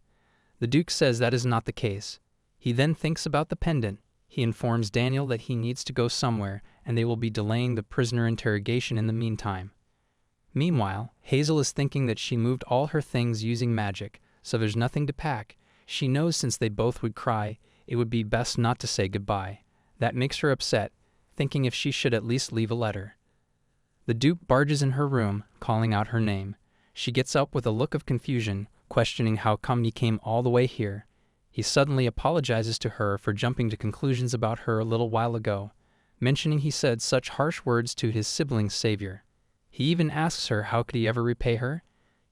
[SPEAKER 1] The Duke says that is not the case. He then thinks about the pendant. He informs Daniel that he needs to go somewhere and they will be delaying the prisoner interrogation in the meantime. Meanwhile, Hazel is thinking that she moved all her things using magic, so there's nothing to pack. She knows since they both would cry, it would be best not to say goodbye. That makes her upset, thinking if she should at least leave a letter. The Duke barges in her room, calling out her name. She gets up with a look of confusion, questioning how come he came all the way here. He suddenly apologizes to her for jumping to conclusions about her a little while ago, mentioning he said such harsh words to his sibling's savior. He even asks her how could he ever repay her.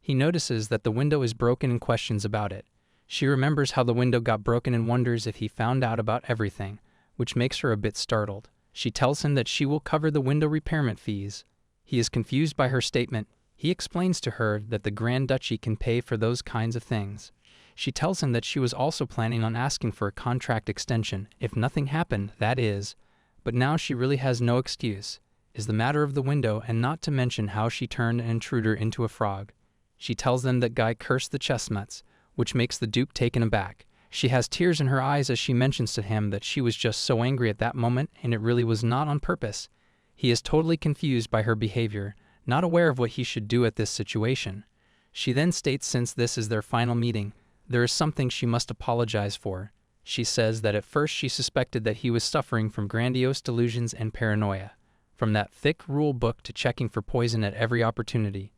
[SPEAKER 1] He notices that the window is broken and questions about it. She remembers how the window got broken and wonders if he found out about everything, which makes her a bit startled. She tells him that she will cover the window repairment fees. He is confused by her statement. He explains to her that the Grand Duchy can pay for those kinds of things. She tells him that she was also planning on asking for a contract extension, if nothing happened, that is. But now she really has no excuse. Is the matter of the window, and not to mention how she turned an intruder into a frog. She tells them that Guy cursed the chestnuts, which makes the Duke taken aback. She has tears in her eyes as she mentions to him that she was just so angry at that moment and it really was not on purpose. He is totally confused by her behavior, not aware of what he should do at this situation. She then states since this is their final meeting, there is something she must apologize for. She says that at first she suspected that he was suffering from grandiose delusions and paranoia, from that thick rule book to checking for poison at every opportunity.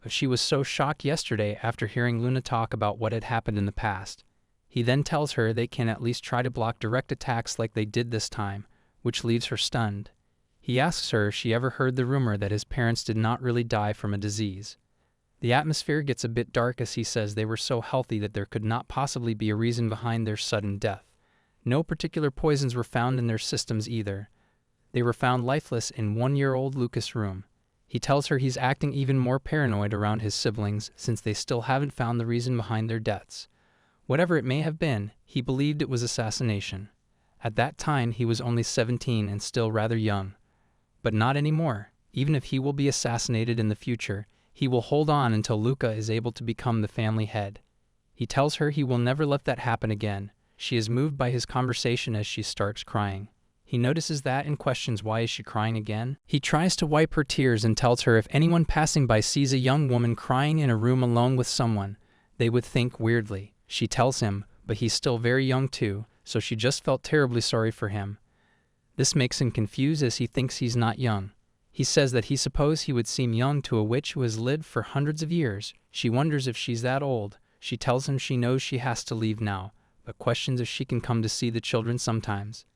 [SPEAKER 1] But she was so shocked yesterday after hearing Luna talk about what had happened in the past. He then tells her they can at least try to block direct attacks like they did this time, which leaves her stunned. He asks her if she ever heard the rumor that his parents did not really die from a disease. The atmosphere gets a bit dark as he says they were so healthy that there could not possibly be a reason behind their sudden death. No particular poisons were found in their systems either. They were found lifeless in 1-year-old Lucas' room. He tells her he's acting even more paranoid around his siblings since they still haven't found the reason behind their deaths. Whatever it may have been, he believed it was assassination. At that time, he was only 17 and still rather young. But not anymore. Even if he will be assassinated in the future, he will hold on until Luca is able to become the family head. He tells her he will never let that happen again. She is moved by his conversation as she starts crying. He notices that and questions why is she crying again. He tries to wipe her tears and tells her if anyone passing by sees a young woman crying in a room alone with someone, they would think weirdly. She tells him, but he's still very young too, so she just felt terribly sorry for him. This makes him confused as he thinks he's not young. He says that he supposed he would seem young to a witch who has lived for hundreds of years. She wonders if she's that old. She tells him she knows she has to leave now, but questions if she can come to see the children sometimes.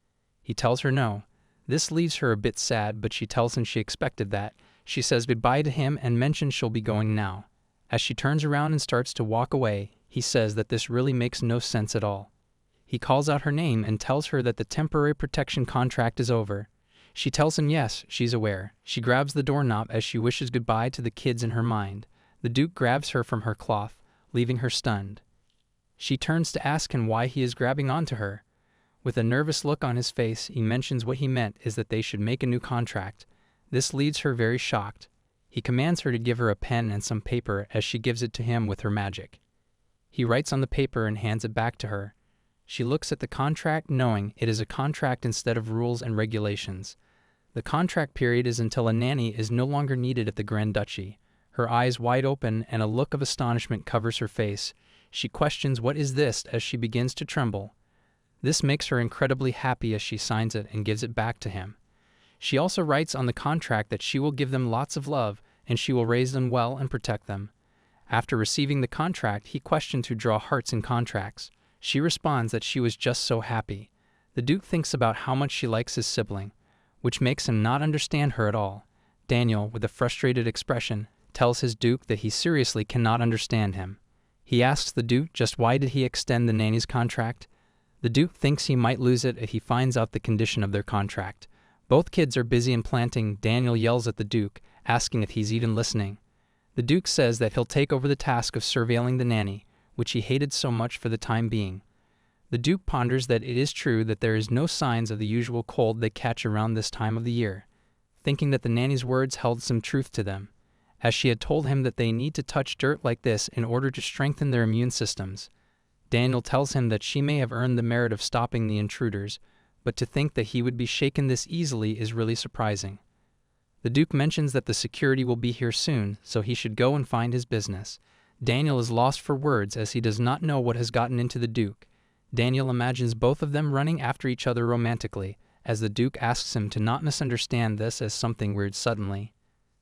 [SPEAKER 1] He tells her no. This leaves her a bit sad, but she tells him she expected that. She says goodbye to him and mentions she'll be going now. As she turns around and starts to walk away, he says that this really makes no sense at all. He calls out her name and tells her that the temporary protection contract is over. She tells him yes, she's aware. She grabs the doorknob as she wishes goodbye to the kids in her mind. The Duke grabs her from her cloth, leaving her stunned. She turns to ask him why he is grabbing onto her. With a nervous look on his face, he mentions what he meant is that they should make a new contract. This leaves her very shocked. He commands her to give her a pen and some paper as she gives it to him with her magic. He writes on the paper and hands it back to her. She looks at the contract knowing it is a contract instead of rules and regulations. The contract period is until a nanny is no longer needed at the Grand Duchy. Her eyes wide open and a look of astonishment covers her face. She questions what is this as she begins to tremble. This makes her incredibly happy as she signs it and gives it back to him. She also writes on the contract that she will give them lots of love and she will raise them well and protect them. After receiving the contract, he questions who draw hearts in contracts. She responds that she was just so happy. The Duke thinks about how much she likes his sibling, which makes him not understand her at all. Daniel, with a frustrated expression, tells his Duke that he seriously cannot understand him. He asks the Duke just why did he extend the nanny's contract. The Duke thinks he might lose it if he finds out the condition of their contract. Both kids are busy implanting. Daniel yells at the Duke, asking if he's even listening. The Duke says that he'll take over the task of surveilling the nanny, which he hated so much for the time being. The Duke ponders that it is true that there is no signs of the usual cold they catch around this time of the year, thinking that the nanny's words held some truth to them, as she had told him that they need to touch dirt like this in order to strengthen their immune systems. Daniel tells him that she may have earned the merit of stopping the intruders, but to think that he would be shaken this easily is really surprising. The Duke mentions that the security will be here soon, so he should go and find his business. Daniel is lost for words as he does not know what has gotten into the Duke. Daniel imagines both of them running after each other romantically, as the Duke asks him to not misunderstand this as something weird suddenly,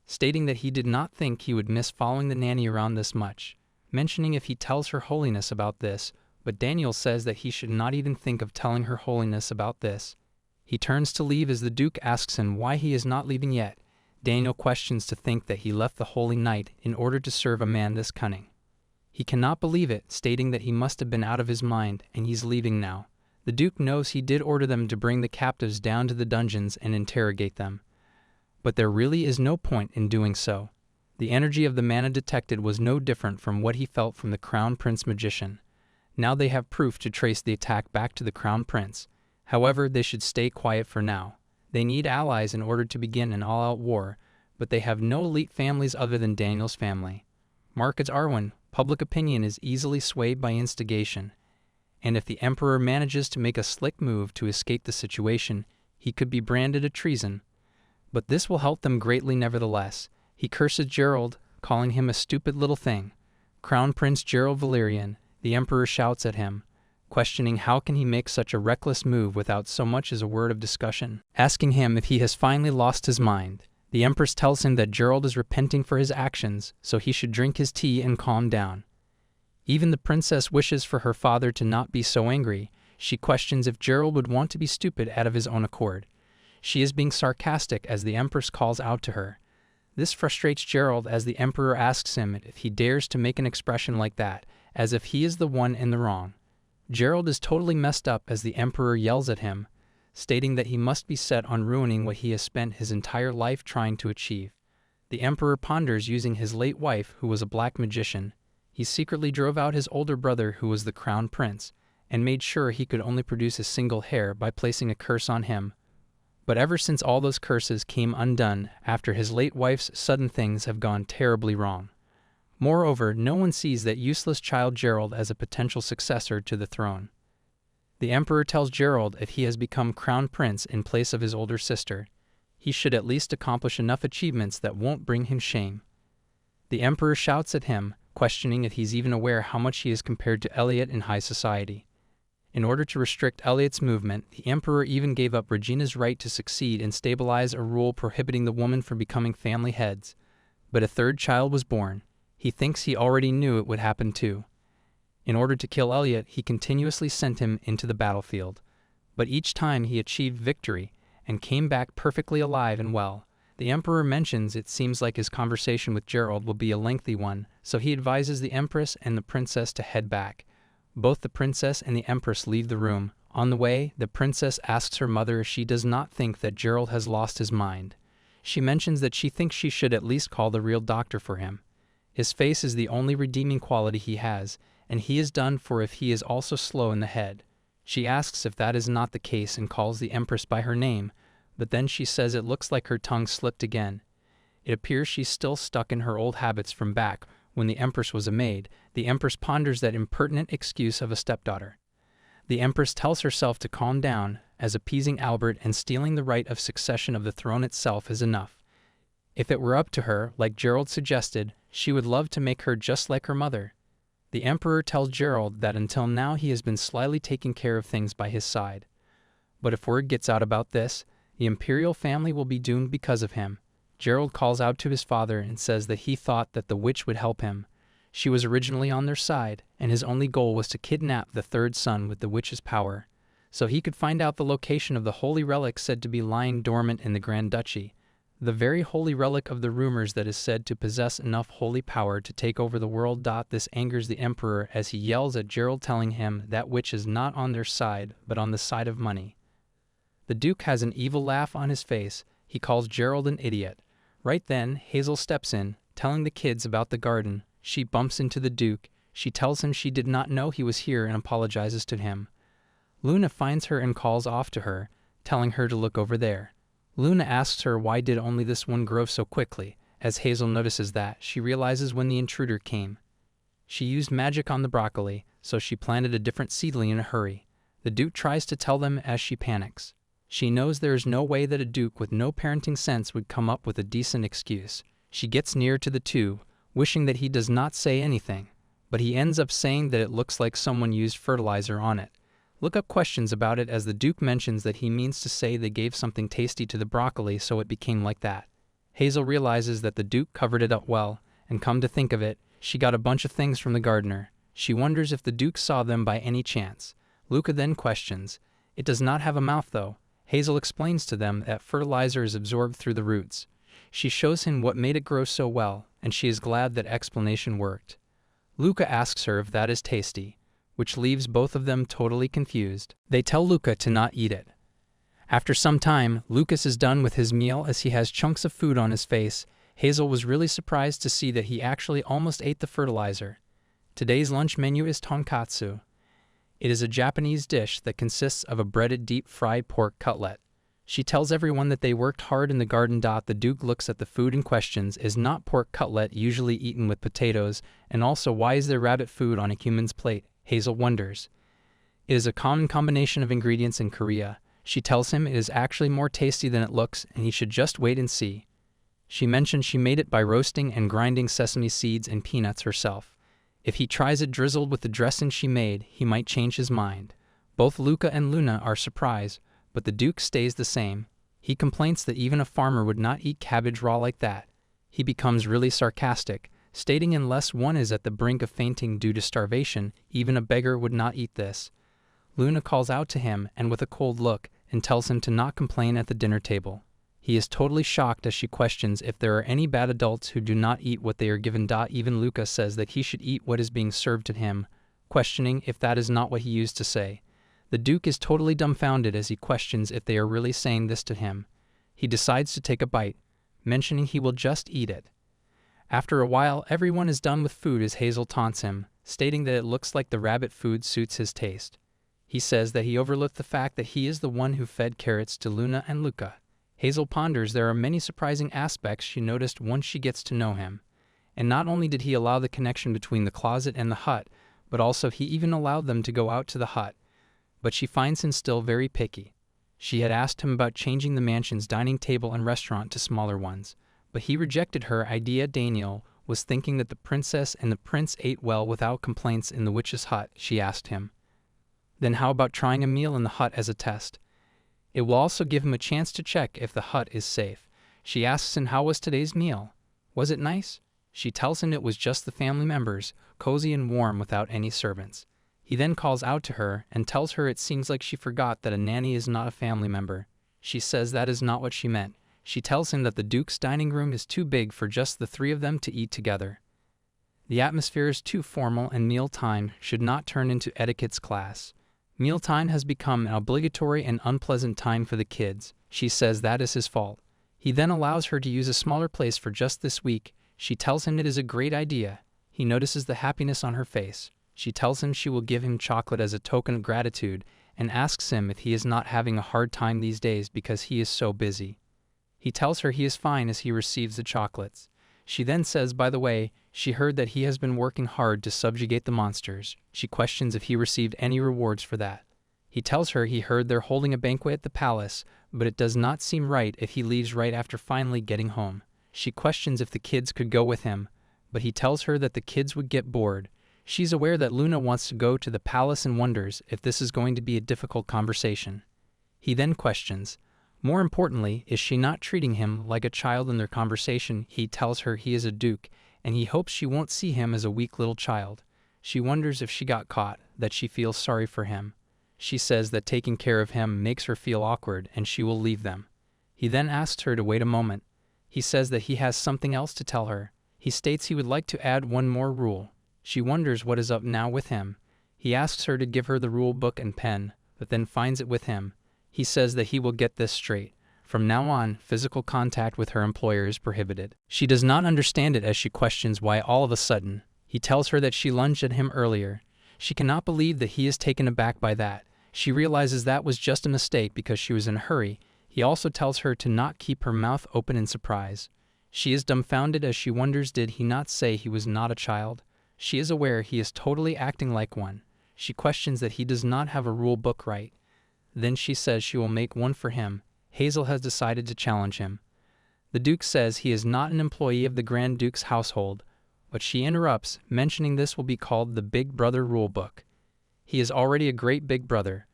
[SPEAKER 1] stating that he did not think he would miss following the nanny around this much, mentioning if he tells Her Holiness about this, but Daniel says that he should not even think of telling Her Holiness about this. He turns to leave as the Duke asks him why he is not leaving yet. Daniel questions to think that he left the Holy Night in order to serve a man this cunning. He cannot believe it, stating that he must have been out of his mind and he's leaving now. The Duke knows he did order them to bring the captives down to the dungeons and interrogate them, but there really is no point in doing so. The energy of the mana detected was no different from what he felt from the Crown Prince magician. Now they have proof to trace the attack back to the Crown Prince. However, they should stay quiet for now. They need allies in order to begin an all-out war, but they have no elite families other than Daniel's family. Mark as Arwen, public opinion is easily swayed by instigation, and if the Emperor manages to make a slick move to escape the situation, he could be branded a treason. But this will help them greatly nevertheless. He curses Gerald, calling him a stupid little thing. Crown Prince Gerald Valerian, the Emperor shouts at him, questioning how can he make such a reckless move without so much as a word of discussion. Asking him if he has finally lost his mind, the Empress tells him that Gerald is repenting for his actions, so he should drink his tea and calm down. Even the princess wishes for her father to not be so angry. She questions if Gerald would want to be stupid out of his own accord. She is being sarcastic as the Empress calls out to her. This frustrates Gerald as the Emperor asks him if he dares to make an expression like that, as if he is the one in the wrong. Gerald is totally messed up as the Emperor yells at him, stating that he must be set on ruining what he has spent his entire life trying to achieve. The Emperor ponders using his late wife, who was a black magician. He secretly drove out his older brother, who was the crown prince, and made sure he could only produce a single heir by placing a curse on him. But ever since all those curses came undone after his late wife's sudden, things have gone terribly wrong. Moreover, no one sees that useless child Gerald as a potential successor to the throne. The Emperor tells Gerald if he has become crown prince in place of his older sister, he should at least accomplish enough achievements that won't bring him shame. The Emperor shouts at him, questioning if he's even aware how much he is compared to Elliot in high society. In order to restrict Elliot's movement, the Emperor even gave up Regina's right to succeed and stabilize a rule prohibiting the woman from becoming family heads. But a third child was born. He thinks he already knew it would happen too. In order to kill Elliot, he continuously sent him into the battlefield. But each time he achieved victory and came back perfectly alive and well. The Emperor mentions it seems like his conversation with Gerald will be a lengthy one, so he advises the Empress and the Princess to head back. Both the Princess and the Empress leave the room. On the way, the Princess asks her mother if she does not think that Gerald has lost his mind. She mentions that she thinks she should at least call the real doctor for him. His face is the only redeeming quality he has, and he is done for if he is also slow in the head. She asks if that is not the case and calls the Empress by her name, but then she says it looks like her tongue slipped again. It appears she's still stuck in her old habits from back when the Empress was a maid. The Empress ponders that impertinent excuse of a stepdaughter. The Empress tells herself to calm down, as appeasing Albert and stealing the right of succession of the throne itself is enough. If it were up to her, like Gerald suggested, she would love to make her just like her mother. The Emperor tells Gerald that until now he has been slyly taking care of things by his side. But if word gets out about this, the imperial family will be doomed because of him. Gerald calls out to his father and says that he thought that the witch would help him. She was originally on their side, and his only goal was to kidnap the third son with the witch's power, so he could find out the location of the holy relic said to be lying dormant in the Grand Duchy, the very holy relic of the rumors that is said to possess enough holy power to take over the world. This angers the Emperor as he yells at Gerald, telling him that witch is not on their side, but on the side of money. The Duke has an evil laugh on his face. He calls Gerald an idiot. Right then, Hazel steps in, telling the kids about the garden. She bumps into the Duke. She tells him she did not know he was here and apologizes to him. Luna finds her and calls off to her, telling her to look over there. Luna asks her why did only this one grow so quickly. As Hazel notices that, she realizes when the intruder came. She used magic on the broccoli, so she planted a different seedling in a hurry. The Duke tries to tell them as she panics. She knows there is no way that a Duke with no parenting sense would come up with a decent excuse. She gets near to the two, wishing that he does not say anything, but he ends up saying that it looks like someone used fertilizer on it. Look up questions about it as the Duke mentions that he means to say they gave something tasty to the broccoli so it became like that. Hazel realizes that the Duke covered it up well, and come to think of it, she got a bunch of things from the gardener. She wonders if the Duke saw them by any chance. Luca then questions, "It does not have a mouth though." Hazel explains to them that fertilizer is absorbed through the roots. She shows him what made it grow so well, and she is glad that explanation worked. Luca asks her if that is tasty, which leaves both of them totally confused. They tell Luca to not eat it. After some time, Lucas is done with his meal as he has chunks of food on his face. Hazel was really surprised to see that he actually almost ate the fertilizer. Today's lunch menu is tonkatsu. It is a Japanese dish that consists of a breaded deep-fried pork cutlet. She tells everyone that they worked hard in the garden. The Duke looks at the food and questions, is not pork cutlet usually eaten with potatoes, and also why is there rabbit food on a human's plate? Hazel wonders. It is a common combination of ingredients in Korea. She tells him it is actually more tasty than it looks, and he should just wait and see. She mentions she made it by roasting and grinding sesame seeds and peanuts herself. If he tries it drizzled with the dressing she made, he might change his mind. Both Luca and Luna are surprised, but the Duke stays the same. He complains that even a farmer would not eat cabbage raw like that. He becomes really sarcastic, stating unless one is at the brink of fainting due to starvation, even a beggar would not eat this. Luna calls out to him and with a cold look and tells him to not complain at the dinner table. He is totally shocked as she questions if there are any bad adults who do not eat what they are given. Even Luca says that he should eat what is being served to him, questioning if that is not what he used to say. The Duke is totally dumbfounded as he questions if they are really saying this to him. He decides to take a bite, mentioning he will just eat it. After a while, everyone is done with food as Hazel taunts him, stating that it looks like the rabbit food suits his taste. He says that he overlooked the fact that he is the one who fed carrots to Luna and Luca. Hazel ponders there are many surprising aspects she noticed once she gets to know him. And not only did he allow the connection between the closet and the hut, but also he even allowed them to go out to the hut. But she finds him still very picky. She had asked him about changing the mansion's dining table and restaurant to smaller ones, but he rejected her idea. Daniel was thinking that the princess and the prince ate well without complaints in the witch's hut, she asked him. Then how about trying a meal in the hut as a test? It will also give him a chance to check if the hut is safe. She asks him how was today's meal. Was it nice? She tells him it was just the family members, cozy and warm without any servants. He then calls out to her and tells her it seems like she forgot that a nanny is not a family member. She says that is not what she meant. She tells him that the Duke's dining room is too big for just the three of them to eat together. The atmosphere is too formal and mealtime should not turn into etiquette's class. Mealtime has become an obligatory and unpleasant time for the kids. She says that is his fault. He then allows her to use a smaller place for just this week. She tells him it is a great idea. He notices the happiness on her face. She tells him she will give him chocolate as a token of gratitude and asks him if he is not having a hard time these days because he is so busy. He tells her he is fine as he receives the chocolates. She then says, by the way, she heard that he has been working hard to subjugate the monsters. She questions if he received any rewards for that. He tells her he heard they're holding a banquet at the palace, but it does not seem right if he leaves right after finally getting home. She questions if the kids could go with him, but he tells her that the kids would get bored. She's aware that Luna wants to go to the palace and wonders if this is going to be a difficult conversation. He then questions, more importantly, is she not treating him like a child in their conversation? He tells her he is a duke, and he hopes she won't see him as a weak little child. She wonders if she got caught, that she feels sorry for him. She says that taking care of him makes her feel awkward and she will leave them. He then asks her to wait a moment. He says that he has something else to tell her. He states he would like to add one more rule. She wonders what is up now with him. He asks her to give her the rule book and pen, but then finds it with him. He says that he will get this straight. From now on, physical contact with her employer is prohibited. She does not understand it as she questions why all of a sudden. He tells her that she lunged at him earlier. She cannot believe that he is taken aback by that. She realizes that was just a mistake because she was in a hurry. He also tells her to not keep her mouth open in surprise. She is dumbfounded as she wonders did he not say he was not a child? She is aware he is totally acting like one. She questions that he does not have a rule book right. Then she says she will make one for him. Hazel has decided to challenge him. The Duke says he is not an employee of the Grand Duke's household, but she interrupts, mentioning this will be called the Big Brother Rule Book. He is already a great big brother,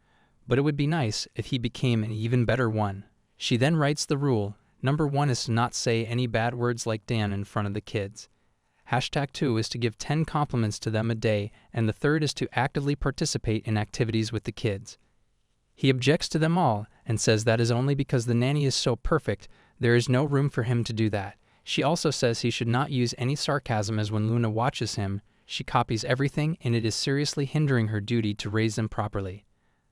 [SPEAKER 1] but it would be nice if he became an even better one. She then writes the rule. Number 1 is to not say any bad words like Dan in front of the kids. #2 is to give 10 compliments to them a day, and the third is to actively participate in activities with the kids. He objects to them all and says that is only because the nanny is so perfect, there is no room for him to do that. She also says he should not use any sarcasm as when Luna watches him, she copies everything and it is seriously hindering her duty to raise them properly.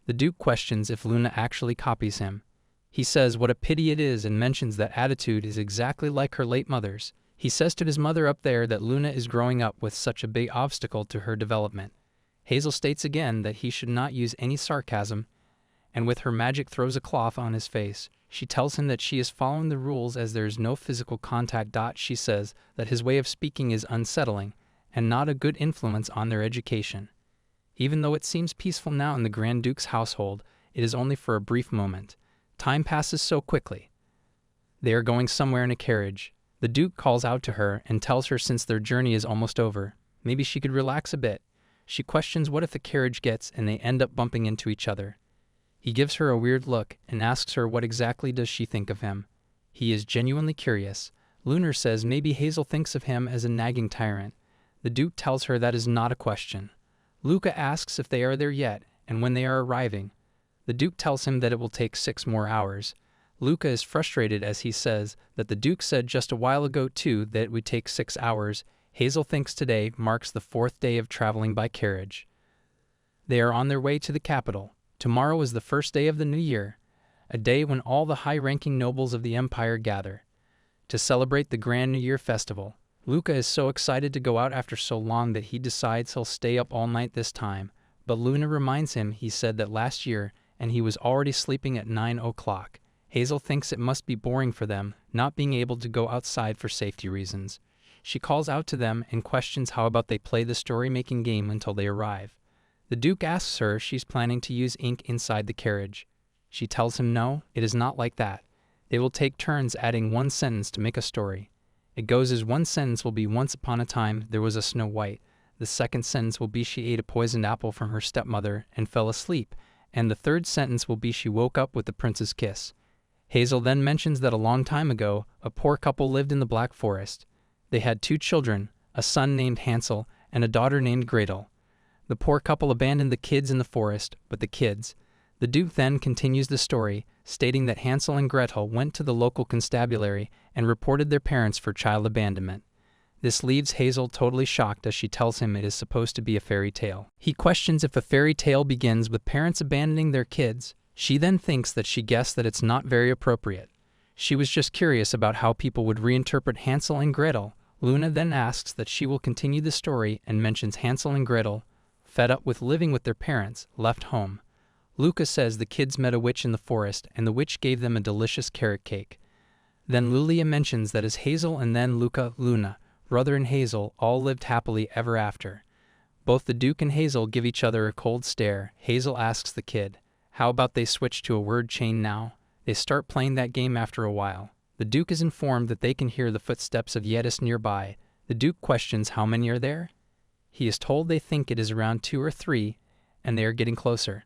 [SPEAKER 1] The Duke questions if Luna actually copies him. He says what a pity it is and mentions that attitude is exactly like her late mother's. He says to his mother up there that Luna is growing up with such a big obstacle to her development. Hazel states again that he should not use any sarcasm, and with her magic throws a cloth on his face. She tells him that she is following the rules as there is no physical contact. She says that his way of speaking is unsettling and not a good influence on their education. Even though it seems peaceful now in the Grand Duke's household, it is only for a brief moment. Time passes so quickly. They are going somewhere in a carriage. The Duke calls out to her and tells her since their journey is almost over, Maybe she could relax a bit. She questions what if the carriage gets and they end up bumping into each other. He gives her a weird look and asks her what exactly does she think of him. He is genuinely curious. Lunar says maybe Hazel thinks of him as a nagging tyrant. The Duke tells her that is not a question. Luca asks if they are there yet and when they are arriving. The Duke tells him that it will take 6 more hours. Luca is frustrated as he says that the Duke said just a while ago too that it would take 6 hours. Hazel thinks today marks the 4th day of traveling by carriage. They are on their way to the capital. Tomorrow is the first day of the new year, a day when all the high-ranking nobles of the empire gather to celebrate the Grand New Year festival. Luca is so excited to go out after so long that he decides he'll stay up all night this time, but Luna reminds him he said that last year and he was already sleeping at 9 o'clock. Hazel thinks it must be boring for them, not being able to go outside for safety reasons. She calls out to them and questions how about they play the story-making game until they arrive. The Duke asks her if she's planning to use ink inside the carriage. She tells him no, it is not like that. They will take turns adding one sentence to make a story. It goes as one sentence will be once upon a time there was a Snow White. The second sentence will be she ate a poisoned apple from her stepmother and fell asleep. And the third sentence will be she woke up with the prince's kiss. Hazel then mentions that a long time ago, a poor couple lived in the Black Forest. They had 2 children, a son named Hansel and a daughter named Gretel. The poor couple abandoned the kids in the forest, but the kids. The Duke then continues the story, stating that Hansel and Gretel went to the local constabulary and reported their parents for child abandonment. This leaves Hazel totally shocked as she tells him it is supposed to be a fairy tale. He questions if a fairy tale begins with parents abandoning their kids. She then thinks that she guessed that it's not very appropriate. She was just curious about how people would reinterpret Hansel and Gretel. Luna then asks that she will continue the story and mentions Hansel and Gretel, fed up with living with their parents, left home. Luca says the kids met a witch in the forest and the witch gave them a delicious carrot cake. Then Lulia mentions that as Hazel and then Luca, Luna, brother and Hazel, all lived happily ever after. Both the Duke and Hazel give each other a cold stare. Hazel asks the kid, how about they switch to a word chain now? They start playing that game after a while. The Duke is informed that they can hear the footsteps of Yetis nearby. The Duke questions how many are there. He is told they think it is around 2 or 3, and they are getting closer.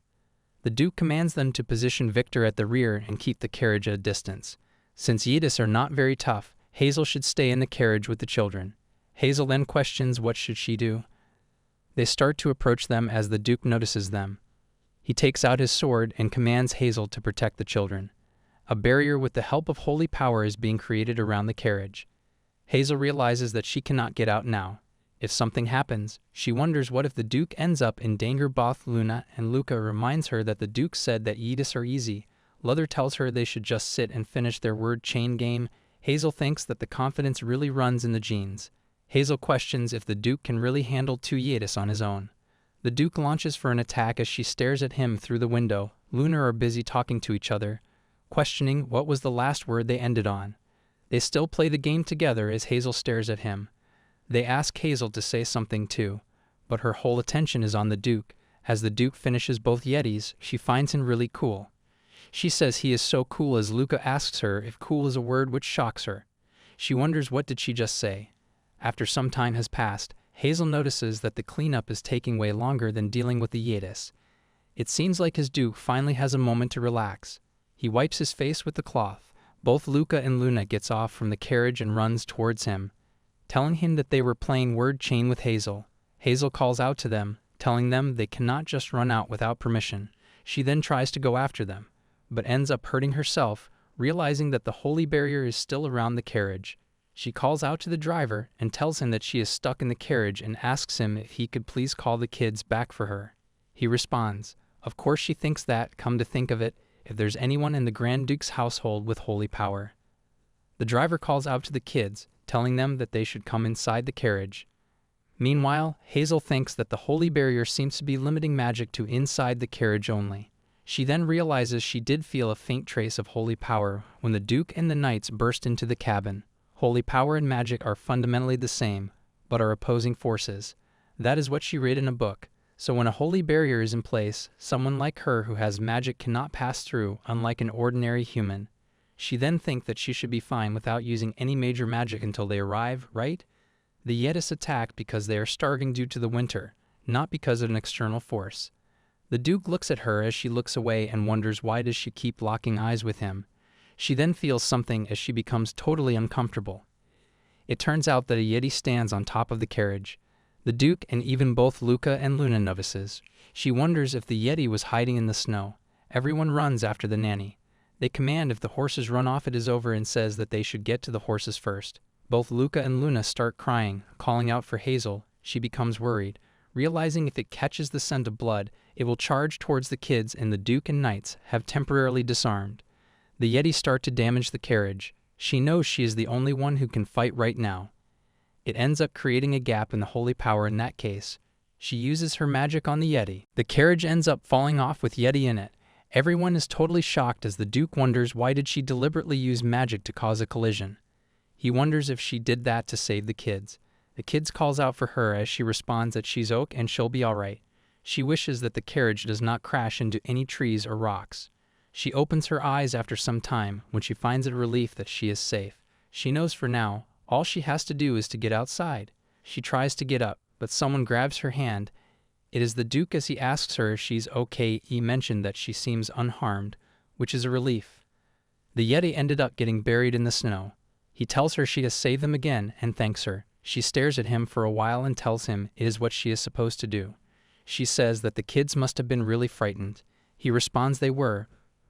[SPEAKER 1] The Duke commands them to position Victor at the rear and keep the carriage at a distance. Since Yetis are not very tough, Hazel should stay in the carriage with the children. Hazel then questions what should she do. They start to approach them as the Duke notices them. He takes out his sword and commands Hazel to protect the children. A barrier with the help of holy power is being created around the carriage. Hazel realizes that she cannot get out now. If something happens, she wonders what if the Duke ends up in danger. Both Luna and Luca reminds her that the Duke said that Yetis are easy. Luther tells her they should just sit and finish their word chain game. Hazel thinks that the confidence really runs in the genes. Hazel questions if the Duke can really handle 2 Yetis on his own. The Duke launches for an attack as she stares at him through the window. Luna are busy talking to each other, questioning what was the last word they ended on. They still play the game together as Hazel stares at him. They ask Hazel to say something too, but her whole attention is on the Duke. As the Duke finishes both Yetis, she finds him really cool. She says he is so cool as Luca asks her if cool is a word, which shocks her. She wonders what did she just say. After some time has passed, Hazel notices that the cleanup is taking way longer than dealing with the Yetis. It seems like his Duke finally has a moment to relax. He wipes his face with the cloth. Both Luca and Luna gets off from the carriage and runs towards him, telling him that they were playing word chain with Hazel. Hazel calls out to them, telling them they cannot just run out without permission. She then tries to go after them, but ends up hurting herself, realizing that the holy barrier is still around the carriage. She calls out to the driver and tells him that she is stuck in the carriage and asks him if he could please call the kids back for her. He responds, of course she thinks that, come to think of it, if there's anyone in the Grand Duke's household with holy power. The driver calls out to the kids, telling them that they should come inside the carriage. Meanwhile, Hazel thinks that the holy barrier seems to be limiting magic to inside the carriage only. She then realizes she did feel a faint trace of holy power when the Duke and the knights burst into the cabin. Holy power and magic are fundamentally the same, but are opposing forces. That is what she read in a book. So when a holy barrier is in place, someone like her who has magic cannot pass through, unlike an ordinary human. She then thinks that she should be fine without using any major magic until they arrive, right? The Yetis attack because they are starving due to the winter, not because of an external force. The Duke looks at her as she looks away and wonders why does she keep locking eyes with him. She then feels something as she becomes totally uncomfortable. It turns out that a Yeti stands on top of the carriage. The Duke and even both Luca and Luna notices. She wonders if the Yeti was hiding in the snow. Everyone runs after the nanny. They command if the horses run off it is over and says that they should get to the horses first. Both Luca and Luna start crying, calling out for Hazel. She becomes worried, realizing if it catches the scent of blood, it will charge towards the kids and the Duke and Knights have temporarily disarmed. The Yeti start to damage the carriage. She knows she is the only one who can fight right now. It ends up creating a gap in the holy power in that case. She uses her magic on the Yeti. The carriage ends up falling off with Yeti in it. Everyone is totally shocked as the Duke wonders why did she deliberately use magic to cause a collision. He wonders if she did that to save the kids. The kids calls out for her as she responds that she's okay and she'll be alright. She wishes that the carriage does not crash into any trees or rocks. She opens her eyes after some time when she finds it a relief that she is safe. She knows for now, all she has to do is to get outside. She tries to get up, but someone grabs her hand. It is the Duke as he asks her if she's okay. He mentioned that she seems unharmed, which is a relief. The Yeti ended up getting buried in the snow. He tells her she has saved them again and thanks her. She stares at him for a while and tells him it is what she is supposed to do. She says that the kids must have been really frightened. He responds they were,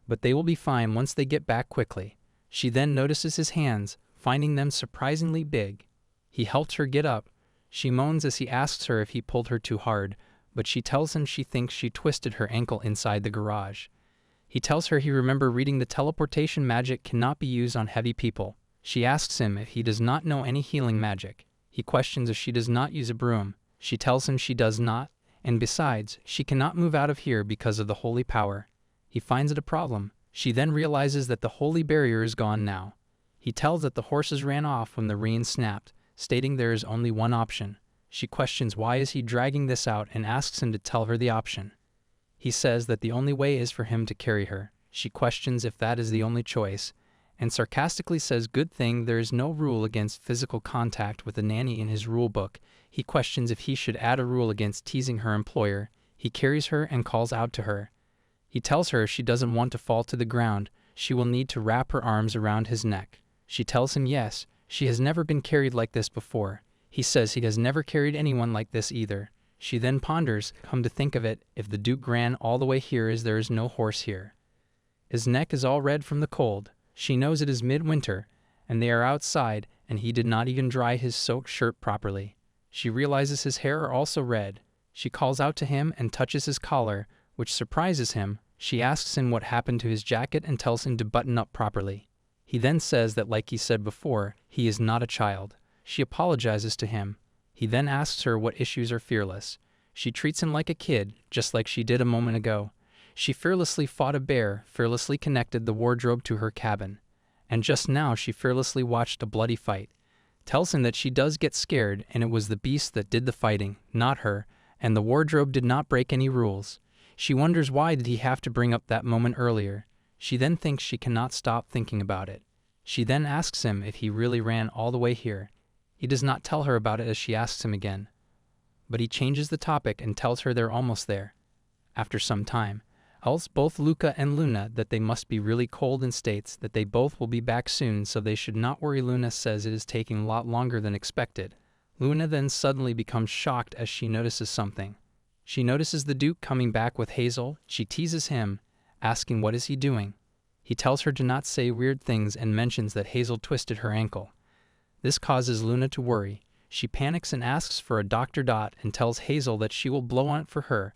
[SPEAKER 1] but they will be fine once they get back quickly. She then notices his hands, finding them surprisingly big. He helps her get up. She moans as he asks her if he pulled her too hard, but she tells him she thinks she twisted her ankle inside the garage. He tells her he remember reading the teleportation magic cannot be used on heavy people. She asks him if he does not know any healing magic. He questions if she does not use a broom. She tells him she does not, and besides, she cannot move out of here because of the holy power. He finds it a problem. She then realizes that the holy barrier is gone now. He tells that the horses ran off when the rain snapped, stating there is only one option. She questions why is he dragging this out and asks him to tell her the option. He says that the only way is for him to carry her. She questions if that is the only choice, and sarcastically says good thing there is no rule against physical contact with a nanny in his rule book. He questions if he should add a rule against teasing her employer. He carries her and calls out to her. He tells her if she doesn't want to fall to the ground, she will need to wrap her arms around his neck. She tells him yes, she has never been carried like this before. He says he has never carried anyone like this either. She then ponders, come to think of it, if the Duke ran all the way here as there is no horse here. His neck is all red from the cold. She knows it is midwinter, and they are outside, and he did not even dry his soaked shirt properly. She realizes his hair are also red. She calls out to him and touches his collar, which surprises him. She asks him what happened to his jacket and tells him to button up properly. He then says that like he said before, he is not a child. She apologizes to him. He then asks her what issues are fearless. She treats him like a kid, just like she did a moment ago. She fearlessly fought a bear, fearlessly connected the wardrobe to her cabin. And just now she fearlessly watched a bloody fight. Tells him that she does get scared and it was the beast that did the fighting, not her, and the wardrobe did not break any rules. She wonders why did he have to bring up that moment earlier. She then thinks she cannot stop thinking about it. She then asks him if he really ran all the way here. He does not tell her about it as she asks him again. But he changes the topic and tells her they're almost there. After some time, tells both Luca and Luna that they must be really cold and states that they both will be back soon so they should not worry. Luna says it is taking a lot longer than expected. Luna then suddenly becomes shocked as she notices something. She notices the Duke coming back with Hazel. She teases him, asking what is he doing. He tells her to not say weird things and mentions that Hazel twisted her ankle. This causes Luna to worry. She panics and asks for a Dr. and tells Hazel that she will blow on it for her.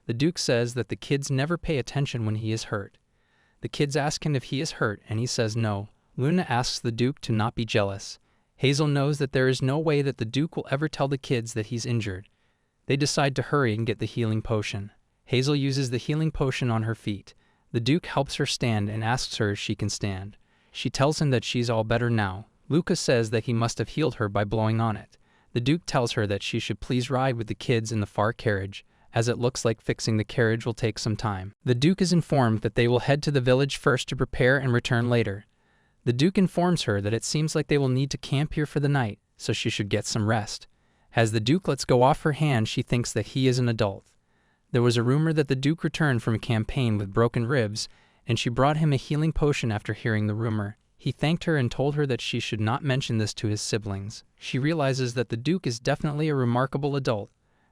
[SPEAKER 1] The Duke says that the kids never pay attention when he is hurt. The kids ask him if he is hurt and he says no. Luna asks the Duke to not be jealous. Hazel knows that there is no way that the Duke will ever tell the kids that he's injured. They decide to hurry and get the healing potion. Hazel uses the healing potion on her feet. The Duke helps her stand and asks her if she can stand. She tells him that she's all better now. Luca says that he must have healed her by blowing on it. The Duke tells her that she should please ride with the kids in the far carriage, as it looks like fixing the carriage will take some time. The Duke is informed that they will head to the village first to prepare and return later. The Duke informs her that it seems like they will need to camp here for the night, so she should get some rest. As the Duke lets go off her hand, she thinks that he is an adult. There was a rumor that the Duke returned from a campaign with broken ribs, and she brought him a healing potion after hearing the rumor. He thanked her and told her that she should not mention this to his siblings. She realizes that the Duke is definitely a remarkable adult,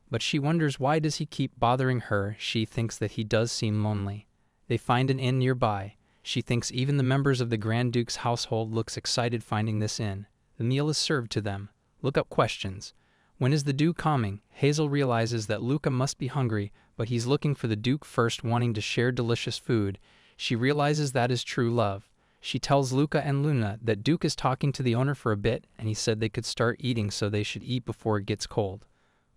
[SPEAKER 1] but she wonders why does he keep bothering her. She thinks that he does seem lonely. They find an inn nearby. She thinks even the members of the Grand Duke's household looks excited finding this inn. The meal is served to them. Look up questions. When is the Duke coming? Hazel realizes that Luca must be hungry, but he's looking for the Duke first, wanting to share delicious food. She realizes that is true love. She tells Luca and Luna that Duke is talking to the owner for a bit, and he said they could start eating, so they should eat before it gets cold.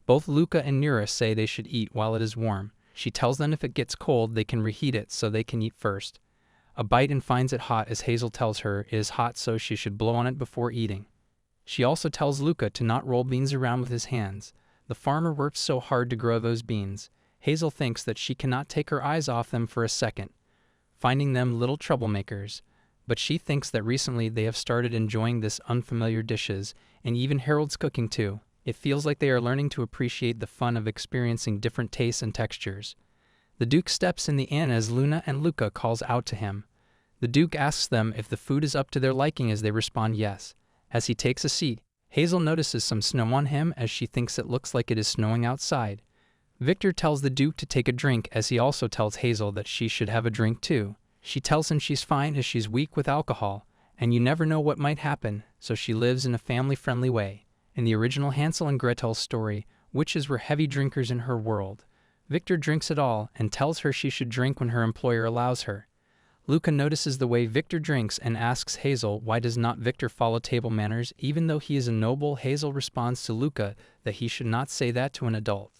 [SPEAKER 1] Both Luca and Nura say they should eat while it is warm. She tells them if it gets cold, they can reheat it, so they can eat first. A bite and finds it hot, as Hazel tells her it is hot, so she should blow on it before eating. She also tells Luca to not roll beans around with his hands. The farmer worked so hard to grow those beans. Hazel thinks that she cannot take her eyes off them for a second, finding them little troublemakers. But she thinks that recently they have started enjoying this unfamiliar dishes, and even Harold's cooking too. It feels like they are learning to appreciate the fun of experiencing different tastes and textures. The Duke steps in the inn as Luna and Luca calls out to him. The Duke asks them if the food is up to their liking, as they respond yes. As he takes a seat, Hazel notices some snow on him, as she thinks it looks like it is snowing outside. Victor tells the Duke to take a drink, as he also tells Hazel that she should have a drink too. She tells him she's fine as she's weak with alcohol, and you never know what might happen, so she lives in a family-friendly way. In the original Hansel and Gretel story, witches were heavy drinkers in her world. Victor drinks it all and tells her she should drink when her employer allows her. Luca notices the way Victor drinks and asks Hazel why does not Victor follow table manners. Even though he is a noble, Hazel responds to Luca that he should not say that to an adult.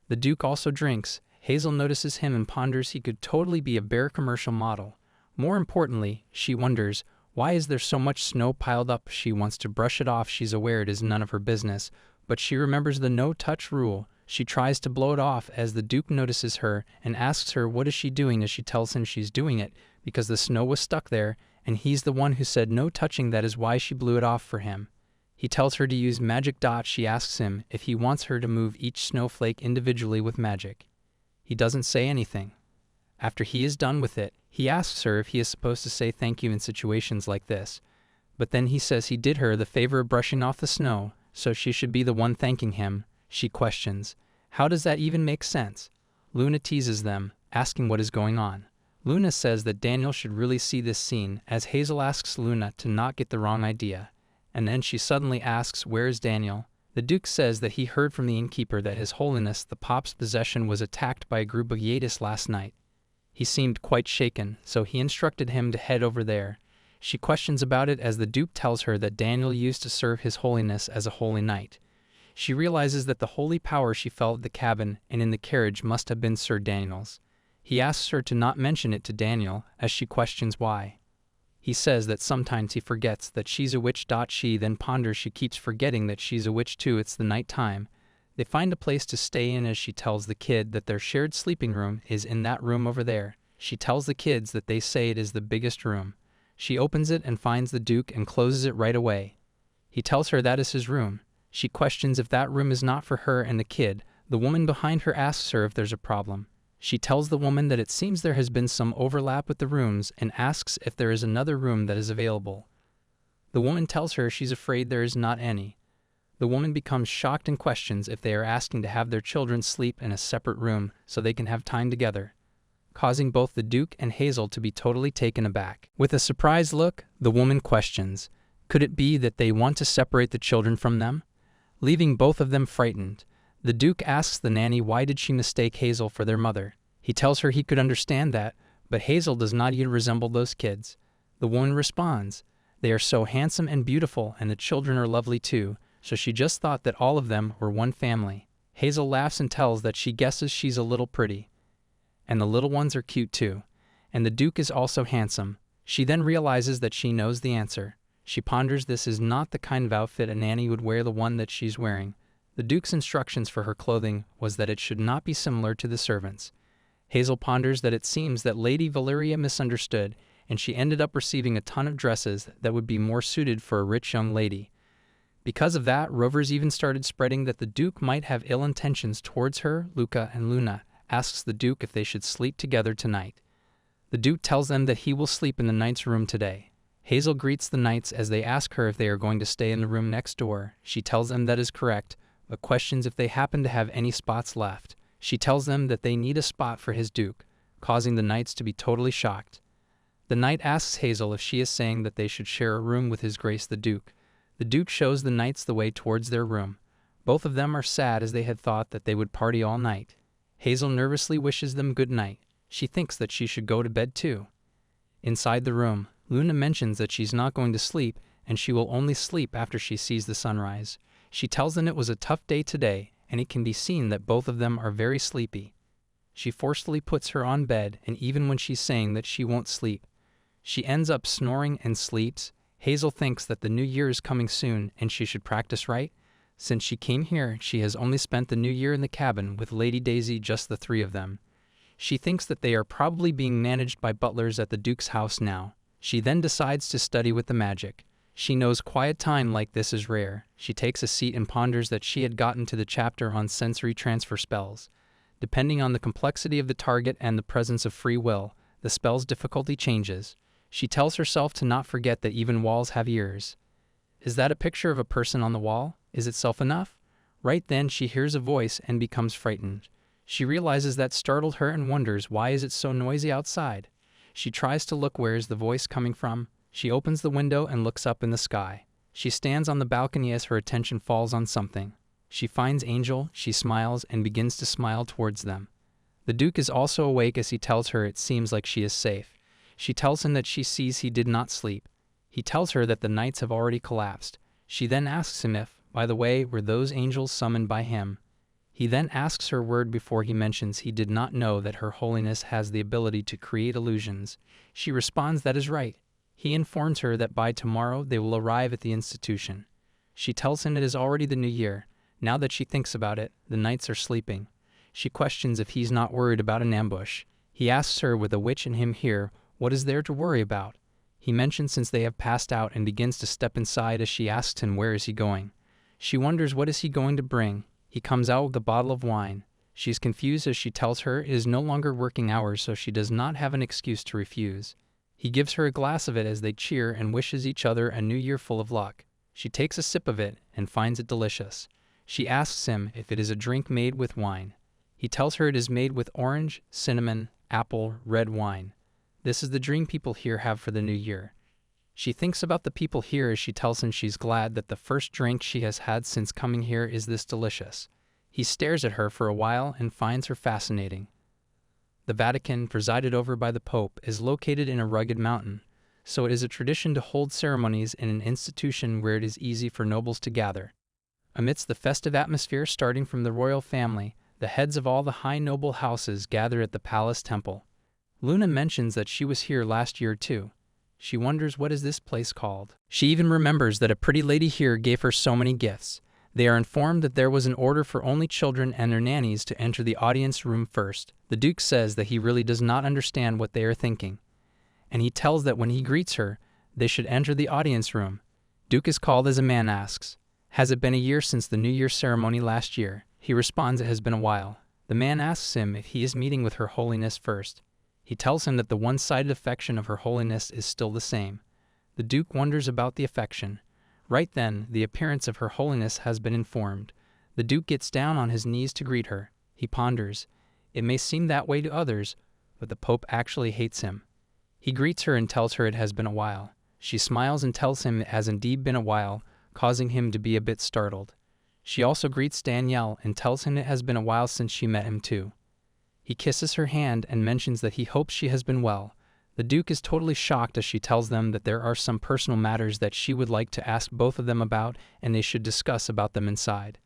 [SPEAKER 1] The Duke also drinks. Hazel notices him and ponders he could totally be a bear commercial model. More importantly, she wonders, why is there so much snow piled up? She wants to brush it off. She's aware it is none of her business, but she remembers the no-touch rule. She tries to blow it off as the Duke notices her and asks her what is she doing, as she tells him she's doing it because the snow was stuck there, and he's the one who said no touching, that is why she blew it off for him. He tells her to use magic dots. She asks him if he wants her to move each snowflake individually with magic. He doesn't say anything. After he is done with it, he asks her if he is supposed to say thank you in situations like this. But then he says he did her the favor of brushing off the snow, so she should be the one thanking him. She questions, how does that even make sense? Luna teases them, asking what is going on. Luna says that Daniel should really see this scene, as Hazel asks Luna to not get the wrong idea. And then she suddenly asks, where is Daniel? The Duke says that he heard from the innkeeper that His Holiness the Pop's possession was attacked by a group of Yetis last night. He seemed quite shaken, so he instructed him to head over there. She questions about it as the Duke tells her that Daniel used to serve His Holiness as a holy knight. She realizes that the holy power she felt at the cabin and in the carriage must have been Sir Daniel's. He asks her to not mention it to Daniel, as she questions why. He says that sometimes he forgets that she's a witch. She then ponders she keeps forgetting that she's a witch too. It's the night time. They find a place to stay in, as she tells the kid that their shared sleeping room is in that room over there. She tells the kids that they say it is the biggest room. She opens it and finds the Duke and closes it right away. He tells her that is his room. She questions if that room is not for her and the kid. The woman behind her asks her if there's a problem. She tells the woman that it seems there has been some overlap with the rooms and asks if there is another room that is available. The woman tells her she's afraid there is not any. The woman becomes shocked and questions if they are asking to have their children sleep in a separate room so they can have time together, causing both the Duke and Hazel to be totally taken aback. With a surprised look, the woman questions, could it be that they want to separate the children from them, leaving both of them frightened? The Duke asks the nanny why did she mistake Hazel for their mother. He tells her he could understand that, but Hazel does not even resemble those kids. The woman responds, they are so handsome and beautiful, and the children are lovely too, so she just thought that all of them were one family. Hazel laughs and tells that she guesses she's a little pretty. And the little ones are cute too. And the Duke is also handsome. She then realizes that she knows the answer. She ponders this is not the kind of outfit a nanny would wear, the one that she's wearing. The Duke's instructions for her clothing was that it should not be similar to the servants. Hazel ponders that it seems that Lady Valeria misunderstood, and she ended up receiving a ton of dresses that would be more suited for a rich young lady. Because of that, rovers even started spreading that the Duke might have ill intentions towards her. Luca and Luna asks the Duke if they should sleep together tonight. The Duke tells them that he will sleep in the knight's room today. Hazel greets the knights as they ask her if they are going to stay in the room next door. She tells them that is correct, but questions if they happen to have any spots left. She tells them that they need a spot for his Duke, causing the knights to be totally shocked. The knight asks Hazel if she is saying that they should share a room with His Grace the Duke. The Duke shows the knights the way towards their room. Both of them are sad as they had thought that they would party all night. Hazel nervously wishes them good night. She thinks that she should go to bed too. Inside the room, Luna mentions that she's not going to sleep and she will only sleep after she sees the sunrise. She tells them it was a tough day today and it can be seen that both of them are very sleepy. She forcefully puts her on bed, and even when she's saying that she won't sleep, she ends up snoring and sleeps. Hazel thinks that the new year is coming soon and she should practice right. Since she came here, she has only spent the new year in the cabin with Lady Daisy, just the three of them. She thinks that they are probably being managed by butlers at the Duke's house now. She then decides to study with the magic. She knows quiet time like this is rare. She takes a seat and ponders that she had gotten to the chapter on sensory transfer spells. Depending on the complexity of the target and the presence of free will, the spell's difficulty changes. She tells herself to not forget that even walls have ears. Is that a picture of a person on the wall? Is itself enough? Right then she hears a voice and becomes frightened. She realizes that startled her and wonders why is it so noisy outside. She tries to look where is the voice coming from. She opens the window and looks up in the sky. She stands on the balcony as her attention falls on something. She finds Angel, she smiles and begins to smile towards them. The Duke is also awake as he tells her it seems like she is safe. She tells him that she sees he did not sleep. He tells her that the knights have already collapsed. She then asks him if, by the way, were those angels summoned by him. He then asks her word before he mentions he did not know that Her Holiness has the ability to create illusions. She responds that is right. He informs her that by tomorrow they will arrive at the institution. She tells him it is already the new year. Now that she thinks about it, the knights are sleeping. She questions if he's not worried about an ambush. He asks her with a witch and him here, what is there to worry about? He mentions since they have passed out and begins to step inside as she asks him where is he going. She wonders what is he going to bring. He comes out with a bottle of wine. She is confused as she tells her it is no longer working hours, so she does not have an excuse to refuse. He gives her a glass of it as they cheer and wishes each other a new year full of luck. She takes a sip of it and finds it delicious. She asks him if it is a drink made with wine. He tells her it is made with orange, cinnamon, apple, red wine. This is the dream people here have for the new year. She thinks about the people here as she tells him she's glad that the first drink she has had since coming here is this delicious. He stares at her for a while and finds her fascinating. The Vatican, presided over by the Pope, is located in a rugged mountain, so it is a tradition to hold ceremonies in an institution where it is easy for nobles to gather. Amidst the festive atmosphere starting from the royal family, the heads of all the high noble houses gather at the palace temple. Luna mentions that she was here last year too. She wonders what is this place called. She even remembers that a pretty lady here gave her so many gifts. They are informed that there was an order for only children and their nannies to enter the audience room first. The Duke says that he really does not understand what they are thinking, and he tells that when he greets her, they should enter the audience room. Duke is called as a man asks, has it been a year since the New Year ceremony last year? He responds it has been a while. The man asks him if he is meeting with Her Holiness first. He tells him that the one-sided affection of Her Holiness is still the same. The Duke wonders about the affection. Right then, the appearance of Her Holiness has been informed. The Duke gets down on his knees to greet her. He ponders. It may seem that way to others, but the Pope actually hates him. He greets her and tells her it has been a while. She smiles and tells him it has indeed been a while, causing him to be a bit startled. She also greets Danielle and tells him it has been a while since she met him too. He kisses her hand and mentions that he hopes she has been well. The Duke is totally shocked as she tells them that there are some personal matters that she would like to ask both of them about and they should discuss about them inside.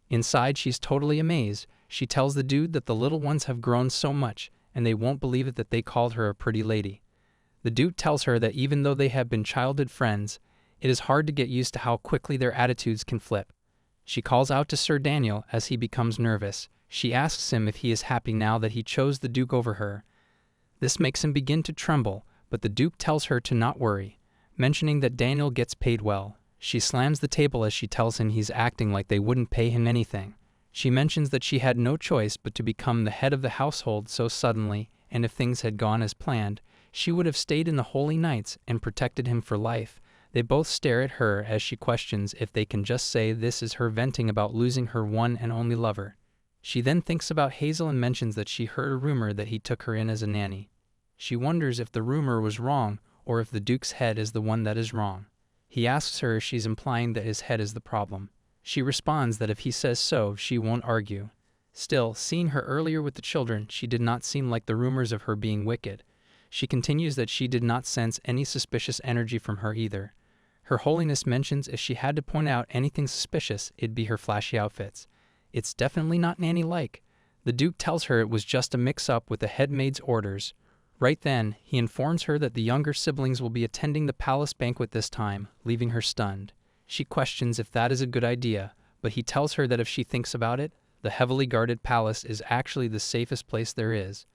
[SPEAKER 1] Inside, she's totally amazed. She tells the dude that the little ones have grown so much and they won't believe it that they called her a pretty lady. The Duke tells her that even though they have been childhood friends, it is hard to get used to how quickly their attitudes can flip. She calls out to Sir Daniel as he becomes nervous. She asks him if he is happy now that he chose the Duke over her. This makes him begin to tremble, but the Duke tells her to not worry, mentioning that Daniel gets paid well. She slams the table as she tells him he's acting like they wouldn't pay him anything. She mentions that she had no choice but to become the head of the household so suddenly, and if things had gone as planned, she would have stayed in the Holy Knights and protected him for life. They both stare at her as she questions if they can just say this is her venting about losing her one and only lover. She then thinks about Hazel and mentions that she heard a rumor that he took her in as a nanny. She wonders if the rumor was wrong or if the Duke's head is the one that is wrong. He asks her if she's implying that his head is the problem. She responds that if he says so, she won't argue. Still, seeing her earlier with the children, she did not seem like the rumors of her being wicked. She continues that she did not sense any suspicious energy from her either. Her Holiness mentions if she had to point out anything suspicious, it'd be her flashy outfits. It's definitely not nanny-like. The Duke tells her it was just a mix-up with the head maid's orders. Right then, he informs her that the younger siblings will be attending the palace banquet this time, leaving her stunned. She questions if that is a good idea, but he tells her that if she thinks about it, the heavily guarded palace is actually the safest place there is.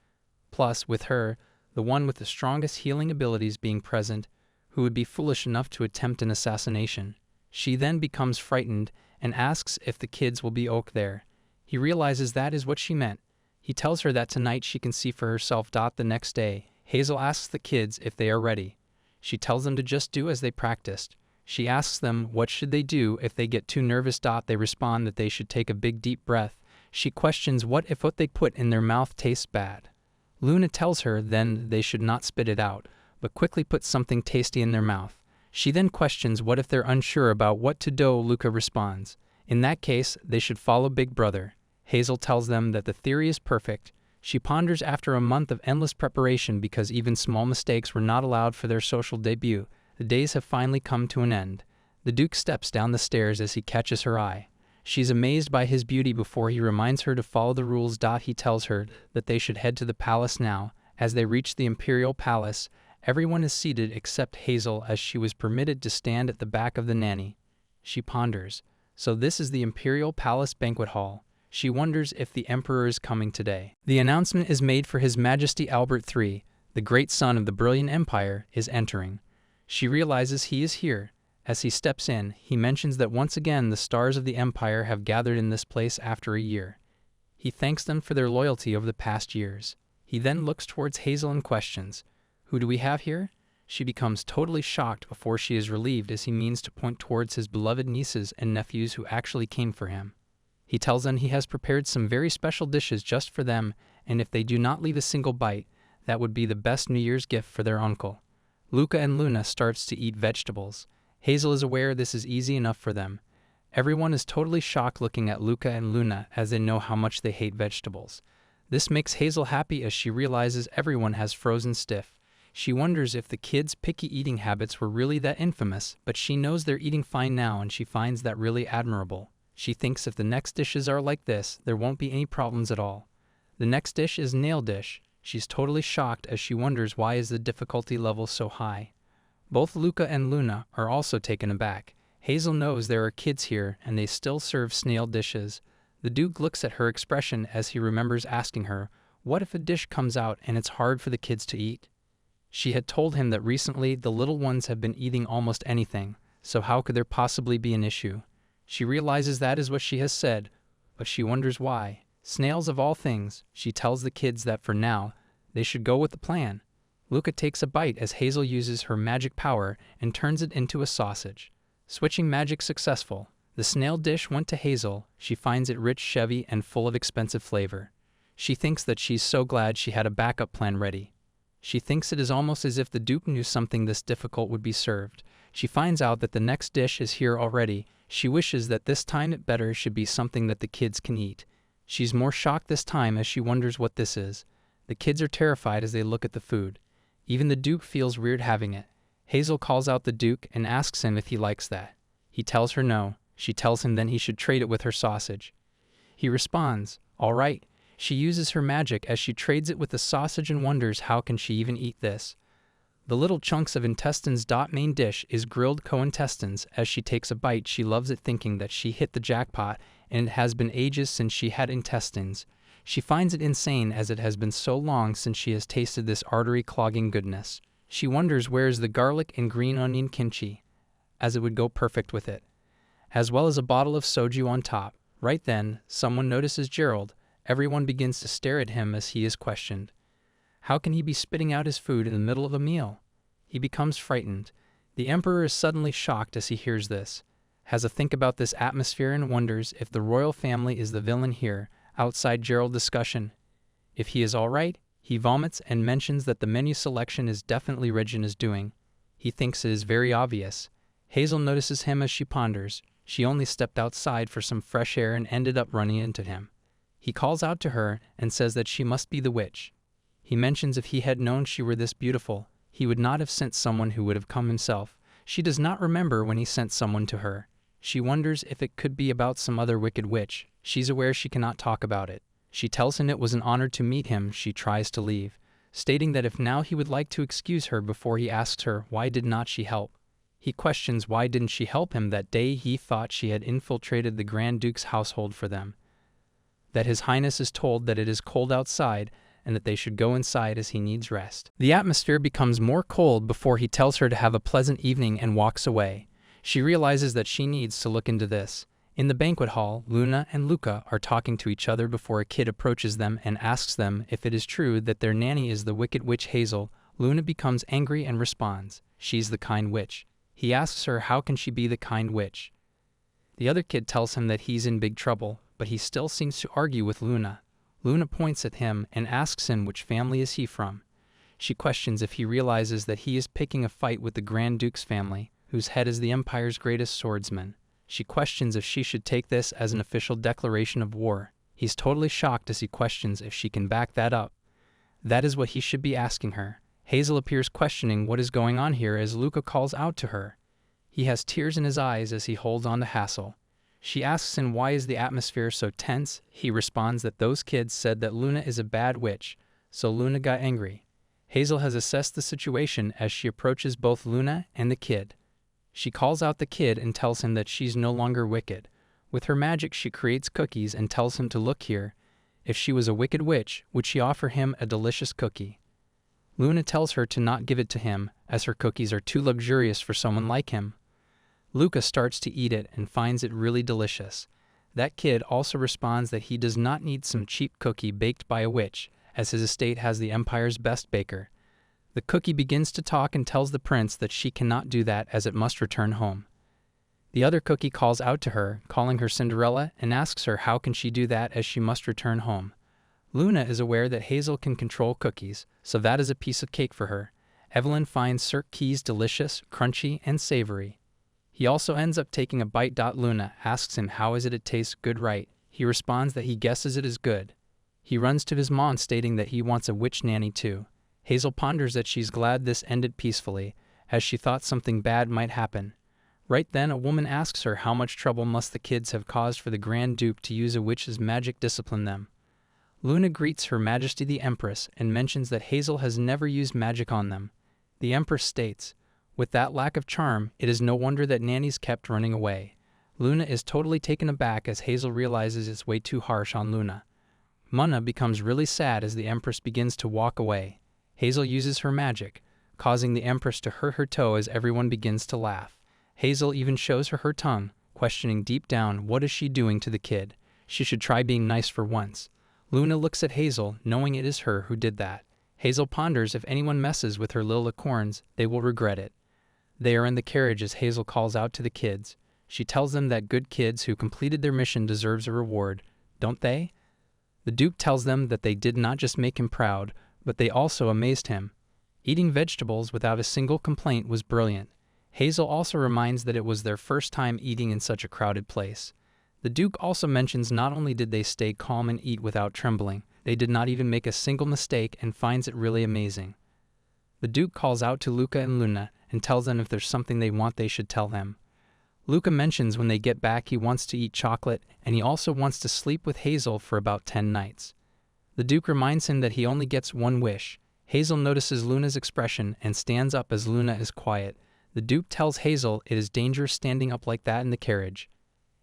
[SPEAKER 1] Plus, with her, the one with the strongest healing abilities being present, who would be foolish enough to attempt an assassination. She then becomes frightened and asks if the kids will be there. He realizes that is what she meant. He tells her that tonight she can see for herself. The next day, Hazel asks the kids if they are ready. She tells them to just do as they practiced. She asks them what should they do if they get too nervous. They respond that they should take a big deep breath. She questions what if what they put in their mouth tastes bad. Luna tells her then they should not spit it out, but quickly put something tasty in their mouth. She then questions what if they're unsure about what to do. Luca responds, in that case, they should follow Big Brother. Hazel tells them that the theory is perfect. She ponders after a month of endless preparation because even small mistakes were not allowed for their social debut. The days have finally come to an end. The Duke steps down the stairs as he catches her eye. She's amazed by his beauty before he reminds her to follow the rules. He tells her that they should head to the palace now. As they reach the Imperial Palace, everyone is seated except Hazel as she was permitted to stand at the back of the nanny. She ponders. So this is the Imperial Palace Banquet Hall. She wonders if the Emperor is coming today. The announcement is made for His Majesty Albert III, the great son of the brilliant empire, is entering. She realizes he is here. As he steps in, he mentions that once again the stars of the empire have gathered in this place after a year. He thanks them for their loyalty over the past years. He then looks towards Hazel and questions, "Who do we have here?" She becomes totally shocked before she is relieved as he means to point towards his beloved nieces and nephews who actually came for him. He tells them he has prepared some very special dishes just for them, and if they do not leave a single bite, that would be the best New Year's gift for their uncle. Luca and Luna starts to eat vegetables. Hazel is aware this is easy enough for them. Everyone is totally shocked looking at Luca and Luna as they know how much they hate vegetables. This makes Hazel happy as she realizes everyone has frozen stiff. She wonders if the kids' picky eating habits were really that infamous, but she knows they're eating fine now and she finds that really admirable. She thinks if the next dishes are like this, there won't be any problems at all. The next dish is nail dish. She's totally shocked as she wonders why is the difficulty level so high. Both Luca and Luna are also taken aback. Hazel knows there are kids here and they still serve snail dishes. The Duke looks at her expression as he remembers asking her, what if a dish comes out and it's hard for the kids to eat? She had told him that recently the little ones have been eating almost anything, so how could there possibly be an issue? She realizes that is what she has said, but she wonders why. Snails of all things, she tells the kids that for now, they should go with the plan. Luca takes a bite as Hazel uses her magic power and turns it into a sausage. Switching magic successful. The snail dish went to Hazel. She finds it rich, chevy, and full of expensive flavor. She thinks that she's so glad she had a backup plan ready. She thinks it is almost as if the Duke knew something this difficult would be served. She finds out that the next dish is here already. She wishes that this time it better should be something that the kids can eat. She's more shocked this time as she wonders what this is. The kids are terrified as they look at the food. Even the Duke feels weird having it. Hazel calls out the Duke and asks him if he likes that. He tells her no. She tells him then he should trade it with her sausage. He responds, all right. She uses her magic as she trades it with the sausage and wonders how can she even eat this. The little chunks of intestines. Main dish is grilled co-intestines. As she takes a bite, she loves it thinking that she hit the jackpot, and it has been ages since she had intestines. She finds it insane as it has been so long since she has tasted this artery-clogging goodness. She wonders where is the garlic and green onion kimchi. as it would go perfect with it, as well as a bottle of soju on top. Right then, someone notices Gerald. Everyone begins to stare at him as he is questioned. How can he be spitting out his food in the middle of a meal? He becomes frightened. The Emperor is suddenly shocked as he hears this, has a think about this atmosphere and wonders if the royal family is the villain here. Outside Gerald discussion. If he is alright, he vomits and mentions that the menu selection is definitely Regina's doing. He thinks it is very obvious. Hazel notices him as she ponders. She only stepped outside for some fresh air and ended up running into him. He calls out to her and says that she must be the witch. He mentions if he had known she were this beautiful, he would not have sent someone who would have come himself. She does not remember when he sent someone to her. She wonders if it could be about some other wicked witch. She's aware she cannot talk about it. She tells him it was an honor to meet him. She tries to leave, stating that if now he would like to excuse her before he asks her why did not she help. He questions why didn't she help him that day. He thought she had infiltrated the Grand Duke's household for them. That His Highness is told that it is cold outside and that they should go inside as he needs rest. The atmosphere becomes more cold before he tells her to have a pleasant evening and walks away. She realizes that she needs to look into this. In the banquet hall, Luna and Luca are talking to each other before a kid approaches them and asks them if it is true that their nanny is the wicked witch Hazel. Luna becomes angry and responds, she's the kind witch. He asks her how can she be the kind witch. The other kid tells him that he's in big trouble, but he still seems to argue with Luna. Luna points at him and asks him which family is he from. She questions if he realizes that he is picking a fight with the Grand Duke's family, whose head is the Empire's greatest swordsman. She questions if she should take this as an official declaration of war. He's totally shocked as he questions if she can back that up. That is what he should be asking her. Hazel appears questioning what is going on here as Luca calls out to her. He has tears in his eyes as he holds on to Hazel. She asks him why is the atmosphere so tense. He responds that those kids said that Luna is a bad witch, so Luna got angry. Hazel has assessed the situation as she approaches both Luna and the kid. She calls out the kid and tells him that she's no longer wicked. With her magic she creates cookies and tells him to look here. If she was a wicked witch, would she offer him a delicious cookie? Luna tells her to not give it to him, as her cookies are too luxurious for someone like him. Luca starts to eat it and finds it really delicious. That kid also responds that he does not need some cheap cookie baked by a witch, as his estate has the Empire's best baker. The cookie begins to talk and tells the prince that she cannot do that as it must return home. The other cookie calls out to her, calling her Cinderella, and asks her how can she do that as she must return home. Luna is aware that Hazel can control cookies, so that is a piece of cake for her. Evelyn finds Sir Key's delicious, crunchy, and savory. He also ends up taking a bite. Luna asks him how is it tastes good right. He responds that he guesses it is good. He runs to his mom stating that he wants a witch nanny too. Hazel ponders that she's glad this ended peacefully, as she thought something bad might happen. Right then a woman asks her how much trouble must the kids have caused for the Grand Duke to use a witch's magic discipline them. Luna greets Her Majesty the Empress and mentions that Hazel has never used magic on them. The Empress states, with that lack of charm, it is no wonder that nannies kept running away. Luna is totally taken aback as Hazel realizes it's way too harsh on Luna. Munna becomes really sad as the Empress begins to walk away. Hazel uses her magic, causing the Empress to hurt her toe as everyone begins to laugh. Hazel even shows her tongue, questioning deep down what is she doing to the kid. She should try being nice for once. Luna looks at Hazel, knowing it is her who did that. Hazel ponders if anyone messes with her little acorns, they will regret it. They are in the carriage as Hazel calls out to the kids. She tells them that good kids who completed their mission deserves a reward, don't they? The Duke tells them that they did not just make him proud, but they also amazed him. Eating vegetables without a single complaint was brilliant. Hazel also reminds that it was their first time eating in such a crowded place. The Duke also mentions not only did they stay calm and eat without trembling, they did not even make a single mistake and finds it really amazing. The Duke calls out to Luca and Luna and tells them if there's something they want they should tell him. Luca mentions when they get back he wants to eat chocolate and he also wants to sleep with Hazel for about 10 nights. The Duke reminds him that he only gets one wish. Hazel notices Luna's expression and stands up as Luna is quiet. The Duke tells Hazel it is dangerous standing up like that in the carriage.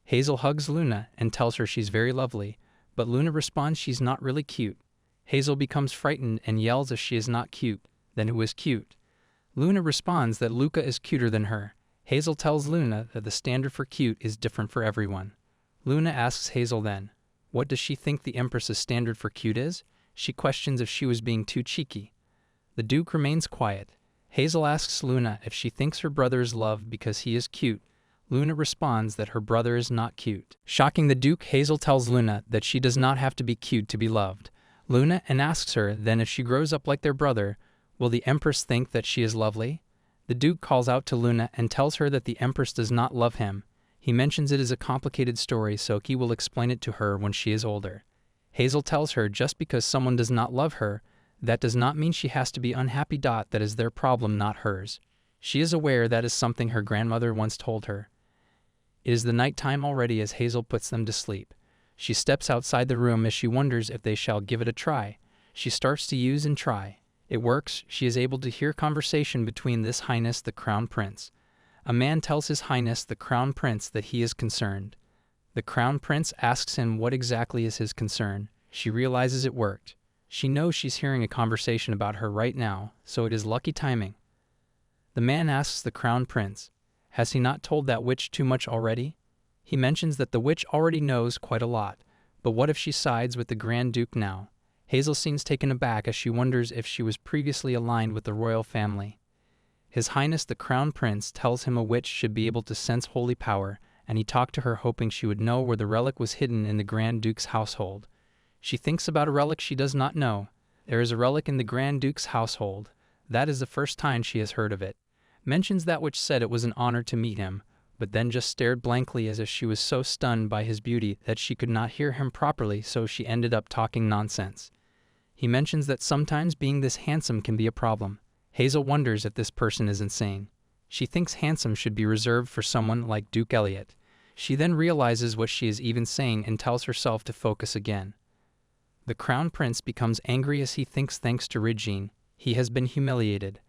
[SPEAKER 1] Hazel hugs Luna and tells her she's very lovely, but Luna responds she's not really cute. Hazel becomes frightened and yells if she is not cute, then who is cute? Luna responds that Luca is cuter than her. Hazel tells Luna that the standard for cute is different for everyone. Luna asks Hazel then, what does she think the Empress's standard for cute is? She questions if she was being too cheeky. The Duke remains quiet. Hazel asks Luna if she thinks her brother is loved because he is cute. Luna responds that her brother is not cute. Shocking the Duke, Hazel tells Luna that she does not have to be cute to be loved. Luna asks her then if she grows up like their brother, will the Empress think that she is lovely? The Duke calls out to Luna and tells her that the Empress does not love him. He mentions it is a complicated story, so he will explain it to her when she is older. Hazel tells her just because someone does not love her, that does not mean she has to be unhappy. That is their problem, not hers. She is aware that is something her grandmother once told her. It is the night time already as Hazel puts them to sleep. She steps outside the room as she wonders if they shall give it a try. She starts to use and try. It works. She is able to hear conversation between this Highness the Crown Prince. A man tells His Highness the Crown Prince that he is concerned. The Crown Prince asks him what exactly is his concern. She realizes it worked. She knows she's hearing a conversation about her right now, so it is lucky timing. The man asks the Crown Prince, has he not told that witch too much already? He mentions that the witch already knows quite a lot, but what if she sides with the Grand Duke now? Hazel seems taken aback as she wonders if she was previously aligned with the royal family. His Highness the Crown Prince tells him a witch should be able to sense holy power, and he talked to her hoping she would know where the relic was hidden in the Grand Duke's household. She thinks about a relic she does not know. There is a relic in the Grand Duke's household. That is the first time she has heard of it. Mentions that witch said it was an honor to meet him, but then just stared blankly as if she was so stunned by his beauty that she could not hear him properly, so she ended up talking nonsense. He mentions that sometimes being this handsome can be a problem. Hazel wonders if this person is insane. She thinks handsome should be reserved for someone like Duke Elliot. She then realizes what she is even saying and tells herself to focus again. The Crown Prince becomes angry as he thinks thanks to Regine, he has been humiliated.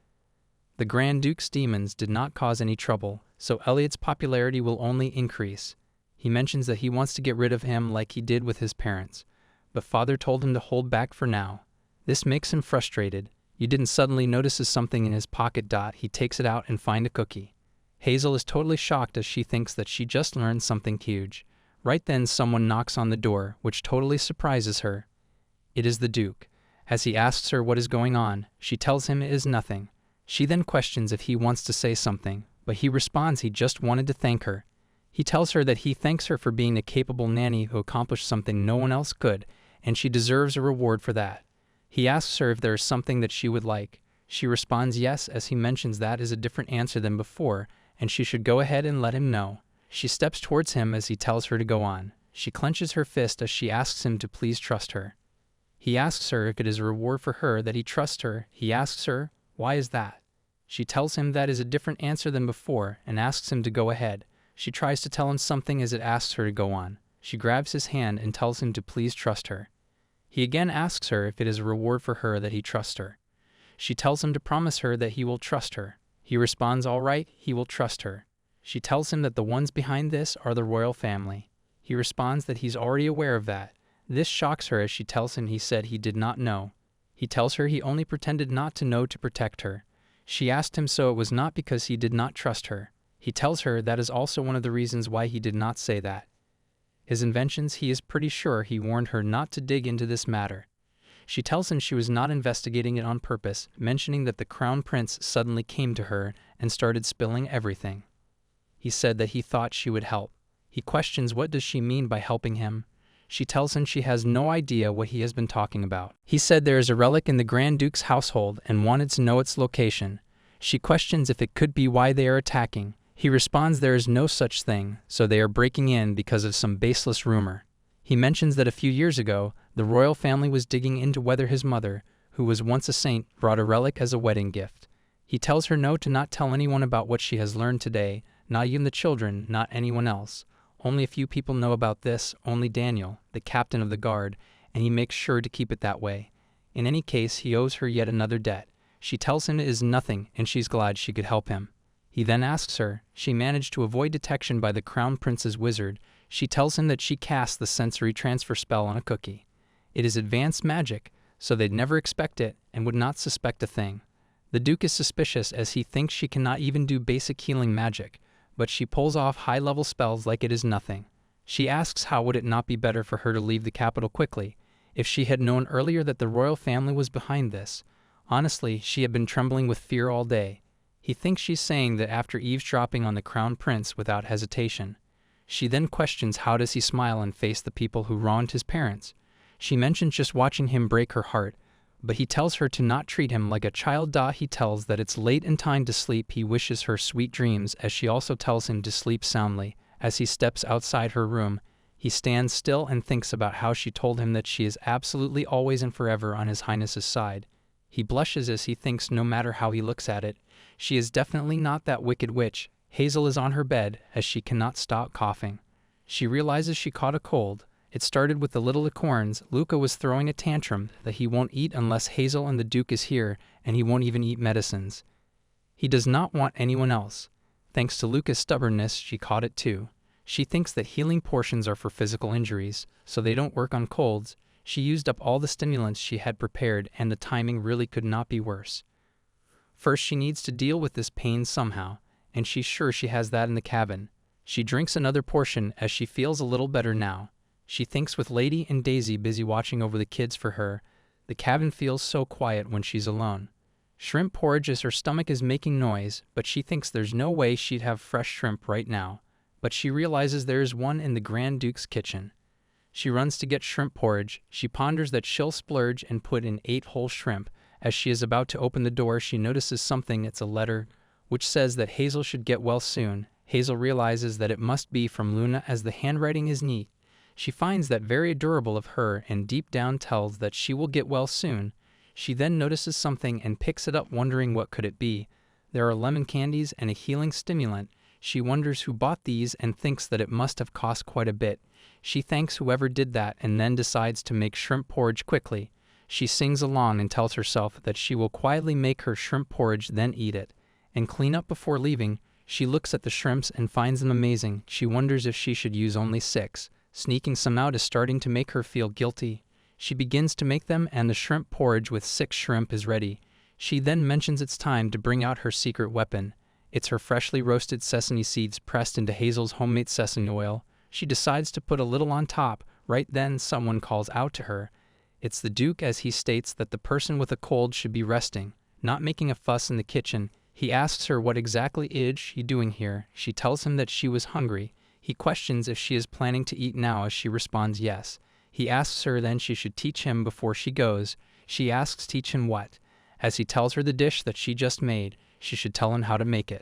[SPEAKER 1] The Grand Duke's demons did not cause any trouble, so Elliot's popularity will only increase. He mentions that he wants to get rid of him like he did with his parents, but Father told him to hold back for now. This makes him frustrated. You didn't suddenly notices something in his pocket. He takes it out and finds a cookie. Hazel is totally shocked as she thinks that she just learned something huge. Right then someone knocks on the door, which totally surprises her. It is the Duke. As he asks her what is going on, she tells him it is nothing. She then questions if he wants to say something, but he responds he just wanted to thank her. He tells her that he thanks her for being a capable nanny who accomplished something no one else could, and she deserves a reward for that. He asks her if there is something that she would like. She responds yes, as he mentions that is a different answer than before, and she should go ahead and let him know. She steps towards him as he tells her to go on. She clenches her fist as she asks him to please trust her. He asks her if it is a reward for her that he trusts her. He asks her, why is that? She tells him that is a different answer than before and asks him to go ahead. She tries to tell him something as it asks her to go on. She grabs his hand and tells him to please trust her. He again asks her if it is a reward for her that he trusts her. She tells him to promise her that he will trust her. He responds, all right, he will trust her. She tells him that the ones behind this are the royal family. He responds that he's already aware of that. This shocks her as she tells him he said he did not know. He tells her he only pretended not to know to protect her. She asked him so it was not because he did not trust her. He tells her that is also one of the reasons why he did not say that. His inventions, he is pretty sure he warned her not to dig into this matter. She tells him she was not investigating it on purpose, mentioning that the Crown Prince suddenly came to her and started spilling everything. He said that he thought she would help. He questions what does she mean by helping him. She tells him she has no idea what he has been talking about. He said there is a relic in the Grand Duke's household and wanted to know its location. She questions if it could be why they are attacking. He responds there is no such thing, so they are breaking in because of some baseless rumor. He mentions that a few years ago, the royal family was digging into whether his mother, who was once a saint, brought a relic as a wedding gift. He tells her no to not tell anyone about what she has learned today, not even the children, not anyone else. Only a few people know about this, only Daniel, the captain of the guard, and he makes sure to keep it that way. In any case, he owes her yet another debt. She tells him it is nothing, and she's glad she could help him. He then asks her. She managed to avoid detection by the Crown Prince's wizard. She tells him that she cast the sensory transfer spell on a cookie. It is advanced magic, so they'd never expect it and would not suspect a thing. The Duke is suspicious as he thinks she cannot even do basic healing magic, but she pulls off high-level spells like it is nothing. She asks how would it not be better for her to leave the capital quickly, if she had known earlier that the royal family was behind this. Honestly, she had been trembling with fear all day. He thinks she's saying that after eavesdropping on the crown prince without hesitation. She then questions how does he smile and face the people who wronged his parents. She mentions just watching him break her heart, but he tells her to not treat him like a child. He tells that it's late and time to sleep. He wishes her sweet dreams as she also tells him to sleep soundly. As he steps outside her room, he stands still and thinks about how she told him that she is absolutely always and forever on His Highness's side. He blushes as he thinks no matter how he looks at it, she is definitely not that wicked witch. Hazel is on her bed as she cannot stop coughing. She realizes she caught a cold. It started with the little acorns. Luca was throwing a tantrum that he won't eat unless Hazel and the Duke is here, and he won't even eat medicines. He does not want anyone else. Thanks to Luca's stubbornness, she caught it too. She thinks that healing potions are for physical injuries, so they don't work on colds. She used up all the stimulants she had prepared, and the timing really could not be worse. First, she needs to deal with this pain somehow, and she's sure she has that in the cabin. She drinks another portion as she feels a little better now. She thinks with Lady and Daisy busy watching over the kids for her, the cabin feels so quiet when she's alone. Shrimp porridge as her stomach is making noise, but she thinks there's no way she'd have fresh shrimp right now. But she realizes there is one in the Grand Duke's kitchen. She runs to get shrimp porridge. She ponders that she'll splurge and put in 8 whole shrimp. As she is about to open the door, she notices something. It's a letter, which says that Hazel should get well soon. Hazel realizes that it must be from Luna as the handwriting is neat. She finds that very adorable of her and deep down tells that she will get well soon. She then notices something and picks it up wondering what could it be. There are lemon candies and a healing stimulant. She wonders who bought these and thinks that it must have cost quite a bit. She thanks whoever did that and then decides to make shrimp porridge quickly. She sings along and tells herself that she will quietly make her shrimp porridge, then eat it, and clean up before leaving. She looks at the shrimps and finds them amazing. She wonders if she should use only 6. Sneaking some out is starting to make her feel guilty. She begins to make them and the shrimp porridge with 6 shrimp is ready. She then mentions it's time to bring out her secret weapon. It's her freshly roasted sesame seeds pressed into Hazel's homemade sesame oil. She decides to put a little on top. Right then, someone calls out to her. It's the Duke as he states that the person with a cold should be resting, not making a fuss in the kitchen. He asks her what exactly is she doing here. She tells him that she was hungry. He questions if she is planning to eat now as she responds yes. He asks her then she should teach him before she goes. She asks teach him what? As he tells her the dish that she just made, she should tell him how to make it.